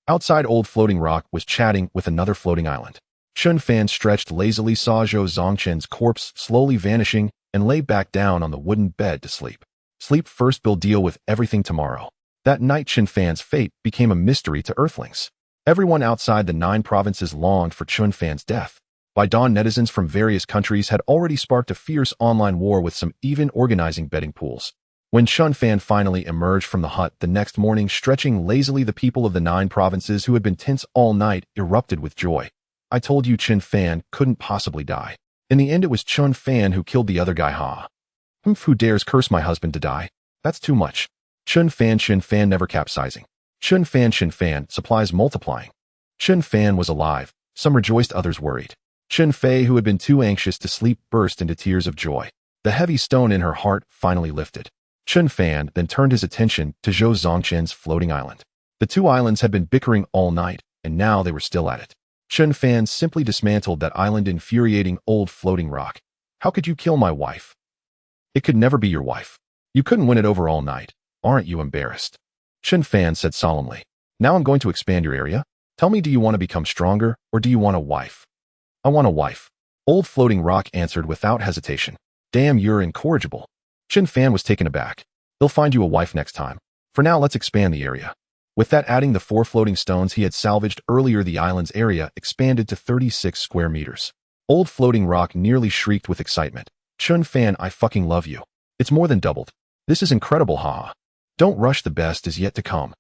Outside, old floating rock was chatting with another floating island. Chen Fan stretched lazily, saw Zhou Zongchen's corpse slowly vanishing, and lay back down on the wooden bed to sleep. Sleep first, we'll deal with everything tomorrow. That night, Chen Fan's fate became a mystery to Earthlings. Everyone outside the 9 provinces longed for Chen Fan's death. By dawn, netizens from various countries had already sparked a fierce online war, with some even organizing betting pools. When Chen Fan finally emerged from the hut the next morning, stretching lazily, the people of the 9 provinces who had been tense all night erupted with joy. I told you Chen Fan couldn't possibly die. In the end, it was Chen Fan who killed the other guy, ha. Who dares curse my husband to die? That's too much. Chen Fan never capsizing. Chen Fan, supplies multiplying. Chen Fan was alive. Some rejoiced, others worried. Chen Fei, who had been too anxious to sleep, burst into tears of joy. The heavy stone in her heart finally lifted. Chen Fan then turned his attention to Zhou Zongchen's floating island. The 2 islands had been bickering all night, and now they were still at it. Chen Fan simply dismantled that island, infuriating old floating rock. How could you kill my wife? It could never be your wife. You couldn't win it over all night. Aren't you embarrassed? Chen Fan said solemnly. Now I'm going to expand your area. Tell me, do you want to become stronger, or do you want a wife? I want a wife. Old floating rock answered without hesitation. Damn, you're incorrigible. Chen Fan was taken aback. They'll find you a wife next time. For now, let's expand the area. With that, adding the 4 floating stones he had salvaged earlier, the island's area expanded to 36 square meters. Old floating rock nearly shrieked with excitement. Chen Fan, I fucking love you. It's more than doubled. This is incredible, haha. Don't rush, the best is yet to come.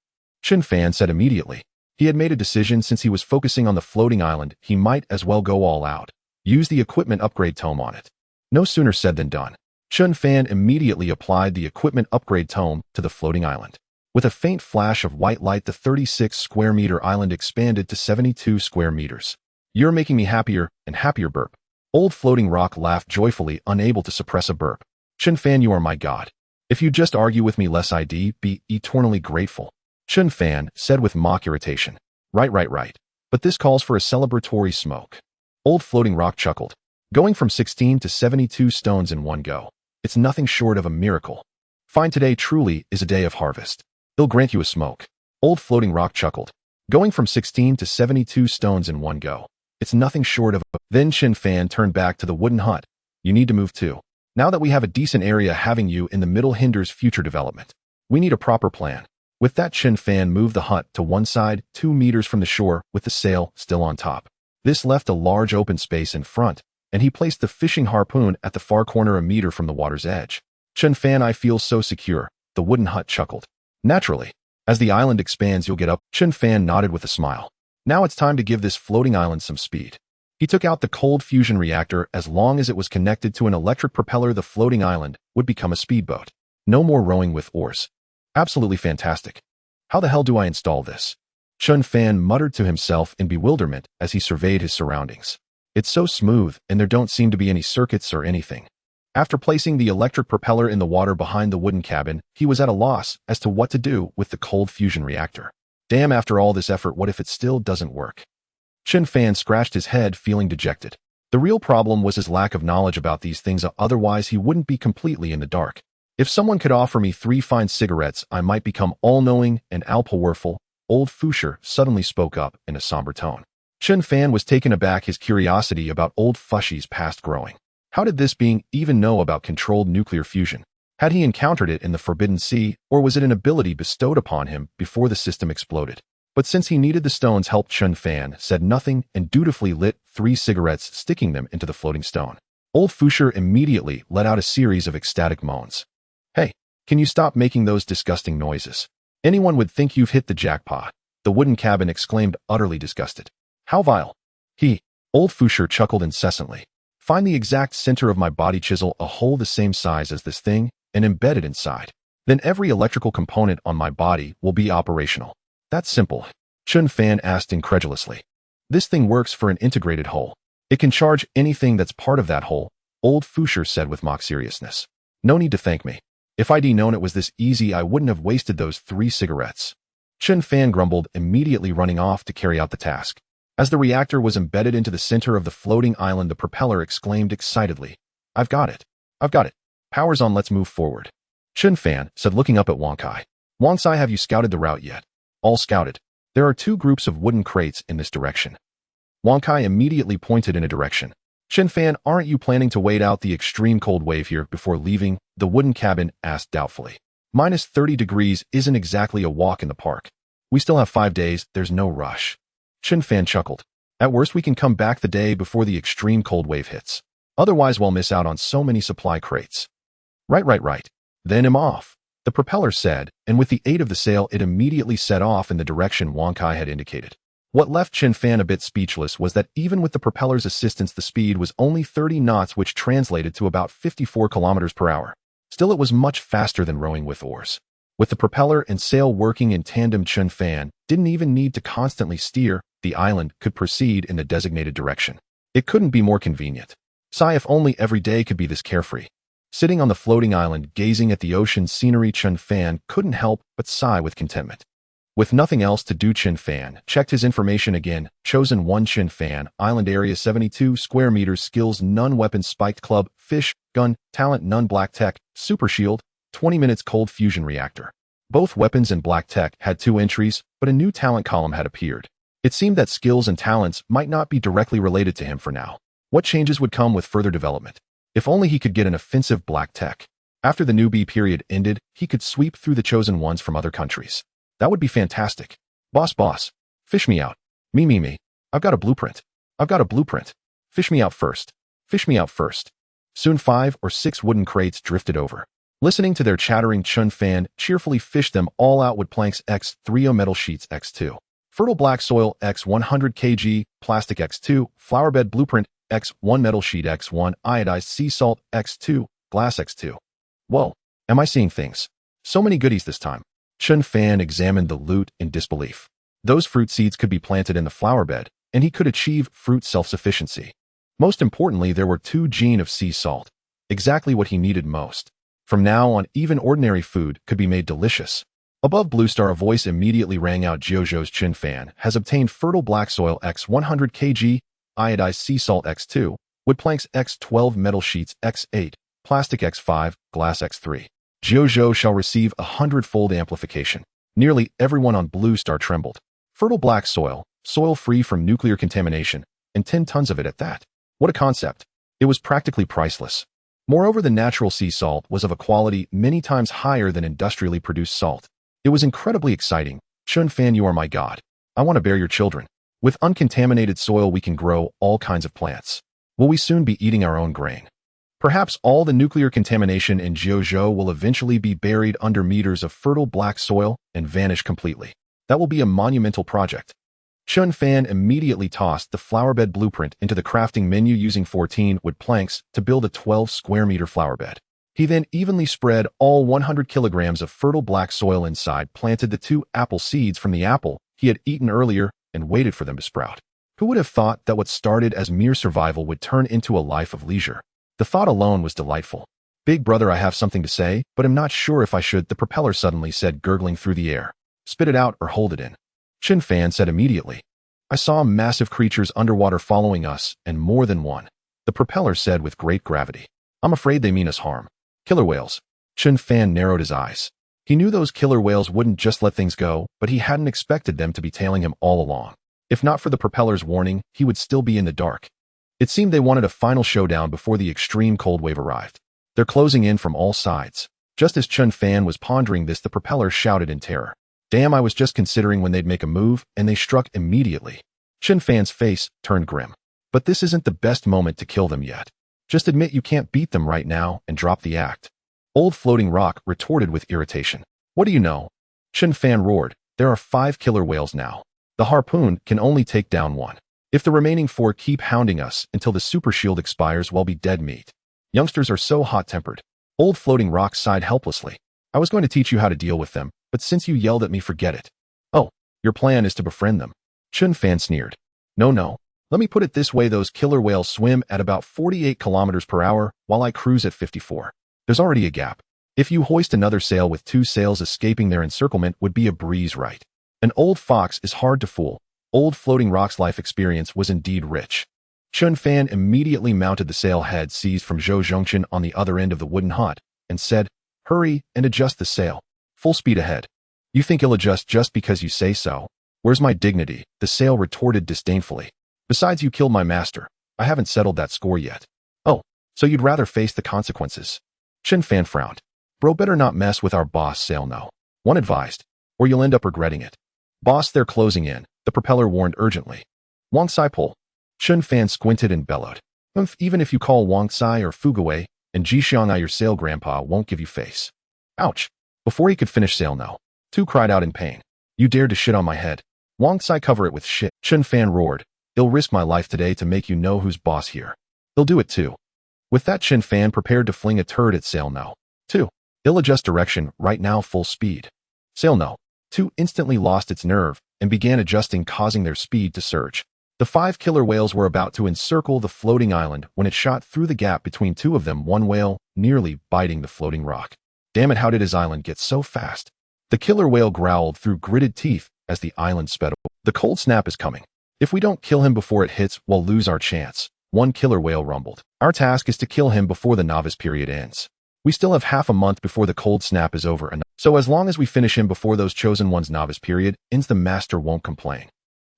Chen Fan said immediately. He had made a decision. Since he was focusing on the floating island, he might as well go all out. Use the equipment upgrade tome on it. No sooner said than done. Chen Fan immediately applied the equipment upgrade tome to the floating island. With a faint flash of white light, the 36 square meter island expanded to 72 square meters. You're making me happier and happier, burp. Old floating rock laughed joyfully, unable to suppress a burp. Chen Fan, you are my god. If you just argue with me less, I'd be eternally grateful. Chen Fan said with mock irritation. Right. But this calls for a celebratory smoke. Old floating rock chuckled. Going from 16 to 72 stones in one go. It's nothing short of a miracle. Fine, today truly is a day of harvest. They'll grant you a smoke. Old floating rock chuckled. Going from 16 to 72 stones in one go. It's nothing short of a... Then Chen Fan turned back to the wooden hut. You need to move too. Now that we have a decent area, having you in the middle hinders future development. We need a proper plan. With that, Chen Fan moved the hut to one side, 2 meters from the shore, with the sail still on top. This left a large open space in front, and he placed the fishing harpoon at the far corner, a meter from the water's edge. Chen Fan, I feel so secure, the wooden hut chuckled. Naturally. As the island expands, you'll get up. Chen Fan nodded with a smile. Now it's time to give this floating island some speed. He took out the cold fusion reactor. As long as it was connected to an electric propeller, the floating island would become a speedboat. No more rowing with oars. Absolutely fantastic. How the hell do I install this? Chen Fan muttered to himself in bewilderment as he surveyed his surroundings. It's so smooth, and there don't seem to be any circuits or anything. After placing the electric propeller in the water behind the wooden cabin, he was at a loss as to what to do with the cold fusion reactor. Damn, after all this effort, what if it still doesn't work? Chen Fan scratched his head, feeling dejected. The real problem was his lack of knowledge about these things, otherwise he wouldn't be completely in the dark. If someone could offer me 3 fine cigarettes, I might become all-knowing and all-powerful. Old Fusher suddenly spoke up in a somber tone. Chen Fan was taken aback, his curiosity about old Fushy's past growing. How did this being even know about controlled nuclear fusion? Had he encountered it in the Forbidden Sea, or was it an ability bestowed upon him before the system exploded? But since he needed the stone's help, Chen Fan said nothing and dutifully lit 3 cigarettes, sticking them into the floating stone. Old Fusher immediately let out a series of ecstatic moans. Hey, can you stop making those disgusting noises? Anyone would think you've hit the jackpot, the wooden cabin exclaimed, utterly disgusted. How vile. Old Fusher chuckled incessantly. Find the exact center of my body, chisel a hole the same size as this thing, and embed it inside. Then every electrical component on my body will be operational. That's simple. Chen Fan asked incredulously. This thing works for an integrated hole. It can charge anything that's part of that hole, Old Fusher said with mock seriousness. No need to thank me. If I'd known it was this easy, I wouldn't have wasted those 3 cigarettes. Chen Fan grumbled, immediately running off to carry out the task. As the reactor was embedded into the center of the floating island, the propeller exclaimed excitedly, I've got it. I've got it. Power's on, let's move forward. Chen Fan said, looking up at Wang Kai. Wang Sai, have you scouted the route yet? All scouted. There are 2 groups of wooden crates in this direction. Wang Kai immediately pointed in a direction. Chen Fan, aren't you planning to wait out the extreme cold wave here before leaving? The wooden cabin asked doubtfully. Minus 30 degrees isn't exactly a walk in the park. We still have 5 days, there's no rush. Chen Fan chuckled. At worst, we can come back the day before the extreme cold wave hits. Otherwise, we'll miss out on so many supply crates. Right. Then I'm off, the propeller said, and with the aid of the sail, it immediately set off in the direction Wang Kai had indicated. What left Chen Fan a bit speechless was that even with the propeller's assistance, the speed was only 30 knots, which translated to about 54 kilometers per hour. Still, it was much faster than rowing with oars. With the propeller and sail working in tandem, Chen Fan didn't even need to constantly steer. The island could proceed in the designated direction. It couldn't be more convenient. Sigh, if only every day could be this carefree. Sitting on the floating island, gazing at the ocean scenery, Chen Fan couldn't help but sigh with contentment. With nothing else to do, Chen Fan checked his information again. Chosen 1, Chen Fan, island area 72 square meters, skills none, weapons spiked club, fish, gun, talent none, black tech, super shield, 20 minutes, cold fusion reactor. Both weapons and black tech had 2 entries, but a new talent column had appeared. It seemed that skills and talents might not be directly related to him for now. What changes would come with further development? If only he could get an offensive black tech. After the newbie period ended, he could sweep through the chosen ones from other countries. That would be fantastic. Boss, fish me out. Me. I've got a blueprint. Fish me out first. Soon 5 or 6 wooden crates drifted over. Listening to their chattering, Chen Fan cheerfully fished them all out. Wood planks X3, metal sheets X2. Fertile black soil X 100 kg, plastic X2, flowerbed blueprint X1, metal sheet X1, iodized sea salt X2, glass X2. Whoa, am I seeing things? So many goodies this time. Chen Fan examined the loot in disbelief. Those fruit seeds could be planted in the flowerbed, and he could achieve fruit self-sufficiency. Most importantly, there were 2 genes of sea salt, exactly what he needed most. From now on, even ordinary food could be made delicious. Above Blue Star, a voice immediately rang out. Jiuzhou's Chen Fan has obtained fertile black soil X 100 kg, iodized sea salt X2, wood planks X12, metal sheets X8, plastic X5, glass X3. Jiuzhou shall receive 100-fold amplification. Nearly everyone on Blue Star trembled. Fertile black soil, soil free from nuclear contamination, and 10 tons of it at that. What a concept. It was practically priceless. Moreover, the natural sea salt was of a quality many times higher than industrially produced salt. It was incredibly exciting. Chen Fan, you are my god. I want to bear your children. With uncontaminated soil, we can grow all kinds of plants. Will we soon be eating our own grain? Perhaps all the nuclear contamination in Jiuzhou will eventually be buried under meters of fertile black soil and vanish completely. That will be a monumental project. Chen Fan immediately tossed the flowerbed blueprint into the crafting menu, using 14 wood planks to build a 12-square-meter flowerbed. He then evenly spread all 100 kilograms of fertile black soil inside, planted the 2 apple seeds from the apple he had eaten earlier, and waited for them to sprout. Who would have thought that what started as mere survival would turn into a life of leisure? The thought alone was delightful. Big brother, I have something to say, but am not sure if I should, the propeller suddenly said, gurgling through the air. Spit it out or hold it in. Chen Fan said immediately. I saw massive creatures underwater following us, and more than one. The propeller said with great gravity. I'm afraid they mean us harm. Killer whales. Chen Fan narrowed his eyes. He knew those killer whales wouldn't just let things go, but he hadn't expected them to be tailing him all along. If not for the propeller's warning, he would still be in the dark. It seemed they wanted a final showdown before the extreme cold wave arrived. They're closing in from all sides. Just as Chen Fan was pondering this, the propeller shouted in terror. Damn, I was just considering when they'd make a move, and they struck immediately. Chen Fan's face turned grim. But this isn't the best moment to kill them yet. Just admit you can't beat them right now and drop the act. Old Floating Rock retorted with irritation. What do you know? Chen Fan roared. There are 5 killer whales now. The harpoon can only take down 1. If the remaining 4 keep hounding us until the super shield expires, we'll be dead meat. Youngsters are so hot-tempered. Old Floating Rock sighed helplessly. I was going to teach you how to deal with them, but since you yelled at me, forget it. Oh, your plan is to befriend them. Chen Fan sneered. No. Let me put it this way, those killer whales swim at about 48 kilometers per hour, while I cruise at 54. There's already a gap. If you hoist another sail with 2 sails, escaping their encirclement would be a breeze, right? An old fox is hard to fool. Old Floating Rock's life experience was indeed rich. Chen Fan immediately mounted the sail head seized from Zhou Zhongchen on the other end of the wooden hut and said, hurry and adjust the sail. Full speed ahead. You think he'll adjust just because you say so? Where's my dignity? The sail retorted disdainfully. Besides, you killed my master. I haven't settled that score yet. Oh, so you'd rather face the consequences? Chen Fan frowned. Bro, better not mess with our boss, sail no. One advised, or you'll end up regretting it. Boss, they're closing in, the propeller warned urgently. Wang Sai pull. Chen Fan squinted and bellowed. Even if you call Wang Sai or Fugawei and Jixiang your sail grandpa won't give you face. Ouch. Before he could finish, sail no. 2 cried out in pain. You dared to shit on my head. Wang Sai, cover it with shit. Chen Fan roared. He'll risk my life today to make you know who's boss here. He'll do it too. With that, Chen Fan prepared to fling a turd at sail no. 2. He'll adjust direction right now, full speed. Sail no. 2 instantly lost its nerve and began adjusting, causing their speed to surge. The 5 killer whales were about to encircle the floating island when it shot through the gap between 2 of them, one whale nearly biting the floating rock. Damn it, how did his island get so fast? The killer whale growled through gritted teeth as the island sped away. The cold snap is coming. If we don't kill him before it hits, we'll lose our chance. One killer whale rumbled. Our task is to kill him before the novice period ends. We still have half a month before the cold snap is over, and so as long as we finish him before those chosen ones' novice period ends, the master won't complain.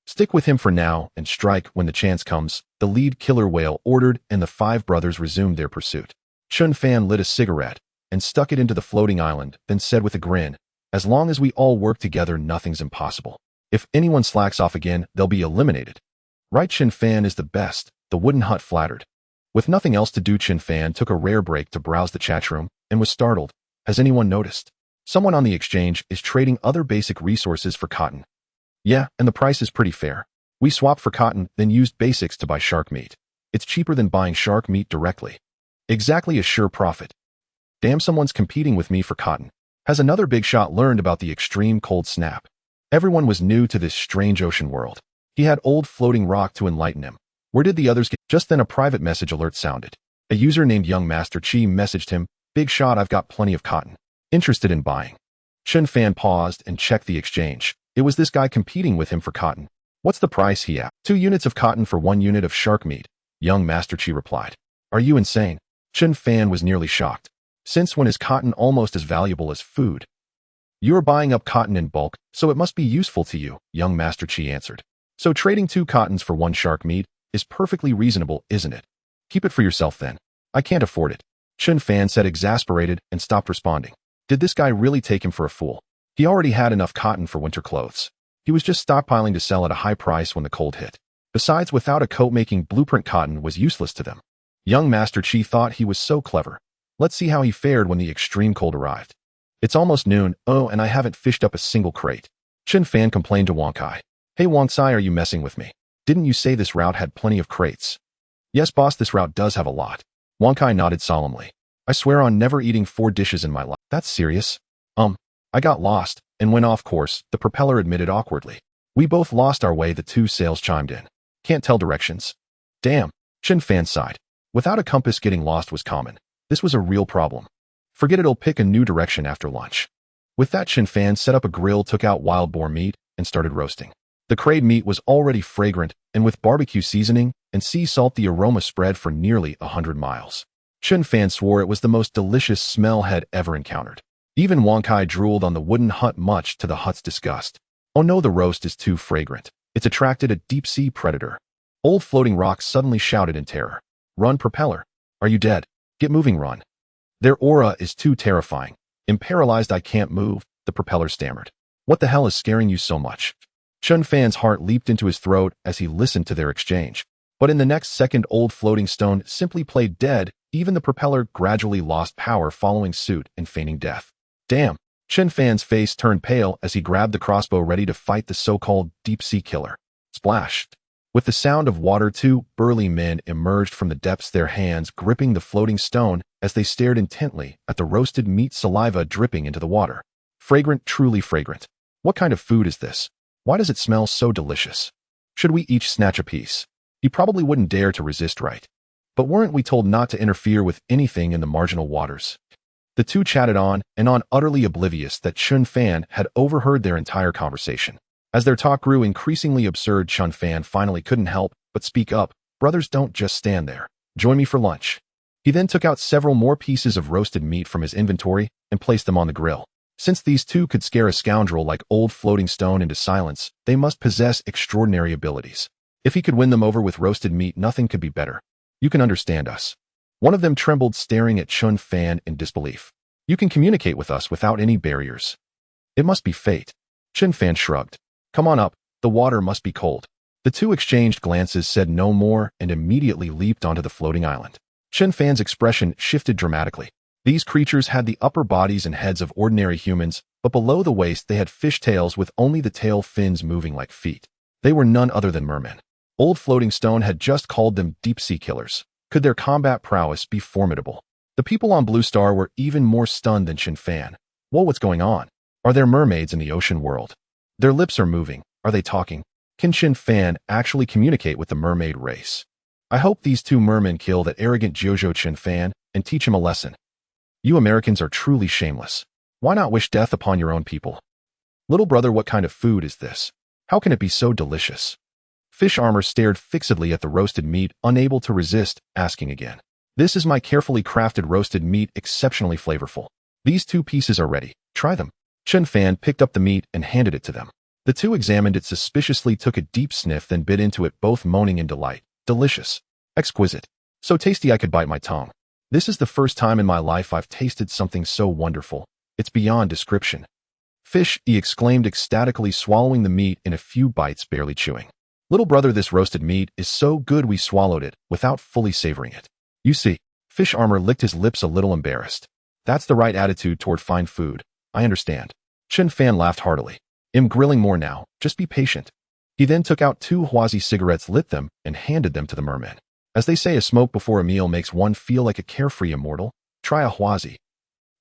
Stick with him for now and strike when the chance comes, the lead killer whale ordered, and the 5 brothers resumed their pursuit. Chen Fan lit a cigarette and stuck it into the floating island, then said with a grin, as long as we all work together, nothing's impossible. If anyone slacks off again, they'll be eliminated. Right, Chen Fan is the best, the wooden hut flattered. With nothing else to do, Chen Fan took a rare break to browse the chat room and was startled. Has anyone noticed? Someone on the exchange is trading other basic resources for cotton. Yeah, and the price is pretty fair. We swapped for cotton, then used basics to buy shark meat. It's cheaper than buying shark meat directly. Exactly a sure profit. Damn, someone's competing with me for cotton. Has another big shot learned about the extreme cold snap? Everyone was new to this strange ocean world. He had Old Floating Rock to enlighten him. Where did the others get? Just then a private message alert sounded. A user named Young Master Chi messaged him, Big shot, I've got plenty of cotton. Interested in buying? Chen Fan paused and checked the exchange. It was this guy competing with him for cotton. What's the price, he asked. 2 units of cotton for 1 unit of shark meat, Young Master Chi replied. Are you insane? Chen Fan was nearly shocked. Since when is cotton almost as valuable as food? You're buying up cotton in bulk, so it must be useful to you, Young Master Chi answered. So trading 2 cottons for 1 shark meat is perfectly reasonable, isn't it? Keep it for yourself then. I can't afford it. Chen Fan said, exasperated, and stopped responding. Did this guy really take him for a fool? He already had enough cotton for winter clothes. He was just stockpiling to sell at a high price when the cold hit. Besides, without a coat, making blueprint cotton was useless to them. Young Master Chi thought he was so clever. Let's see how he fared when the extreme cold arrived. It's almost noon, and I haven't fished up a single crate. Chen Fan complained to Wang Kai. Hey Wang Sai, are you messing with me? Didn't you say this route had plenty of crates? Yes boss, this route does have a lot. Wang Kai nodded solemnly. I swear on never eating 4 dishes in my life. That's serious? I got lost and went off course, the propeller admitted awkwardly. We both lost our way, the 2 sails chimed in. Can't tell directions. Damn, Chen Fan sighed. Without a compass, getting lost was common. This was a real problem. Forget it'll pick a new direction after lunch. With that, Chen Fan set up a grill, took out wild boar meat, and started roasting. The crated meat was already fragrant, and with barbecue seasoning and sea salt, the aroma spread for nearly 100 miles. Chen Fan swore it was the most delicious smell had ever encountered. Even Wang Kai drooled on the wooden hut, much to the hut's disgust. Oh no, the roast is too fragrant. It's attracted a deep-sea predator. Old Floating Rock suddenly shouted in terror. Run, propeller. Are you dead? Get moving, run. Their aura is too terrifying. I'm paralyzed, I can't move, the propeller stammered. What the hell is scaring you so much? Chen Fan's heart leaped into his throat as he listened to their exchange. But in the next second, Old Floating Stone simply played dead. Even the propeller gradually lost power, following suit and feigning death. Damn! Chen Fan's face turned pale as he grabbed the crossbow, ready to fight the so-called deep-sea killer. Splash! With the sound of water, two burly men emerged from the depths, their hands gripping the floating stone as they stared intently at the roasted meat, saliva dripping into the water. Fragrant, truly fragrant. What kind of food is this? Why does it smell so delicious? Should we each snatch a piece? He probably wouldn't dare to resist, right? But weren't we told not to interfere with anything in the marginal waters? The two chatted on and on, utterly oblivious that Chen Fan had overheard their entire conversation. As their talk grew increasingly absurd, Chen Fan finally couldn't help but speak up. Brothers, don't just stand there. Join me for lunch. He then took out several more pieces of roasted meat from his inventory and placed them on the grill. Since these two could scare a scoundrel like Old Floating Stone into silence, they must possess extraordinary abilities. If he could win them over with roasted meat, nothing could be better. You can understand us. One of them trembled, staring at Chen Fan in disbelief. You can communicate with us without any barriers. It must be fate. Chen Fan shrugged. Come on up, the water must be cold. The two exchanged glances, said no more, and immediately leaped onto the floating island. Chen Fan's expression shifted dramatically. These creatures had the upper bodies and heads of ordinary humans, but below the waist they had fish tails with only the tail fins moving like feet. They were none other than mermen. Old Floating Stone had just called them deep-sea killers. Could their combat prowess be formidable? The people on Blue Star were even more stunned than Chen Fan. Whoa, what's going on? Are there mermaids in the ocean world? Their lips are moving. Are they talking? Can Chen Fan actually communicate with the mermaid race? I hope these two mermen kill that arrogant Jojo Chen Fan and teach him a lesson. You Americans are truly shameless. Why not wish death upon your own people? Little brother, what kind of food is this? How can it be so delicious? Fish Armor stared fixedly at the roasted meat, unable to resist, asking again. This is my carefully crafted roasted meat, exceptionally flavorful. These two pieces are ready. Try them. Chen Fan picked up the meat and handed it to them. The two examined it suspiciously, took a deep sniff, then bit into it, both moaning in delight. Delicious. Exquisite. So tasty I could bite my tongue. This is the first time in my life I've tasted something so wonderful. It's beyond description. Fish, he exclaimed ecstatically, swallowing the meat in a few bites, barely chewing. Little brother, this roasted meat is so good we swallowed it without fully savoring it. You see, Fish Armor licked his lips, a little embarrassed. That's the right attitude toward fine food. I understand. Chen Fan laughed heartily. I'm grilling more now. Just be patient. He then took out two Huazi cigarettes, lit them, and handed them to the merman. As they say, a smoke before a meal makes one feel like a carefree immortal. Try a Huazi.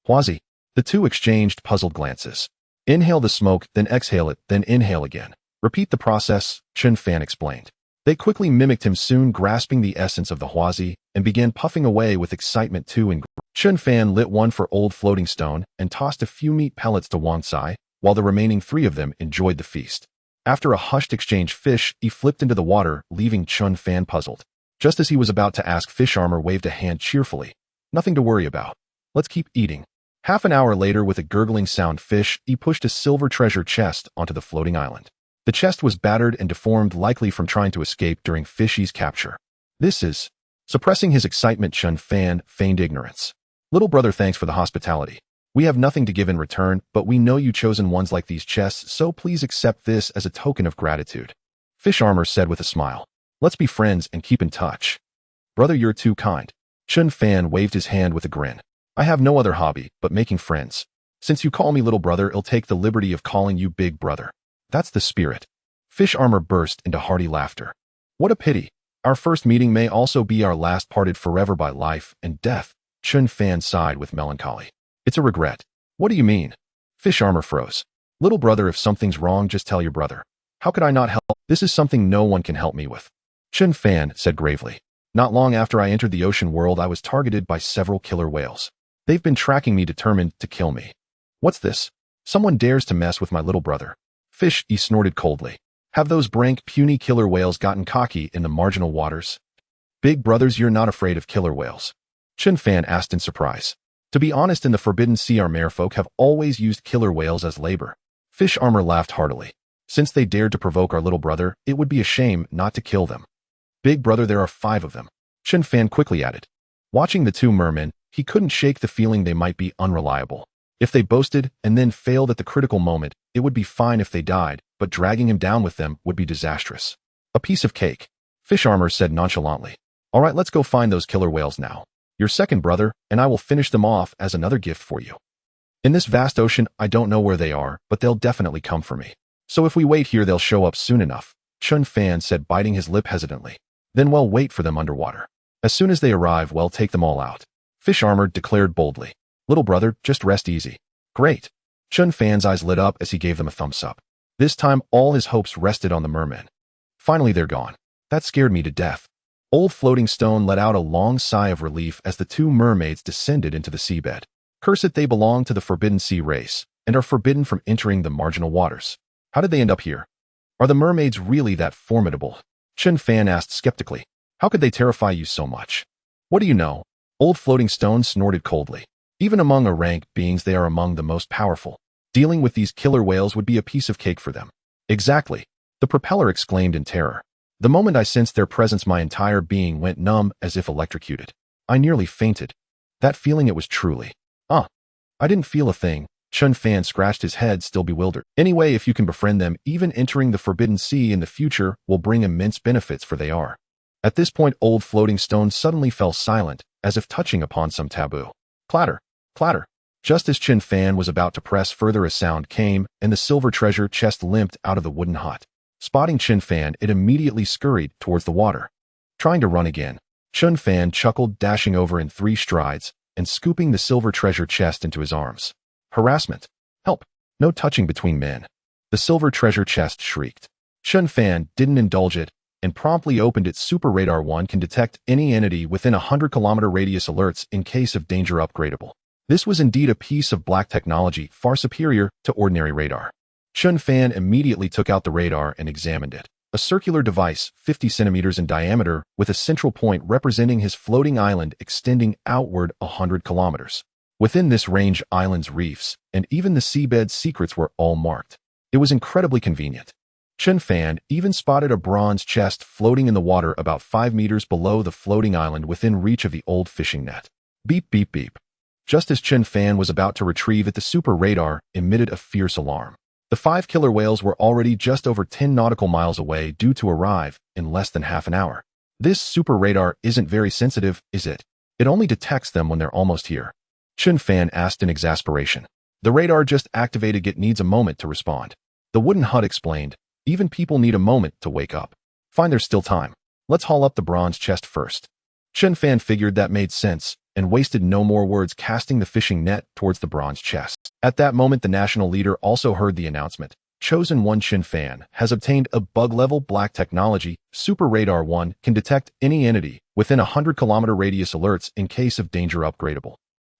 Huazi. The two exchanged puzzled glances. Inhale the smoke, then exhale it, then inhale again. Repeat the process, Chen Fan explained. They quickly mimicked him, soon grasping the essence of the Huazi, and began puffing away with excitement too. And Chen Fan lit one for Old Floating Stone and tossed a few meat pellets to Wang Cai, while the remaining three of them enjoyed the feast. After a hushed exchange, Fish, he flipped into the water, leaving Chen Fan puzzled. Just as he was about to ask, Fish Armor waved a hand cheerfully. Nothing to worry about. Let's keep eating. Half an hour later, with a gurgling sound, Fish, he pushed a silver treasure chest onto the floating island. The chest was battered and deformed, likely from trying to escape during Fishy's capture. This is... Suppressing his excitement, Chen Fan feigned ignorance. Little brother, thanks for the hospitality. We have nothing to give in return, but we know you chosen ones like these chests, so please accept this as a token of gratitude. Fish Armor said with a smile. Let's be friends and keep in touch. Brother, you're too kind. Chen Fan waved his hand with a grin. I have no other hobby but making friends. Since you call me little brother, I'll take the liberty of calling you big brother. That's the spirit. Fish Armor burst into hearty laughter. What a pity. Our first meeting may also be our last, parted forever by life and death. Chen Fan sighed with melancholy. It's a regret. What do you mean? Fish Armor froze. Little brother, if something's wrong, just tell your brother. How could I not help? This is something no one can help me with. Chen Fan said gravely. Not long after I entered the ocean world, I was targeted by several killer whales. They've been tracking me, determined to kill me. What's this? Someone dares to mess with my little brother. Fish, he snorted coldly. Have those brank, puny killer whales gotten cocky in the marginal waters? Big brothers, you're not afraid of killer whales? Chen Fan asked in surprise. To be honest, in the Forbidden Sea, our merfolk have always used killer whales as labor. Fish Armor laughed heartily. Since they dared to provoke our little brother, it would be a shame not to kill them. Big brother, there are 5 of them. Chen Fan quickly added. Watching the 2 mermen, he couldn't shake the feeling they might be unreliable. If they boasted and then failed at the critical moment, it would be fine if they died, but dragging him down with them would be disastrous. A piece of cake. Fish Armor said nonchalantly. All right, let's go find those killer whales now. Your second brother, and I will finish them off as another gift for you. In this vast ocean, I don't know where they are, but they'll definitely come for me. So if we wait here, they'll show up soon enough, Chen Fan said, biting his lip hesitantly. Then we'll wait for them underwater. As soon as they arrive, we'll take them all out. Fish Armor declared boldly. Little brother, just rest easy. Great. Chen Fan's eyes lit up as he gave them a thumbs up. This time, all his hopes rested on the mermen. Finally, they're gone. That scared me to death. Old Floating Stone let out a long sigh of relief as the 2 mermaids descended into the seabed. Curse it, they belong to the Forbidden Sea race, and are forbidden from entering the marginal waters. How did they end up here? Are the mermaids really that formidable? Chen Fan asked skeptically. How could they terrify you so much? What do you know? Old Floating Stone snorted coldly. Even among rank beings, they are among the most powerful. Dealing with these killer whales would be a piece of cake for them. Exactly. The propeller exclaimed in terror. The moment I sensed their presence, my entire being went numb as if electrocuted. I nearly fainted. That feeling, it was truly. I didn't feel a thing. Chen Fan scratched his head, still bewildered. Anyway, if you can befriend them, even entering the Forbidden Sea in the future will bring immense benefits, for they are. At this point, Old Floating Stone suddenly fell silent, as if touching upon some taboo. Clatter, clatter. Just as Chen Fan was about to press further, a sound came, and the silver treasure chest limped out of the wooden hut. Spotting Chen Fan, it immediately scurried towards the water. Trying to run again, Chen Fan chuckled, dashing over in 3 strides, and scooping the silver treasure chest into his arms. Harassment. Help. No touching between men. The silver treasure chest shrieked. Chen Fan didn't indulge it, and promptly opened its super radar. 1 can detect any entity within a 100-kilometer radius, alerts in case of danger, upgradable. This was indeed a piece of black technology far superior to ordinary radar. Chen Fan immediately took out the radar and examined it. A circular device, 50 centimeters in diameter, with a central point representing his floating island extending outward 100 kilometers. Within this range, islands, reefs, and even the seabed's secrets were all marked. It was incredibly convenient. Chen Fan even spotted a bronze chest floating in the water about 5 meters below the floating island, within reach of the old fishing net. Beep, beep, beep. Just as Chen Fan was about to retrieve it, the super radar emitted a fierce alarm. The 5 killer whales were already just over 10 nautical miles away, due to arrive in less than half an hour. This super radar isn't very sensitive, is it? It only detects them when they're almost here. Chen Fan asked in exasperation. The radar just activated, it needs a moment to respond. The wooden hut explained. Even people need a moment to wake up. Fine, there's still time. Let's haul up the bronze chest first. Chen Fan figured that made sense, and wasted no more words, casting the fishing net towards the bronze chest. At that moment, the national leader also heard the announcement. Chosen One Chen Fan has obtained a bug-level black technology. Super Radar 1 can detect any entity within a 100-kilometer radius, alerts in case of danger, upgradable.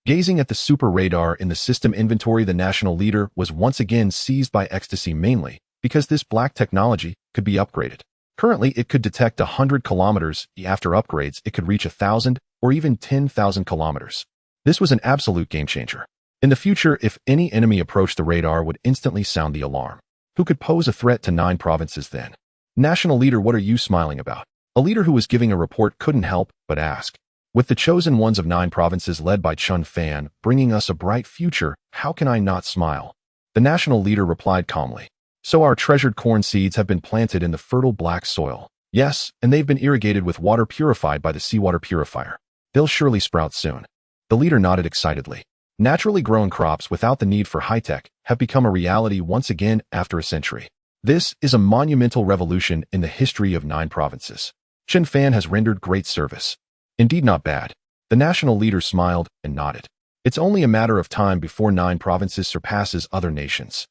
Gazing at the super radar in the system inventory, the national leader was once again seized by ecstasy, mainly because this black technology could be upgraded. Currently, it could detect 100 kilometers. After upgrades, it could reach 1,000 or even 10,000 kilometers. This was an absolute game changer. In the future, if any enemy approached, the radar would instantly sound the alarm. Who could pose a threat to 9 provinces then? National leader, what are you smiling about? A leader who was giving a report couldn't help but ask. With the chosen ones of 9 provinces led by Chen Fan bringing us a bright future, how can I not smile? The national leader replied calmly. So our treasured corn seeds have been planted in the fertile black soil. Yes, and they've been irrigated with water purified by the seawater purifier. They'll surely sprout soon. The leader nodded excitedly. Naturally grown crops without the need for high-tech have become a reality once again after a century. This is a monumental revolution in the history of 9 provinces. Chen Fan has rendered great service. Indeed, not bad. The national leader smiled and nodded. It's only a matter of time before 9 provinces surpasses other nations.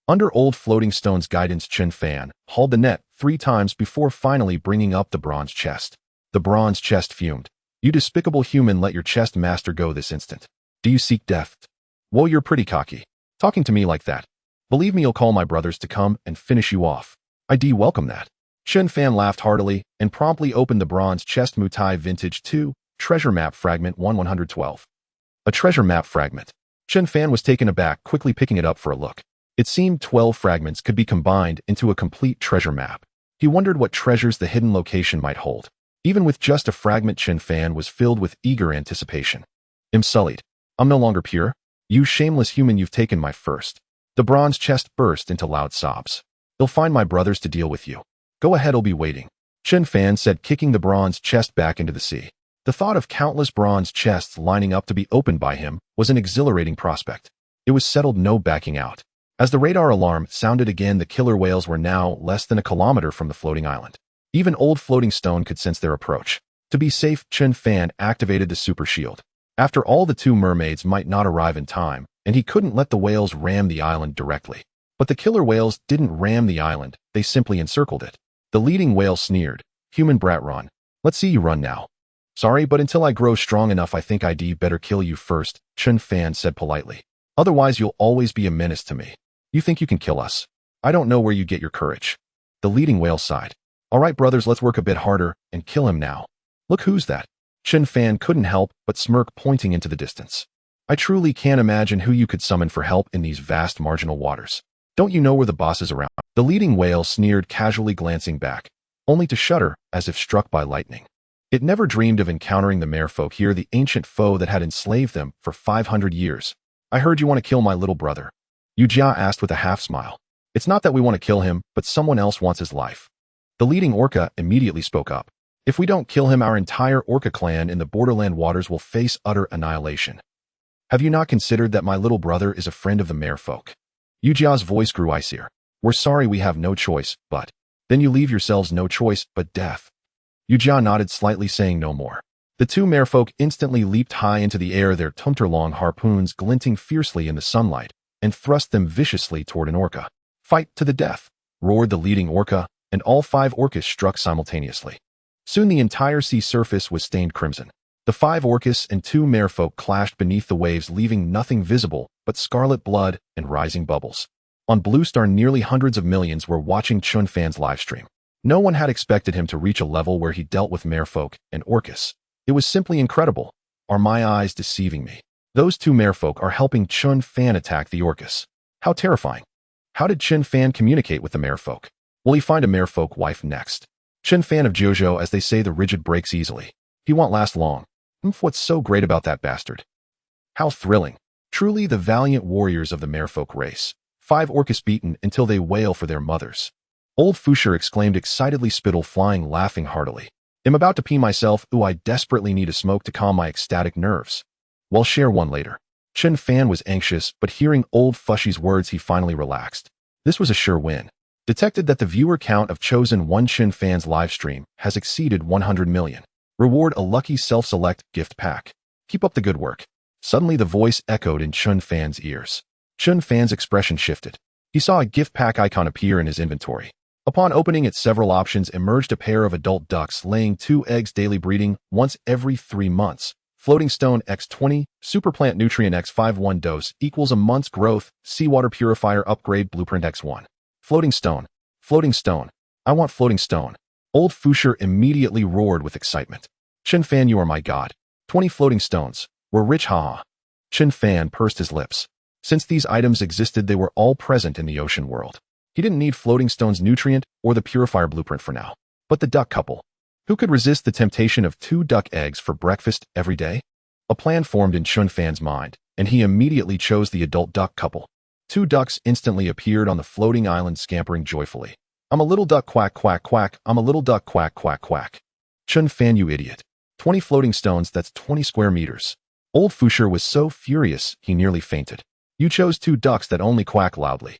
Under Old Floating Stone's guidance, Chen Fan hauled the net 3 times before finally bringing up the bronze chest. The bronze chest fumed. You despicable human, let your chest master go this instant. Do you seek death? Whoa, you're pretty cocky. Talking to me like that. Believe me, you'll call my brothers to come and finish you off. I welcome that. Chen Fan laughed heartily and promptly opened the bronze chest. Mutai Vintage 2, Treasure Map Fragment 112. A treasure map fragment. Chen Fan was taken aback, quickly picking it up for a look. It seemed 12 fragments could be combined into a complete treasure map. He wondered what treasures the hidden location might hold. Even with just a fragment, Chen Fan was filled with eager anticipation. I'm sullied. I'm no longer pure. You shameless human, you've taken my first. The bronze chest burst into loud sobs. You'll find my brothers to deal with you. Go ahead, I'll be waiting. Chen Fan said, kicking the bronze chest back into the sea. The thought of countless bronze chests lining up to be opened by him was an exhilarating prospect. It was settled, no backing out. As the radar alarm sounded again, the killer whales were now less than a kilometer from the floating island. Even old Floating Stone could sense their approach. To be safe, Chen Fan activated the super shield. After all, the two mermaids might not arrive in time, and he couldn't let the whales ram the island directly. But the killer whales didn't ram the island, they simply encircled it. The leading whale sneered, "Human brat, run. Let's see you run now." "Sorry, but until I grow strong enough, I think I'd better kill you first," Chen Fan said politely. "Otherwise, you'll always be a menace to me. You think you can kill us? I don't know where you get your courage." The leading whale sighed. "All right, brothers, let's work a bit harder and kill him now." "Look, who's that?" Chen Fan couldn't help but smirk, pointing into the distance. "I truly can't imagine who you could summon for help in these vast marginal waters. Don't you know where the boss is around?" The leading whale sneered, casually glancing back, only to shudder as if struck by lightning. It never dreamed of encountering the merfolk here, the ancient foe that had enslaved them for 500 years. "I heard you want to kill my little brother," Yu Jia asked with a half-smile. "It's not that we want to kill him, but someone else wants his life." The leading orca immediately spoke up. "If we don't kill him, our entire orca clan in the borderland waters will face utter annihilation. Have you not considered that my little brother is a friend of the merfolk?" Yu Jia's voice grew icier. "We're sorry, we have no choice, but..." "Then you leave yourselves no choice but death." Yu Jia nodded slightly, saying no more. The two merfolk instantly leaped high into the air, their tumter-long harpoons glinting fiercely in the sunlight, and thrust them viciously toward an orca. "Fight to the death!" roared the leading orca, and all 5 orcas struck simultaneously. Soon the entire sea surface was stained crimson. The 5 orcas and 2 merfolk clashed beneath the waves, leaving nothing visible but scarlet blood and rising bubbles. On Blue Star, nearly hundreds of millions were watching Chen Fan's livestream. No one had expected him to reach a level where he dealt with merfolk and orcas. It was simply incredible. Are my eyes deceiving me? Those 2 merfolk are helping Chen Fan attack the orcas. How terrifying. How did Chen Fan communicate with the merfolk? Will he find a merfolk wife next? Chen Fan of Jojo, as they say, the rigid breaks easily. He won't last long. What's so great about that bastard? How thrilling. Truly the valiant warriors of the merfolk race. 5 orcas beaten until they wail for their mothers. Old Fusher exclaimed excitedly, spittle flying, laughing heartily. "I'm about to pee myself. Ooh, I desperately need a smoke to calm my ecstatic nerves. We'll share one later." Chen Fan was anxious, but hearing Old Fushy's words, he finally relaxed. This was a sure win. Detected that the viewer count of Chosen One Chen Fan's livestream has exceeded 100 million. Reward a lucky self-select gift pack. Keep up the good work. Suddenly the voice echoed in Chen Fan's ears. Chen Fan's expression shifted. He saw a gift pack icon appear in his inventory. Upon opening it, several options emerged: a pair of adult ducks laying 2 eggs daily, breeding once every 3 months. Floating Stone X20, Super Plant Nutrient X5, 1 dose equals a month's growth. Seawater Purifier Upgrade Blueprint X1. Floating Stone. Floating Stone. I want Floating Stone. Old Fusher immediately roared with excitement. "Chen Fan, you are my god. 20 floating stones. We're rich, haha." Chen Fan pursed his lips. Since these items existed, they were all present in the ocean world. He didn't need Floating Stone's nutrient or the Purifier Blueprint for now. But the duck couple. Who could resist the temptation of 2 duck eggs for breakfast every day? A plan formed in Chen Fan's mind, and he immediately chose the adult duck couple. 2 ducks instantly appeared on the floating island, scampering joyfully. "I'm a little duck, quack, quack, quack. I'm a little duck, quack, quack, quack." "Chen Fan, you idiot. 20 floating stones, that's 20 square meters." Old Fusher was so furious, he nearly fainted. "You chose 2 ducks that only quack loudly."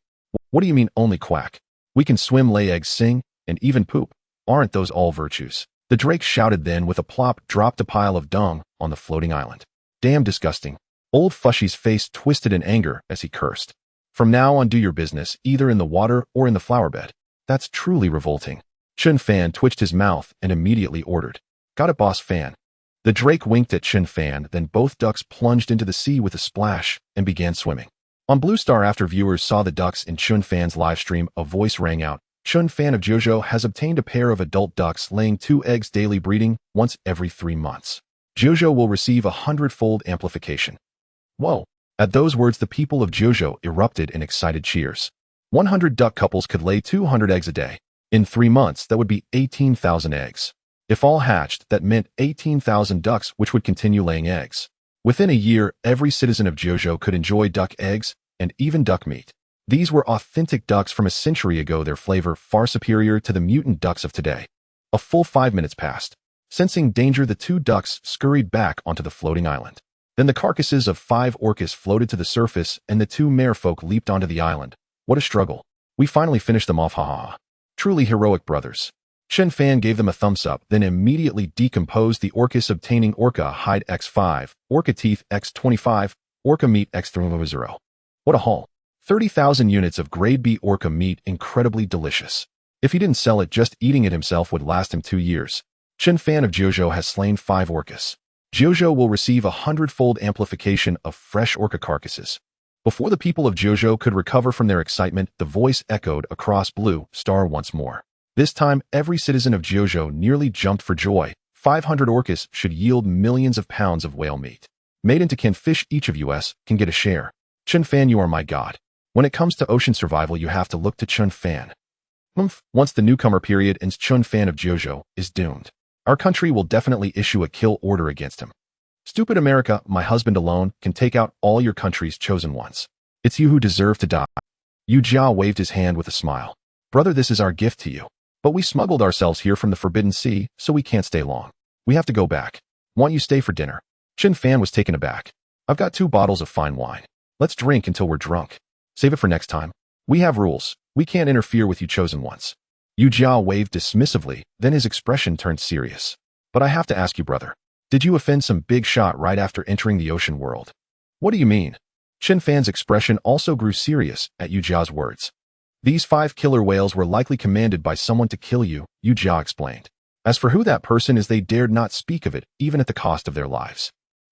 "What do you mean only quack? We can swim, lay eggs, sing, and even poop. Aren't those all virtues?" The drake shouted, then with a plop dropped a pile of dung on the floating island. "Damn disgusting." Old Fushy's face twisted in anger as he cursed. "From now on, do your business, either in the water or in the flower bed. That's truly revolting." Chen Fan twitched his mouth and immediately ordered. Got it, boss Fan. The drake winked at Chen Fan, then both ducks plunged into the sea with a splash and began swimming. On Blue Star, after viewers saw the ducks in Chen Fan's livestream, a voice rang out. Chen Fan of Jojo has obtained a pair of adult ducks laying 2 eggs daily, breeding once every 3 months. Jojo will receive 100-fold amplification. Whoa! At those words, the people of Jojo erupted in excited cheers. 100 duck couples could lay 200 eggs a day. In 3 months, that would be 18,000 eggs. If all hatched, that meant 18,000 ducks which would continue laying eggs. Within a year, every citizen of Jojo could enjoy duck eggs and even duck meat. These were authentic ducks from a century ago, their flavor far superior to the mutant ducks of today. A full 5 minutes passed. Sensing danger, the 2 ducks scurried back onto the floating island. Then the carcasses of 5 orcas floated to the surface and the 2 merfolk leaped onto the island. What a struggle. We finally finished them off, haha. Truly heroic brothers. Chen Fan gave them a thumbs up, then immediately decomposed the orcas, obtaining orca hide x5, orca teeth x25, orca meat x300. What a haul. 30,000 units of grade B orca meat, incredibly delicious. If he didn't sell it, just eating it himself would last him 2 years. Chen Fan of Jojo has slain 5 orcas. Jojo will receive 100-fold amplification of fresh orca carcasses. Before the people of Jojo could recover from their excitement, the voice echoed across Blue Star once more. This time, every citizen of Jojo nearly jumped for joy. 500 orcas should yield millions of pounds of whale meat. Made into canned fish, each of us can get a share. Chen Fan, you are my god. When it comes to ocean survival, you have to look to Chen Fan. Once the newcomer period ends, Chen Fan of Jojo is doomed. Our country will definitely issue a kill order against him. Stupid America, my husband alone can take out all your country's chosen ones. It's you who deserve to die. Yu Jia waved his hand with a smile. Brother, this is our gift to you. But we smuggled ourselves here from the Forbidden Sea, so we can't stay long. We have to go back. Want you stay for dinner? Chen Fan was taken aback. I've got 2 bottles of fine wine. Let's drink until we're drunk. Save it for next time. We have rules. We can't interfere with you chosen ones. Yu Jia waved dismissively, then his expression turned serious. But I have to ask you, brother. Did you offend some big shot right after entering the ocean world? What do you mean? Chen Fan's expression also grew serious at Yu Jia's words. These 5 killer whales were likely commanded by someone to kill you, Yu Jia explained. As for who that person is, they dared not speak of it, even at the cost of their lives.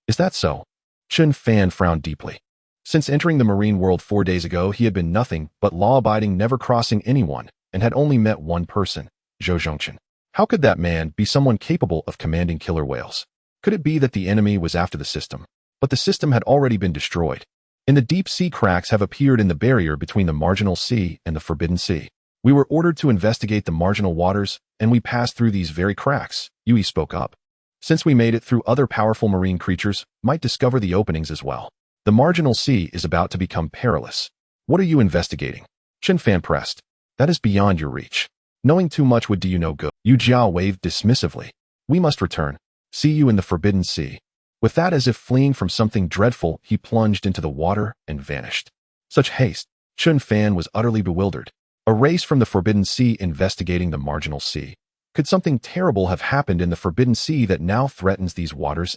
Is that so? Chen Fan frowned deeply. Since entering the marine world 4 days ago, he had been nothing but law-abiding, never crossing anyone, and had only met one person, Zhou Zhongchen. How could that man be someone capable of commanding killer whales? Could it be that the enemy was after the system? But the system had already been destroyed. In the deep sea, cracks have appeared in the barrier between the marginal sea and the Forbidden Sea. We were ordered to investigate the marginal waters, and we passed through these very cracks, Yui spoke up. Since we made it through, other powerful marine creatures might discover the openings as well. The marginal sea is about to become perilous. What are you investigating? Chen Fan pressed. That is beyond your reach. Knowing too much would do you no good. Yu Jia waved dismissively. We must return. See you in the Forbidden Sea. With that, as if fleeing from something dreadful, he plunged into the water and vanished. Such haste. Chen Fan was utterly bewildered. A race from the Forbidden Sea investigating the marginal sea. Could something terrible have happened in the Forbidden Sea that now threatens these waters?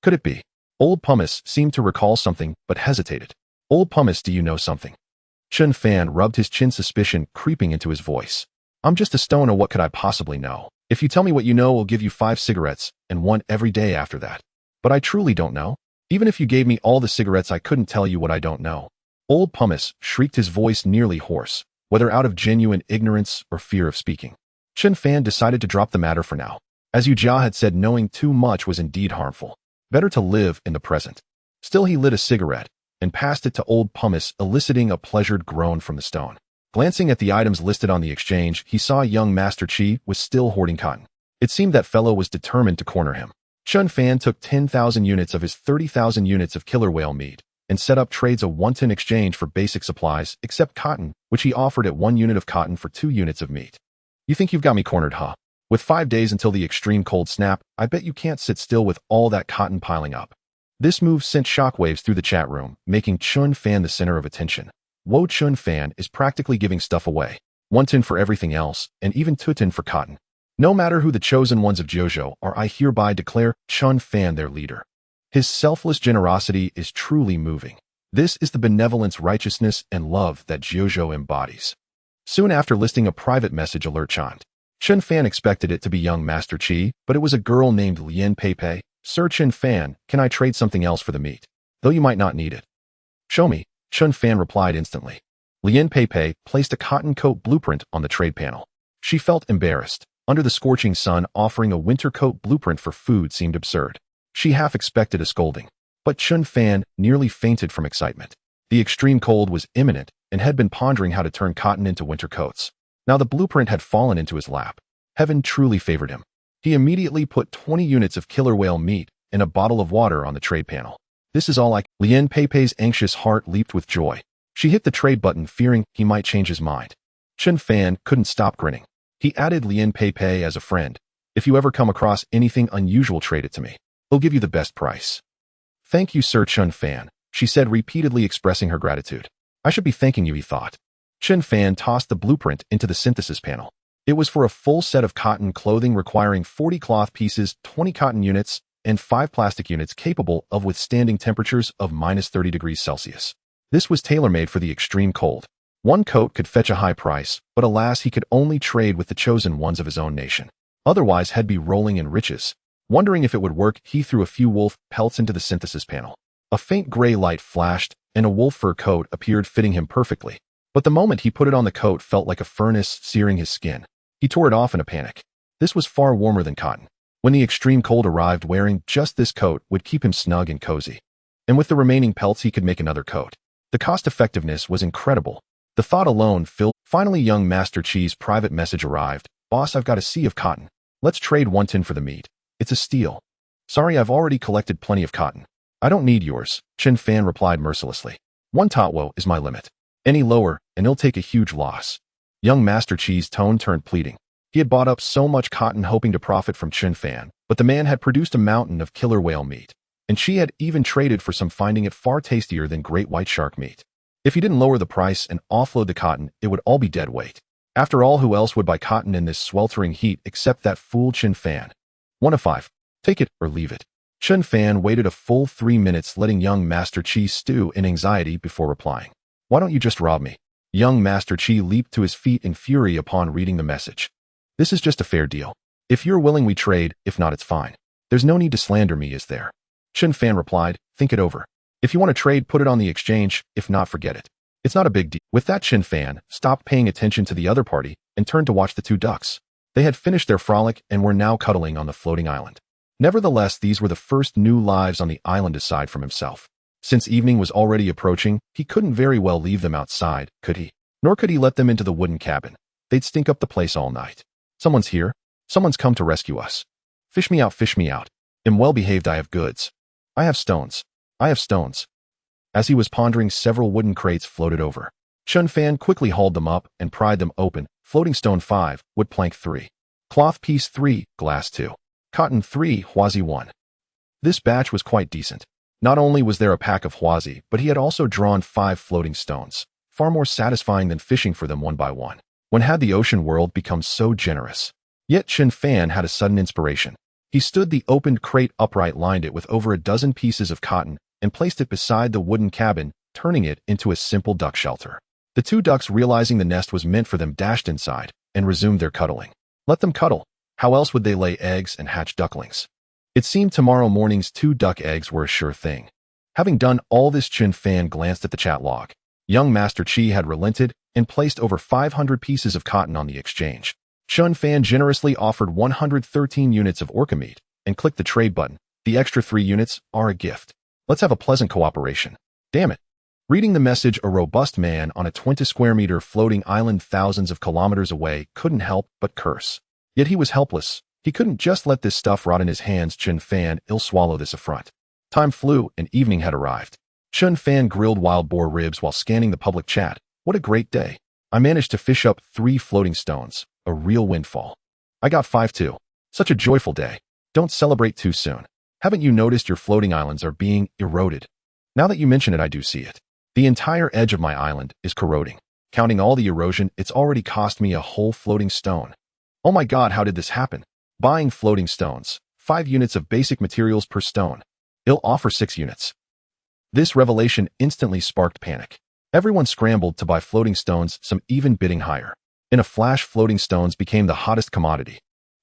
Could it be? Old Pumice seemed to recall something, but hesitated. Old Pumice, do you know something? Chen Fan rubbed his chin, suspicion creeping into his voice. I'm just a stoner, what could I possibly know? If you tell me what you know, I'll give you 5 cigarettes, and 1 every day after that. But I truly don't know. Even if you gave me all the cigarettes, I couldn't tell you what I don't know. Old Pumice shrieked, his voice nearly hoarse, whether out of genuine ignorance or fear of speaking. Chen Fan decided to drop the matter for now. As Yu Jia had said, knowing too much was indeed harmful. Better to live in the present. Still, he lit a cigarette and passed it to Old Pumice, eliciting a pleasured groan from the stone. Glancing at the items listed on the exchange, he saw young Master Chi was still hoarding cotton. It seemed that fellow was determined to corner him. Chen Fan took 10,000 units of his 30,000 units of killer whale meat and set up trades, a 1-ton exchange for basic supplies, except cotton, which he offered at 1 unit of cotton for 2 units of meat. You think you've got me cornered, huh? With 5 days until the extreme cold snap, I bet you can't sit still with all that cotton piling up. This move sent shockwaves through the chat room, making Chen Fan the center of attention. Whoa, Chen Fan is practically giving stuff away. 1 ton for everything else, and even 2 ton for cotton. No matter who the chosen ones of Jojo are, I hereby declare Chen Fan their leader. His selfless generosity is truly moving. This is the benevolence, righteousness, and love that Jojo embodies. Soon after, listing a private message alert chimed. Chen Fan expected it to be young Master Chi, but it was a girl named Lien Pei. Sir Chen Fan, can I trade something else for the meat? Though you might not need it. Show me, Chen Fan replied instantly. Lien Pei placed a cotton coat blueprint on the trade panel. She felt embarrassed. Under the scorching sun, offering a winter coat blueprint for food seemed absurd. She half expected a scolding. But Chen Fan nearly fainted from excitement. The extreme cold was imminent and had been pondering how to turn cotton into winter coats. Now the blueprint had fallen into his lap. Heaven truly favored him. He immediately put 20 units of killer whale meat and a bottle of water on the trade panel. This is all Lien Pei's anxious heart leaped with joy. She hit the trade button, fearing he might change his mind. Chen Fan couldn't stop grinning. He added Lien Pei as a friend. If you ever come across anything unusual, trade it to me. He'll give you the best price. Thank you, Sir Chen Fan, she said, repeatedly expressing her gratitude. I should be thanking you, he thought. Chen Fan tossed the blueprint into the synthesis panel. It was for a full set of cotton clothing requiring 40 cloth pieces, 20 cotton units, and 5 plastic units capable of withstanding temperatures of -30 degrees Celsius. This was tailor-made for the extreme cold. One coat could fetch a high price, but alas, he could only trade with the chosen ones of his own nation. Otherwise, he'd be rolling in riches. Wondering if it would work, he threw a few wolf pelts into the synthesis panel. A faint gray light flashed, and a wolf fur coat appeared, fitting him perfectly. But the moment he put it on, the coat felt like a furnace searing his skin. He tore it off in a panic. This was far warmer than cotton. When the extreme cold arrived, wearing just this coat would keep him snug and cozy. And with the remaining pelts, he could make another coat. The cost-effectiveness was incredible. The thought alone filled. Finally, young Master Chi's private message arrived. Boss, I've got a sea of cotton. Let's trade 1 tin for the meat. It's a steal. Sorry, I've already collected plenty of cotton. I don't need yours, Chen Fan replied mercilessly. 1 tatwo is my limit. Any lower, and he'll take a huge loss. Young Master Chi's tone turned pleading. He had bought up so much cotton hoping to profit from Chen Fan, but the man had produced a mountain of killer whale meat, and she had even traded for some, finding it far tastier than great white shark meat. If he didn't lower the price and offload the cotton, it would all be dead weight. After all, who else would buy cotton in this sweltering heat except that fool Chen Fan? 1 of 5. Take it or leave it. Chen Fan waited a full 3 minutes, letting young Master Chi stew in anxiety before replying. Why don't you just rob me? Young Master Chi leaped to his feet in fury upon reading the message. This is just a fair deal. If you're willing, we trade. If not, it's fine. There's no need to slander me, is there? Chen Fan replied, think it over. If you want to trade, put it on the exchange. If not, forget it. It's not a big deal. With that, Chen Fan stopped paying attention to the other party and turned to watch the 2 ducks. They had finished their frolic and were now cuddling on the floating island. Nevertheless, these were the first new lives on the island aside from himself. Since evening was already approaching, he couldn't very well leave them outside, could he? Nor could he let them into the wooden cabin. They'd stink up the place all night. Someone's here. Someone's come to rescue us. Fish me out, fish me out. Am well behaved, I have goods. I have stones. I have stones. As he was pondering, several wooden crates floated over. Chen Fan quickly hauled them up and pried them open. Floating stone 5, wood plank 3. Cloth piece 3, glass 2. Cotton 3, huazi 1. This batch was quite decent. Not only was there a pack of huazi, but he had also drawn 5 floating stones, far more satisfying than fishing for them one by one. When had the ocean world become so generous? Yet Chen Fan had a sudden inspiration. He stood the opened crate upright, lined it with over a dozen pieces of cotton, and placed it beside the wooden cabin, turning it into a simple duck shelter. The 2 ducks, realizing the nest was meant for them, dashed inside and resumed their cuddling. Let them cuddle. How else would they lay eggs and hatch ducklings? It seemed tomorrow morning's 2 duck eggs were a sure thing. Having done all this, Chen Fan glanced at the chat log. Young Master Chi had relented and placed over 500 pieces of cotton on the exchange. Chen Fan generously offered 113 units of orca meat and clicked the trade button. The extra 3 units are a gift. Let's have a pleasant cooperation. Damn it. Reading the message, a robust man on a 20 square meter floating island thousands of kilometers away couldn't help but curse. Yet he was helpless. He couldn't just let this stuff rot in his hands. Chen Fan ill swallow this affront. Time flew and evening had arrived. Chen Fan grilled wild boar ribs while scanning the public chat. What a great day. I managed to fish up 3 floating stones. A real windfall. I got 5 too. Such a joyful day. Don't celebrate too soon. Haven't you noticed your floating islands are being eroded? Now that you mention it, I do see it. The entire edge of my island is corroding. Counting all the erosion, it's already cost me a whole floating stone. Oh my god, how did this happen? Buying floating stones. 5 units of basic materials per stone. He'll offer 6 units. This revelation instantly sparked panic. Everyone scrambled to buy floating stones, some even bidding higher. In a flash, floating stones became the hottest commodity.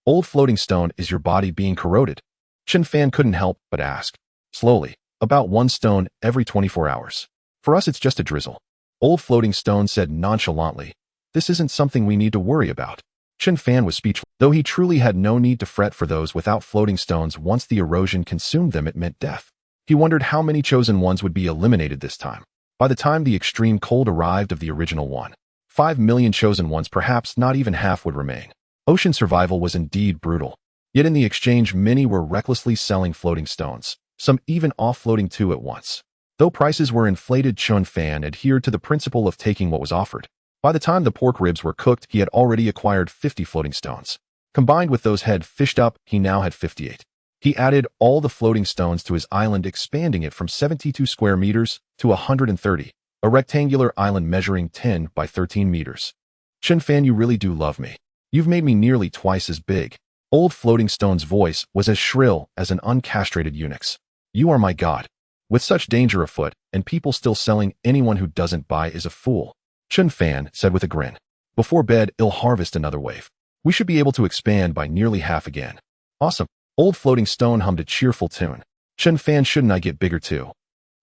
Old floating stone, is your body being corroded? Chen Fan couldn't help but ask. Slowly, about one stone every 24 hours. For us it's just a drizzle. Old floating stone said nonchalantly. This isn't something we need to worry about. Chen Fan was speechless. Though he truly had no need to fret for those without floating stones, once the erosion consumed them it meant death. He wondered how many chosen ones would be eliminated this time. By the time the extreme cold arrived of the original one, 5 million chosen ones, perhaps not even half, would remain. Ocean survival was indeed brutal. Yet in the exchange many were recklessly selling floating stones, some even offloading two at once. Though prices were inflated, Chen Fan adhered to the principle of taking what was offered. By the time the pork ribs were cooked, he had already acquired 50 floating stones. Combined with those head fished up, he now had 58. He added all the floating stones to his island, expanding it from 72 square meters to 130, a rectangular island measuring 10 by 13 meters. Chen Fan, you really do love me. You've made me nearly twice as big. Old floating stone's voice was as shrill as an uncastrated eunuch's. You are my god. With such danger afoot, and people still selling, anyone who doesn't buy is a fool. Chen Fan said with a grin. Before bed, I'll harvest another wave. We should be able to expand by nearly half again. Awesome. Old floating stone hummed a cheerful tune. Chen Fan, shouldn't I get bigger too?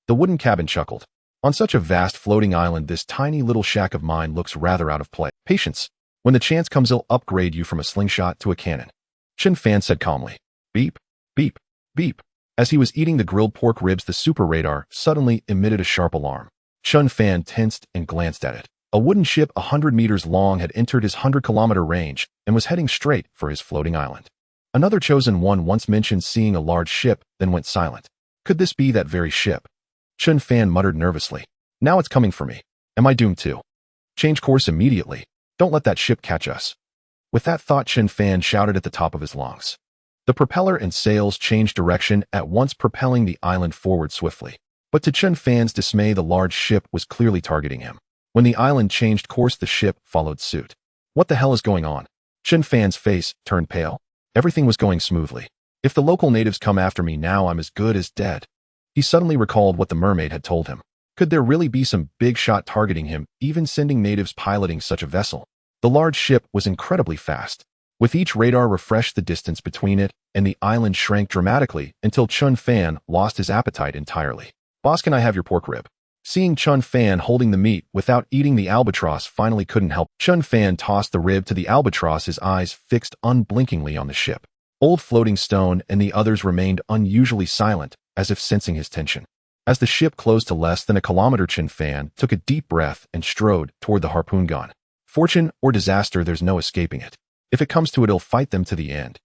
The wooden cabin chuckled. On such a vast floating island, this tiny little shack of mine looks rather out of place. Patience. When the chance comes, I'll upgrade you from a slingshot to a cannon. Chen Fan said calmly. Beep, beep, beep. As he was eating the grilled pork ribs, the super radar suddenly emitted a sharp alarm. Chen Fan tensed and glanced at it. A wooden ship 100 meters long had entered his 100-kilometer range and was heading straight for his floating island. Another chosen one once mentioned seeing a large ship, then went silent. Could this be that very ship? Chen Fan muttered nervously. Now it's coming for me. Am I doomed too? Change course immediately. Don't let that ship catch us. With that thought, Chen Fan shouted at the top of his lungs. The propeller and sails changed direction, at once propelling the island forward swiftly. But to Chen Fan's dismay, the large ship was clearly targeting him. When the island changed course, the ship followed suit. What the hell is going on? Chen Fan's face turned pale. Everything was going smoothly. If the local natives come after me now, I'm as good as dead. He suddenly recalled what the mermaid had told him. Could there really be some big shot targeting him, even sending natives piloting such a vessel? The large ship was incredibly fast. With each radar refreshed, the distance between it and the island shrank dramatically until Chen Fan lost his appetite entirely. Boss, can I have your pork rib? Seeing Chen Fan holding the meat without eating, the albatross finally couldn't help. Chen Fan tossed the rib to the albatross, his eyes fixed unblinkingly on the ship. Old floating stone and the others remained unusually silent, as if sensing his tension. As the ship closed to less than a kilometer, Chen Fan took a deep breath and strode toward the harpoon gun. Fortune or disaster, there's no escaping it. If it comes to it, he'll fight them to the end.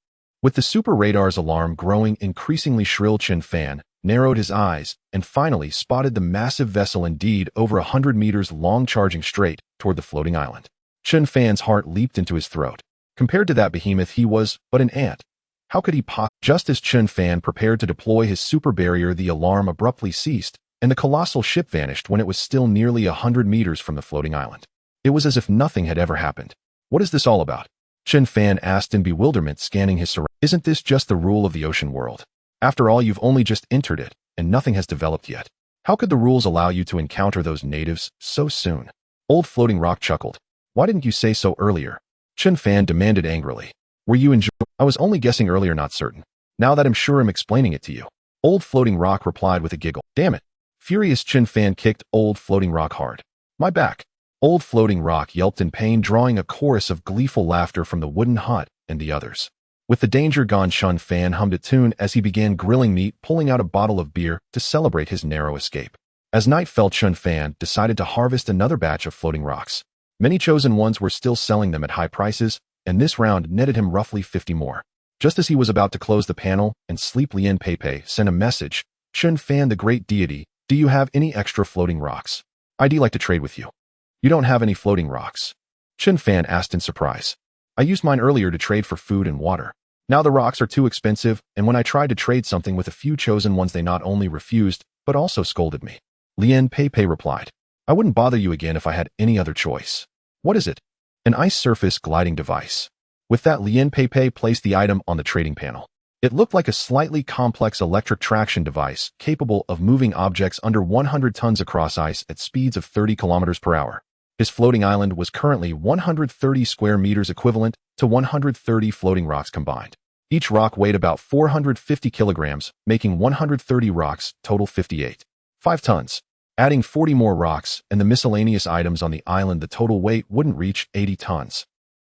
With the super radar's alarm growing increasingly shrill, Chen Fan narrowed his eyes and finally spotted the massive vessel, indeed over 100 meters long, charging straight toward the floating island. Chen Fan's heart leaped into his throat. Compared to that behemoth, he was but an ant. How could he possibly? Just as Chen Fan prepared to deploy his super barrier, the alarm abruptly ceased, and the colossal ship vanished when it was still nearly 100 meters from the floating island. It was as if nothing had ever happened. What is this all about? Chen Fan asked in bewilderment, scanning his surroundings. Isn't this just the rule of the ocean world? After all, you've only just entered it, and nothing has developed yet. How could the rules allow you to encounter those natives so soon? Old floating rock chuckled. Why didn't you say so earlier? Chen Fan demanded angrily. Were you enjoying? I was only guessing earlier, not certain. Now that I'm sure, I'm explaining it to you. Old floating rock replied with a giggle. Damn it. Furious, Chen Fan kicked old floating rock hard. My back. Old floating rock yelped in pain, drawing a chorus of gleeful laughter from the wooden hut and the others. With the danger gone, Chen Fan hummed a tune as he began grilling meat, pulling out a bottle of beer to celebrate his narrow escape. As night fell, Chen Fan decided to harvest another batch of floating rocks. Many chosen ones were still selling them at high prices, and this round netted him roughly 50 more. Just as he was about to close the panel and sleep, Lien Peipei sent a message. Chen Fan, the great deity, do you have any extra floating rocks? I'd like to trade with you. You don't have any floating rocks? Chen Fan asked in surprise. I used mine earlier to trade for food and water. Now the rocks are too expensive, and when I tried to trade something with a few chosen ones, they not only refused, but also scolded me. Lien Peipei replied. I wouldn't bother you again if I had any other choice. What is it? An ice surface gliding device. With that, Lien Peipei placed the item on the trading panel. It looked like a slightly complex electric traction device capable of moving objects under 100 tons across ice at speeds of 30 kilometers per hour. His floating island was currently 130 square meters, equivalent to 130 floating rocks combined. Each rock weighed about 450 kilograms, making 130 rocks, total 5 tons. Adding 40 more rocks and the miscellaneous items on the island, the total weight wouldn't reach 80 tons.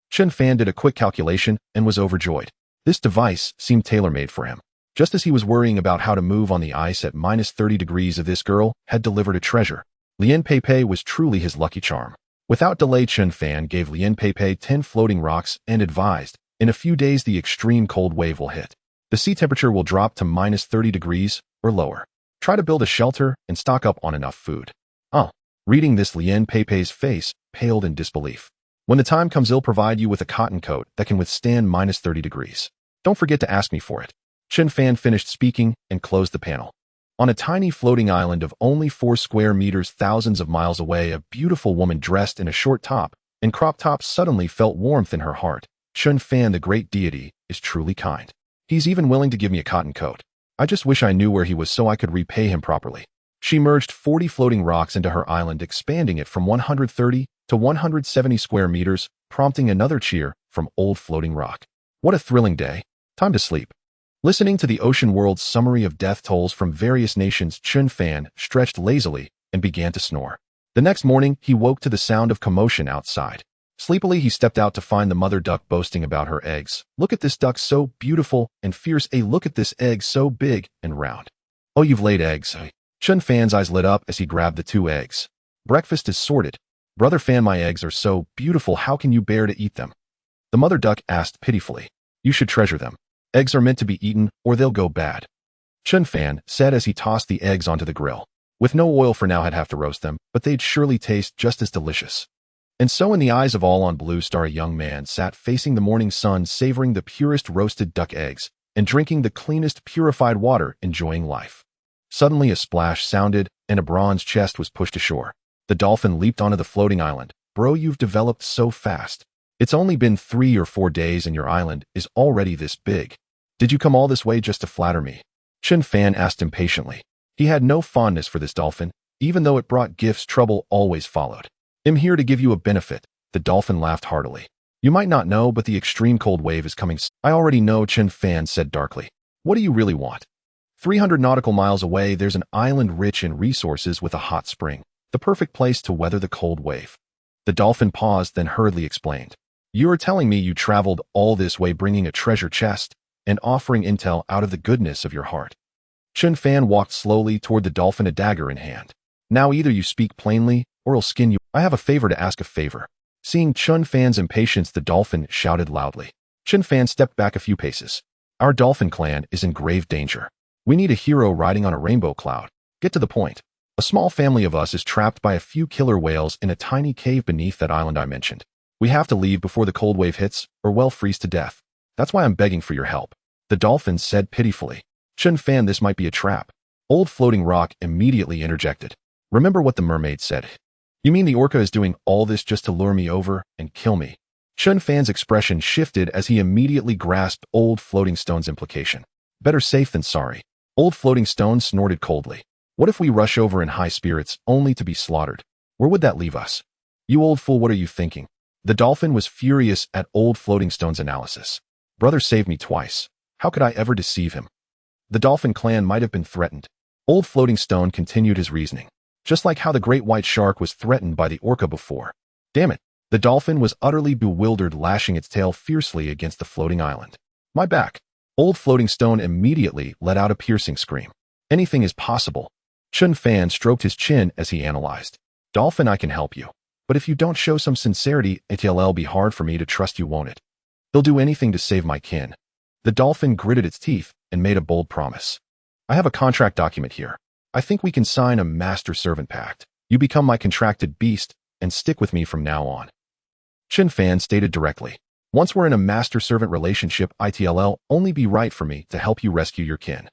Chen Fan did a quick calculation and was overjoyed. This device seemed tailor-made for him. Just as he was worrying about how to move on the ice at minus 30 degrees, this girl had delivered a treasure. Lien Pei was truly his lucky charm. Without delay, Chen Fan gave Lien Pei 10 floating rocks and advised, in a few days the extreme cold wave will hit. The sea temperature will drop to minus 30 degrees or lower. Try to build a shelter and stock up on enough food. Reading this, Lien Pei's face paled in disbelief. When the time comes, I'll provide you with a cotton coat that can withstand minus 30 degrees. Don't forget to ask me for it. Chen Fan finished speaking and closed the panel. On a tiny floating island of only 4 square meters thousands of miles away, a beautiful woman dressed in a short top and crop top suddenly felt warmth in her heart. Chen Fan, the great deity, is truly kind. He's even willing to give me a cotton coat. I just wish I knew where he was so I could repay him properly. She merged 40 floating rocks into her island, expanding it from 130 to 170 square meters, prompting another cheer from Old Floating Rock. What a thrilling day. Time to sleep. Listening to the ocean world's summary of death tolls from various nations, Chen Fan stretched lazily and began to snore. The next morning, he woke to the sound of commotion outside. Sleepily, he stepped out to find the mother duck boasting about her eggs. Look at this duck, so beautiful and fierce. Look at this egg, so big and round. Oh, you've laid eggs. Chen Fan's eyes lit up as he grabbed the 2 eggs. Breakfast is sorted. Brother Fan, my eggs are so beautiful. How can you bear to eat them? The mother duck asked pitifully. You should treasure them. Eggs are meant to be eaten or they'll go bad. Chen Fan said as he tossed the eggs onto the grill. With no oil for now, I'd have to roast them, but they'd surely taste just as delicious. And so in the eyes of all on Blue Star, a young man sat facing the morning sun, savoring the purest roasted duck eggs and drinking the cleanest purified water, enjoying life. Suddenly a splash sounded and a bronze chest was pushed ashore. The dolphin leaped onto the floating island. Bro, you've developed so fast. It's only been 3 or 4 days and your island is already this big. Did you come all this way just to flatter me? Chen Fan asked impatiently. He had no fondness for this dolphin, even though it brought gifts, trouble always followed. I'm here to give you a benefit. The dolphin laughed heartily. You might not know, but the extreme cold wave is coming. I already know, Chen Fan said darkly. What do you really want? 300 nautical miles away, there's an island rich in resources with a hot spring, the perfect place to weather the cold wave. The dolphin paused, then hurriedly explained. You are telling me you traveled all this way bringing a treasure chest and offering intel out of the goodness of your heart. Chen Fan walked slowly toward the dolphin, a dagger in hand. Now either you speak plainly or I'll skin you. I have a favor to ask, a favor. Seeing Chen Fan's impatience, the dolphin shouted loudly. Chen Fan stepped back a few paces. Our dolphin clan is in grave danger. We need a hero riding on a rainbow cloud. Get to the point. A small family of us is trapped by a few killer whales in a tiny cave beneath that island I mentioned. We have to leave before the cold wave hits, or we'll freeze to death. That's why I'm begging for your help. The dolphin said pitifully. Chen Fan, this might be a trap. Old Floating Rock immediately interjected. Remember what the mermaid said. You mean the orca is doing all this just to lure me over and kill me? Chen Fan's expression shifted as he immediately grasped Old Floating Stone's implication. Better safe than sorry. Old Floating Stone snorted coldly. What if we rush over in high spirits only to be slaughtered? Where would that leave us? You old fool, what are you thinking? The dolphin was furious at Old Floating Stone's analysis. Brother saved me twice. How could I ever deceive him? The dolphin clan might have been threatened. Old Floating Stone continued his reasoning. Just like how the great white shark was threatened by the orca before. Damn it. The dolphin was utterly bewildered, lashing its tail fiercely against the floating island. My back. Old Floating Stone immediately let out a piercing scream. Anything is possible. Chen Fan stroked his chin as he analyzed. Dolphin, I can help you. But if you don't show some sincerity, it'll be hard for me to trust you, won't it? He'll do anything to save my kin. The dolphin gritted its teeth and made a bold promise. I have a contract document here. I think we can sign a master-servant pact. You become my contracted beast and stick with me from now on. Chen Fan stated directly. Once we're in a master-servant relationship, it'll only be right for me to help you rescue your kin.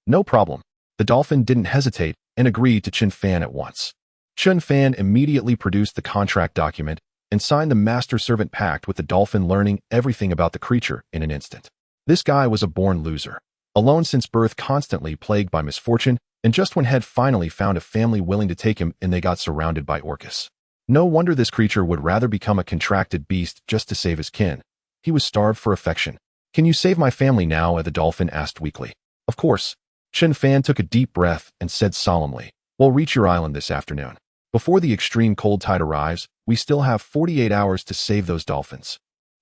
No problem. The dolphin didn't hesitate and agreed to Chen Fan at once. Chen Fan immediately produced the contract document and signed the master-servant pact with the dolphin, learning everything about the creature in an instant. This guy was a born loser, alone since birth, constantly plagued by misfortune, and just when had finally found a family willing to take him and they got surrounded by orcas. No wonder this creature would rather become a contracted beast just to save his kin. He was starved for affection. Can you save my family now? The dolphin asked weakly. Of course. Chen Fan took a deep breath and said solemnly, we'll reach your island this afternoon. Before the extreme cold tide arrives, we still have 48 hours to save those dolphins.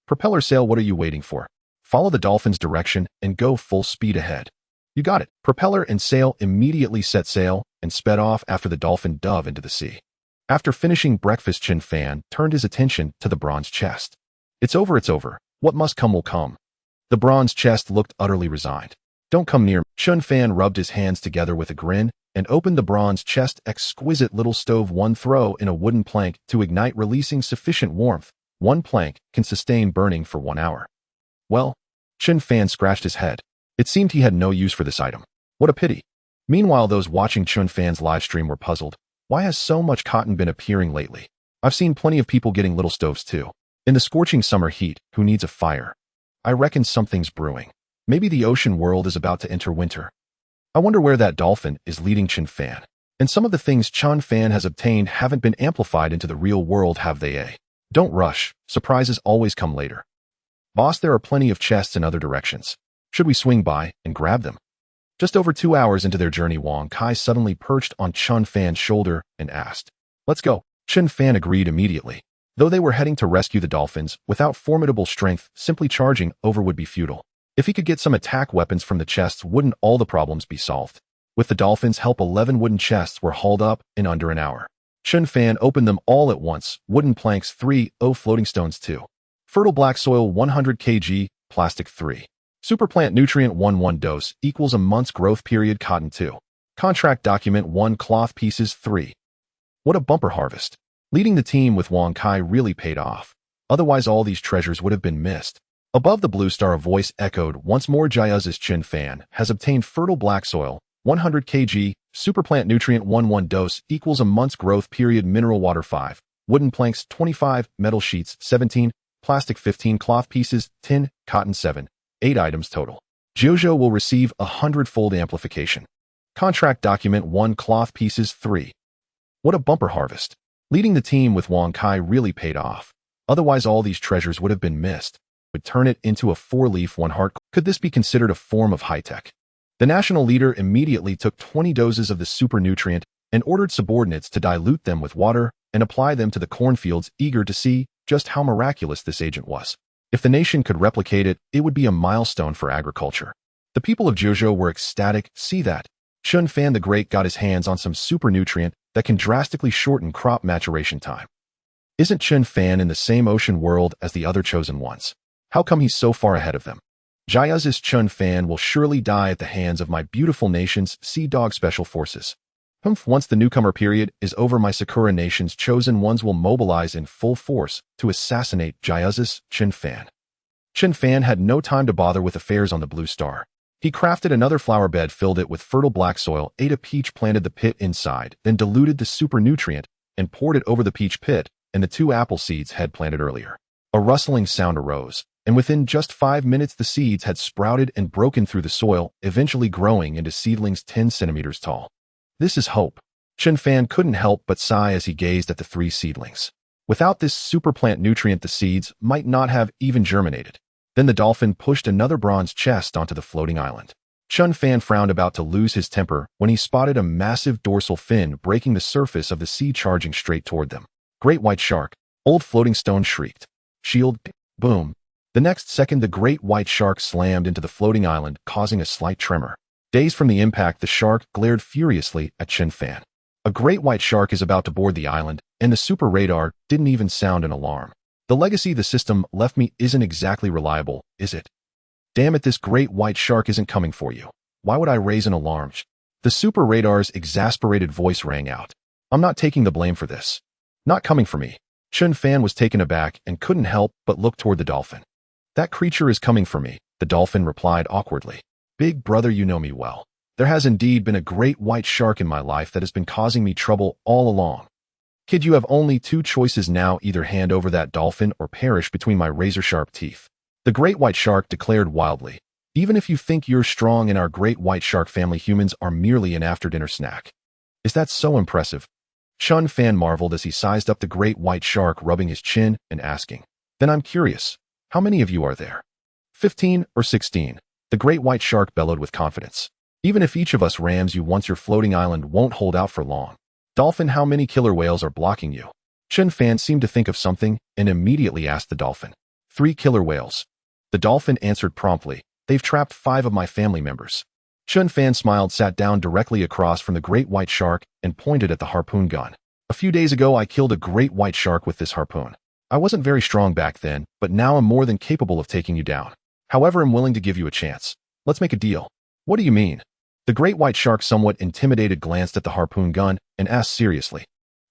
Propeller sail, what are you waiting for? Follow the dolphin's direction and go full speed ahead. You got it. Propeller and sail immediately set sail and sped off after the dolphin dove into the sea. After finishing breakfast, Chen Fan turned his attention to the bronze chest. It's over, it's over. What must come will come. The bronze chest looked utterly resigned. Don't come near. Chen Fan rubbed his hands together with a grin and opened the bronze chest. Exquisite little stove. One throw in a wooden plank to ignite, releasing sufficient warmth. One plank can sustain burning for 1 hour. Well, Chen Fan scratched his head. It seemed he had no use for this item. What a pity. Meanwhile, those watching Chen Fan's live stream were puzzled. Why has so much cotton been appearing lately? I've seen plenty of people getting little stoves too. In the scorching summer heat, who needs a fire? I reckon something's brewing. Maybe the ocean world is about to enter winter. I wonder where that dolphin is leading Chen Fan. And some of the things Chen Fan has obtained haven't been amplified into the real world, have they? Don't rush. Surprises always come later. Boss, there are plenty of chests in other directions. Should we swing by and grab them? Just over 2 hours into their journey, Wang Kai suddenly perched on Chen Fan's shoulder and asked, let's go. Chen Fan agreed immediately. Though they were heading to rescue the dolphins, without formidable strength, simply charging over would be futile. If he could get some attack weapons from the chests, wouldn't all the problems be solved? With the dolphins' help, 11 wooden chests were hauled up in under an hour. Chen Fan opened them all at once. Wooden planks 3, floating stones 2. Fertile black soil 100 kg, plastic 3. Super plant nutrient 1 dose equals a month's growth period, cotton 2. Contract document 1, cloth pieces 3. What a bumper harvest. Leading the team with Wang Kai really paid off. Otherwise all these treasures would have been missed. Above the blue star, a voice echoed once more. Jia's Chen Fan has obtained fertile black soil 100 kg, super plant nutrient 1 dose equals a month's growth period, mineral water 5. Wooden planks 25, metal sheets 17, plastic 15, cloth pieces 10, cotton 7. 8 items total. Jojo will receive 100-fold amplification. Contract document 1, cloth pieces 3. What a bumper harvest. Leading the team with Wang Kai really paid off. Otherwise all these treasures would have been missed. Would turn it into a 4-leaf 1 heart. Could this be considered a form of high-tech? The national leader immediately took 20 doses of the super nutrient and ordered subordinates to dilute them with water and apply them to the cornfields, eager to see just how miraculous this agent was. If the nation could replicate it, it would be a milestone for agriculture. The people of Jojo were ecstatic. See that? Chen Fan the Great got his hands on some super nutrient that can drastically shorten crop maturation time. Isn't Chen Fan in the same ocean world as the other chosen ones? How come he's so far ahead of them? Jia's Chen Fan will surely die at the hands of my beautiful nation's Sea Dog Special Forces. Once the newcomer period is over, my Sakura nation's chosen ones will mobilize in full force to assassinate Jia's Chen Fan. Chen Fan had no time to bother with affairs on the blue star. He crafted another flower bed, filled it with fertile black soil, ate a peach, planted the pit inside, then diluted the super nutrient and poured it over the peach pit and the 2 apple seeds had planted earlier. A rustling sound arose, and within just 5 minutes the seeds had sprouted and broken through the soil, eventually growing into seedlings 10 centimeters tall. This is hope. Chen Fan couldn't help but sigh as he gazed at the 3 seedlings. Without this super plant nutrient, the seeds might not have even germinated. Then the dolphin pushed another bronze chest onto the floating island. Chen Fan frowned, about to lose his temper, when he spotted a massive dorsal fin breaking the surface of the sea, charging straight toward them. Great white shark. Old floating stone shrieked. Shield. Boom. The next second, the great white shark slammed into the floating island, causing a slight tremor. Dazed from the impact, the shark glared furiously at Chen Fan. A great white shark is about to board the island, and the super radar didn't even sound an alarm. The legacy the system left me isn't exactly reliable, is it? Damn it, this great white shark isn't coming for you. Why would I raise an alarm? The super radar's exasperated voice rang out. I'm not taking the blame for this. Not coming for me. Chen Fan was taken aback and couldn't help but look toward the dolphin. That creature is coming for me, the dolphin replied awkwardly. Big brother, you know me well. There has indeed been a great white shark in my life that has been causing me trouble all along. Kid, you have only 2 choices now, either hand over that dolphin or perish between my razor-sharp teeth. The great white shark declared wildly. Even if you think you're strong in our great white shark family, humans are merely an after-dinner snack. Is that so impressive? Chen Fan marveled as he sized up the great white shark, rubbing his chin and asking, "Then I'm curious, how many of you are there?" 15 or 16, the great white shark bellowed with confidence. "Even if each of us rams you once, your floating island won't hold out for long." "Dolphin, how many killer whales are blocking you?" Chen Fan seemed to think of something and immediately asked the dolphin. 3 killer whales. The dolphin answered promptly, "They've trapped 5 of my family members." Chen Fan smiled, sat down directly across from the great white shark, and pointed at the harpoon gun. "A few days ago, I killed a great white shark with this harpoon. I wasn't very strong back then, but now I'm more than capable of taking you down. However, I'm willing to give you a chance. Let's make a deal." "What do you mean?" The great white shark, somewhat intimidated, glanced at the harpoon gun and asked seriously.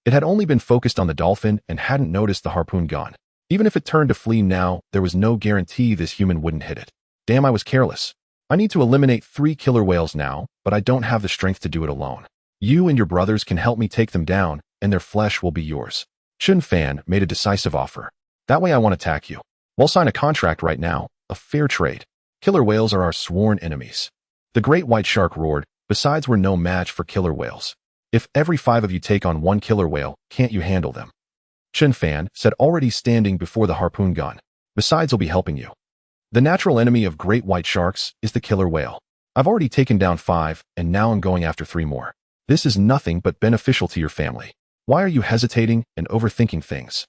It had only been focused on the dolphin and hadn't noticed the harpoon gun. Even if it turned to flee now, there was no guarantee this human wouldn't hit it. "Damn, I was careless. I need to eliminate 3 killer whales now, but I don't have the strength to do it alone. You and your brothers can help me take them down, and their flesh will be yours." Chen Fan made a decisive offer. "That way I won't attack you. We'll sign a contract right now, a fair trade. Killer whales are our sworn enemies." The great white shark roared, "Besides, we're no match for killer whales. If every 5 of you take on 1 killer whale, can't you handle them?" Chen Fan said, already standing before the harpoon gun. "Besides, I'll be helping you. The natural enemy of great white sharks is the killer whale. I've already taken down 5, and now I'm going after 3 more. This is nothing but beneficial to your family. Why are you hesitating and overthinking things?"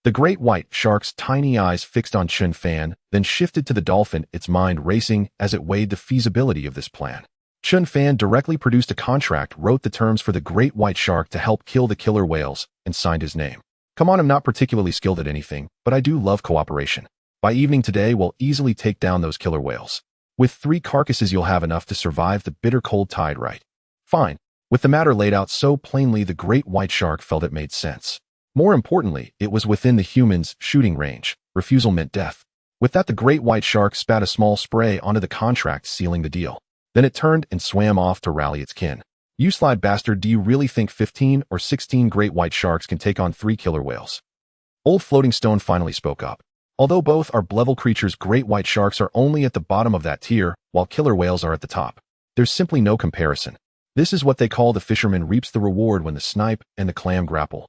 The great white shark's tiny eyes fixed on Chen Fan, then shifted to the dolphin, its mind racing as it weighed the feasibility of this plan. Chen Fan directly produced a contract, wrote the terms for the great white shark to help kill the killer whales, and signed his name. "Come on, I'm not particularly skilled at anything, but I do love cooperation. By evening today, we'll easily take down those killer whales. With 3 carcasses, you'll have enough to survive the bitter cold tide, right?" "Fine." With the matter laid out so plainly, the great white shark felt it made sense. More importantly, it was within the human's shooting range. Refusal meant death. With that, the great white shark spat a small spray onto the contract, sealing the deal. Then it turned and swam off to rally its kin. "You slide bastard, do you really think 15 or 16 great white sharks can take on 3 killer whales?" Old Floating Stone finally spoke up. "Although both are level creatures, great white sharks are only at the bottom of that tier, while killer whales are at the top. There's simply no comparison. This is what they call the fisherman reaps the reward when the snipe and the clam grapple."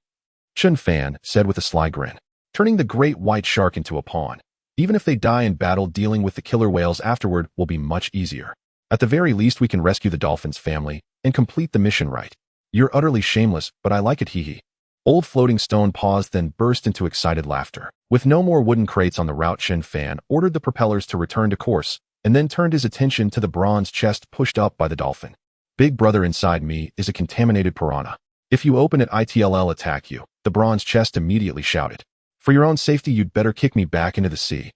Chen Fan said with a sly grin, "Turning the great white shark into a pawn. Even if they die in battle, dealing with the killer whales afterward will be much easier. At the very least, we can rescue the dolphin's family and complete the mission right. You're utterly shameless, but I like it, hee hee." Old Floating Stone paused, then burst into excited laughter. With no more wooden crates on the route, Chen Fan ordered the propellers to return to course, and then turned his attention to the bronze chest pushed up by the dolphin. "Big brother, inside me is a contaminated piranha. If you open it, it'll attack you," the bronze chest immediately shouted. "For your own safety, you'd better kick me back into the sea."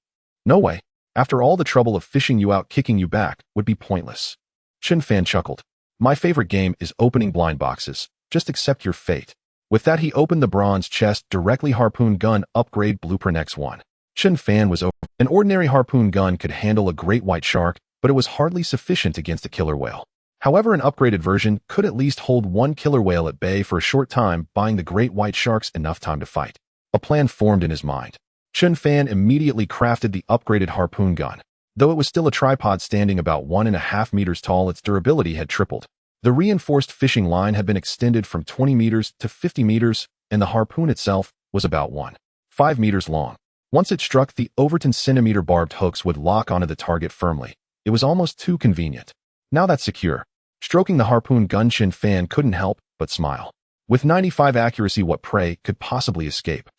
"No way. After all the trouble of fishing you out, kicking you back would be pointless." Chen Fan chuckled. "My favorite game is opening blind boxes. Just accept your fate." With that, he opened the bronze chest. Directly, harpoon gun upgrade blueprint X1. Chen Fan was over. An ordinary harpoon gun could handle a great white shark, but it was hardly sufficient against a killer whale. However, an upgraded version could at least hold 1 killer whale at bay for a short time, buying the great white sharks enough time to fight. A plan formed in his mind. Chen Fan immediately crafted the upgraded harpoon gun. Though it was still a tripod standing about 1.5 meters tall, its durability had tripled. The reinforced fishing line had been extended from 20 meters to 50 meters, and the harpoon itself was about 1.5 meters long. Once it struck, the Overton centimeter barbed hooks would lock onto the target firmly. It was almost too convenient. Now that's secure. Stroking the harpoon gun, Chen Fan couldn't help but smile. With 95 accuracy, what prey could possibly escape?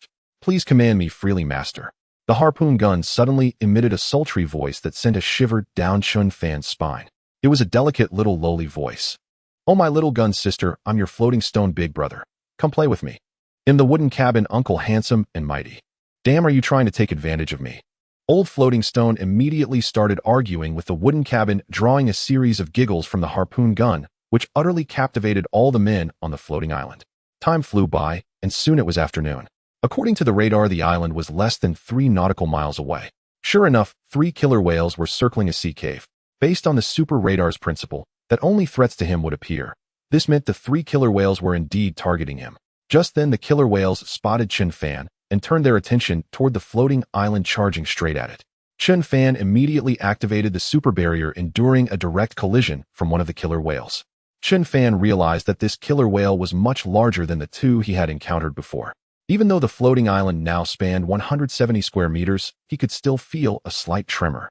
"Please command me freely, master." The harpoon gun suddenly emitted a sultry voice that sent a shiver down Chen Fan's spine. It was a delicate little lowly voice. "Oh, my little gun sister, I'm your floating stone big brother. Come play with me. In the wooden cabin, Uncle Handsome and Mighty." "Damn, are you trying to take advantage of me?" Old Floating Stone immediately started arguing with the wooden cabin, drawing a series of giggles from the harpoon gun, which utterly captivated all the men on the floating island. Time flew by, and soon it was afternoon. According to the radar, the island was less than 3 nautical miles away. Sure enough, 3 killer whales were circling a sea cave. Based on the super radar's principle, that only threats to him would appear. This meant the 3 killer whales were indeed targeting him. Just then, the killer whales spotted Chen Fan and turned their attention toward the floating island, charging straight at it. Chen Fan immediately activated the super barrier, enduring a direct collision from one of the killer whales. Chen Fan realized that this killer whale was much larger than the two he had encountered before. Even though the floating island now spanned 170 square meters, he could still feel a slight tremor.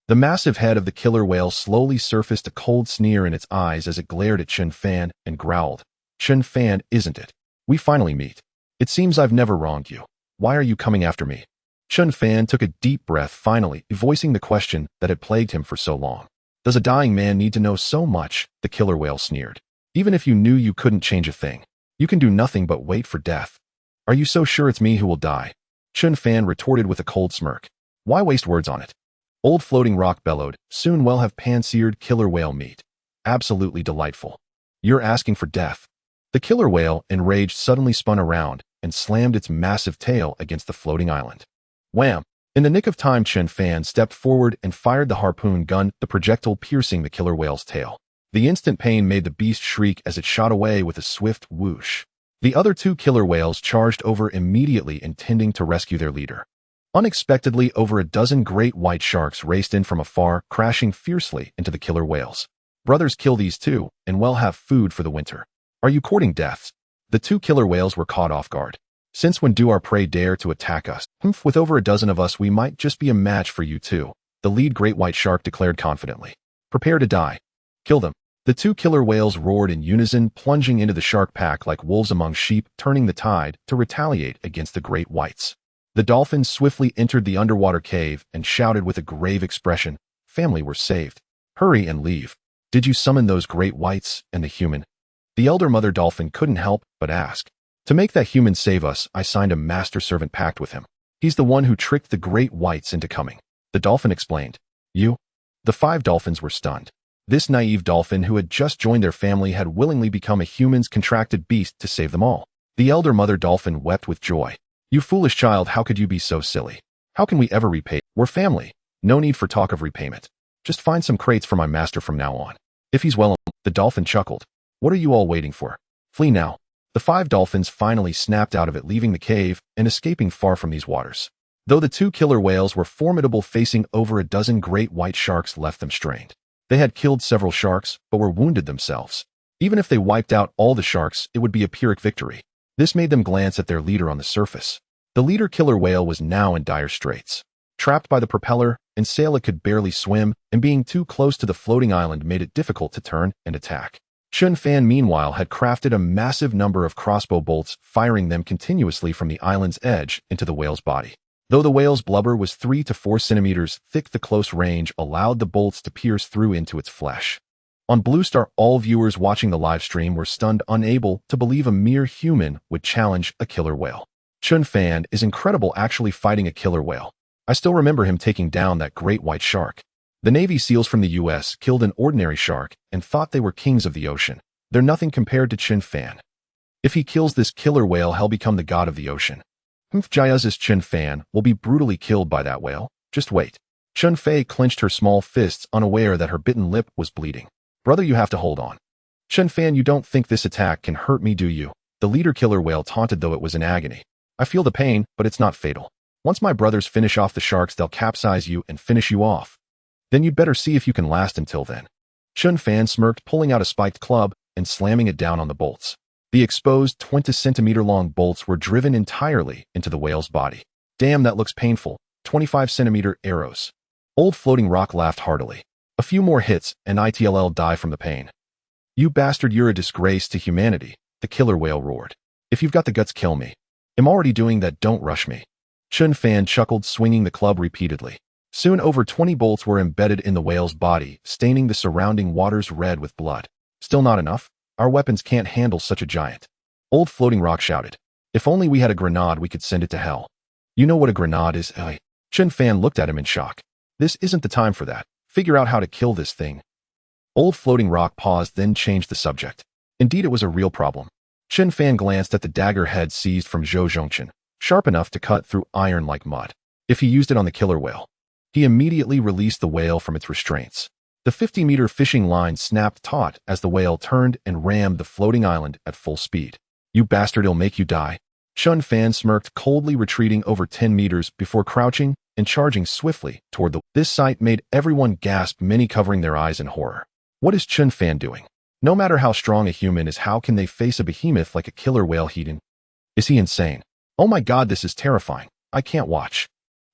The massive head of the killer whale slowly surfaced a cold sneer in its eyes as it glared at Chen Fan and growled, "Chen Fan, isn't it? We finally meet. It seems I've never wronged you. Why are you coming after me?" Chen Fan took a deep breath, finally voicing the question that had plagued him for so long. "Does a dying man need to know so much?" the killer whale sneered. "Even if you knew you couldn't change a thing, you can do nothing but wait for death. Are you so sure it's me who will die?" Chen Fan retorted with a cold smirk. "Why waste words on it?" Old Floating Rock bellowed, "Soon we'll have pan-seared killer whale meat. Absolutely delightful. You're asking for death." The killer whale, enraged, suddenly spun around and slammed its massive tail against the floating island. Wham! In the nick of time, Chen Fan stepped forward and fired the harpoon gun, the projectile piercing the killer whale's tail. The instant pain made the beast shriek as it shot away with a swift whoosh. The other two killer whales charged over immediately, intending to rescue their leader. Unexpectedly, over a dozen great white sharks raced in from afar, crashing fiercely into the killer whales. "Brothers, kill these two, and we'll have food for the winter. Are you courting death?" The two killer whales were caught off guard. "Since when do our prey dare to attack us? With over a dozen of us, we might just be a match for you two," the lead great white shark declared confidently. "Prepare to die. Kill them." The two killer whales roared in unison, plunging into the shark pack like wolves among sheep, turning the tide to retaliate against the great whites. The dolphins swiftly entered the underwater cave and shouted with a grave expression, "Family, we're saved. Hurry and leave." "Did you summon those great whites and the human?" The elder mother dolphin couldn't help but ask. "To make that human save us, I signed a master-servant pact with him. He's the one who tricked the great whites into coming," the dolphin explained. "You?" The 5 dolphins were stunned. This naive dolphin who had just joined their family had willingly become a human's contracted beast to save them all. The elder mother dolphin wept with joy. "You foolish child, how could you be so silly? How can we ever repay? We're family. No need for talk of repayment. Just find some crates for my master from now on. If he's well." The dolphin chuckled. "What are you all waiting for? Flee now." The 5 dolphins finally snapped out of it, leaving the cave and escaping far from these waters. Though the 2 killer whales were formidable, facing over a dozen great white sharks left them strained. They had killed several sharks, but were wounded themselves. Even if they wiped out all the sharks, it would be a Pyrrhic victory. This made them glance at their leader on the surface. The leader killer whale was now in dire straits. Trapped by the propeller, and sail, it could barely swim, and being too close to the floating island made it difficult to turn and attack. Chen Fan, meanwhile, had crafted a massive number of crossbow bolts, firing them continuously from the island's edge into the whale's body. Though the whale's blubber was 3 to 4 centimeters thick, the close range allowed the bolts to pierce through into its flesh. On Blue Star, all viewers watching the live stream were stunned, unable to believe a mere human would challenge a killer whale. Chen Fan is incredible, actually fighting a killer whale. I still remember him taking down that great white shark. The Navy SEALs from the US killed an ordinary shark and thought they were kings of the ocean. They're nothing compared to Chen Fan. If he kills this killer whale, he'll become the god of the ocean. Jaya's Chen Fan will be brutally killed by that whale. Just wait. Chen Fei clenched her small fists, unaware that her bitten lip was bleeding. "Brother, you have to hold on." "Chen Fan, you don't think this attack can hurt me, do you?" The leader killer whale taunted, though it was in agony. "I feel the pain, but it's not fatal. Once my brothers finish off the sharks, they'll capsize you and finish you off. Then you'd better see if you can last until then." Chen Fan smirked, pulling out a spiked club and slamming it down on the bolts. The exposed 20-centimeter-long bolts were driven entirely into the whale's body. "Damn, that looks painful. 25-centimeter arrows." Old Floating Rock laughed heartily. "A few more hits and I'll die from the pain." "You bastard, you're a disgrace to humanity," the killer whale roared. "If you've got the guts, kill me. I'm already doing that, don't rush me." Chen Fan chuckled, swinging the club repeatedly. Soon over 20 bolts were embedded in the whale's body, staining the surrounding waters red with blood. "Still not enough? Our weapons can't handle such a giant." Old Floating Rock shouted. "If only we had a grenade, we could send it to hell." "You know what a grenade is, eh?" Chen Fan looked at him in shock. "This isn't the time for that. Figure out how to kill this thing." Old Floating Rock paused, then changed the subject. Indeed, it was a real problem. Chen Fan glanced at the dagger head seized from Zhou Zhongchen, sharp enough to cut through iron like mud. If he used it on the killer whale, he immediately released the whale from its restraints. The 50-meter fishing line snapped taut as the whale turned and rammed the floating island at full speed. "You bastard, it'll make you die." Chen Fan smirked, coldly retreating over 10 meters before crouching and charging swiftly toward the... This sight made everyone gasp, many covering their eyes in horror. What is Chen Fan doing? No matter how strong a human is, how can they face a behemoth like a killer whale eating? Is he insane? Oh my god, this is terrifying. I can't watch.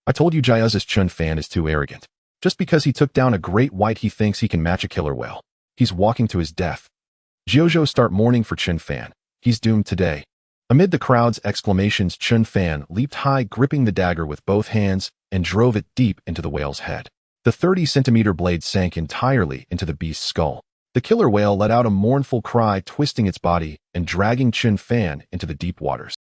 I told you Jayuz's Chen Fan is too arrogant. Just because he took down a great white, he thinks he can match a killer whale. He's walking to his death. Jojo start mourning for Chen Fan. He's doomed today. Amid the crowd's exclamations, Chen Fan leaped high, gripping the dagger with both hands, and drove it deep into the whale's head. The 30-centimeter blade sank entirely into the beast's skull. The killer whale let out a mournful cry, twisting its body and dragging Chen Fan into the deep waters.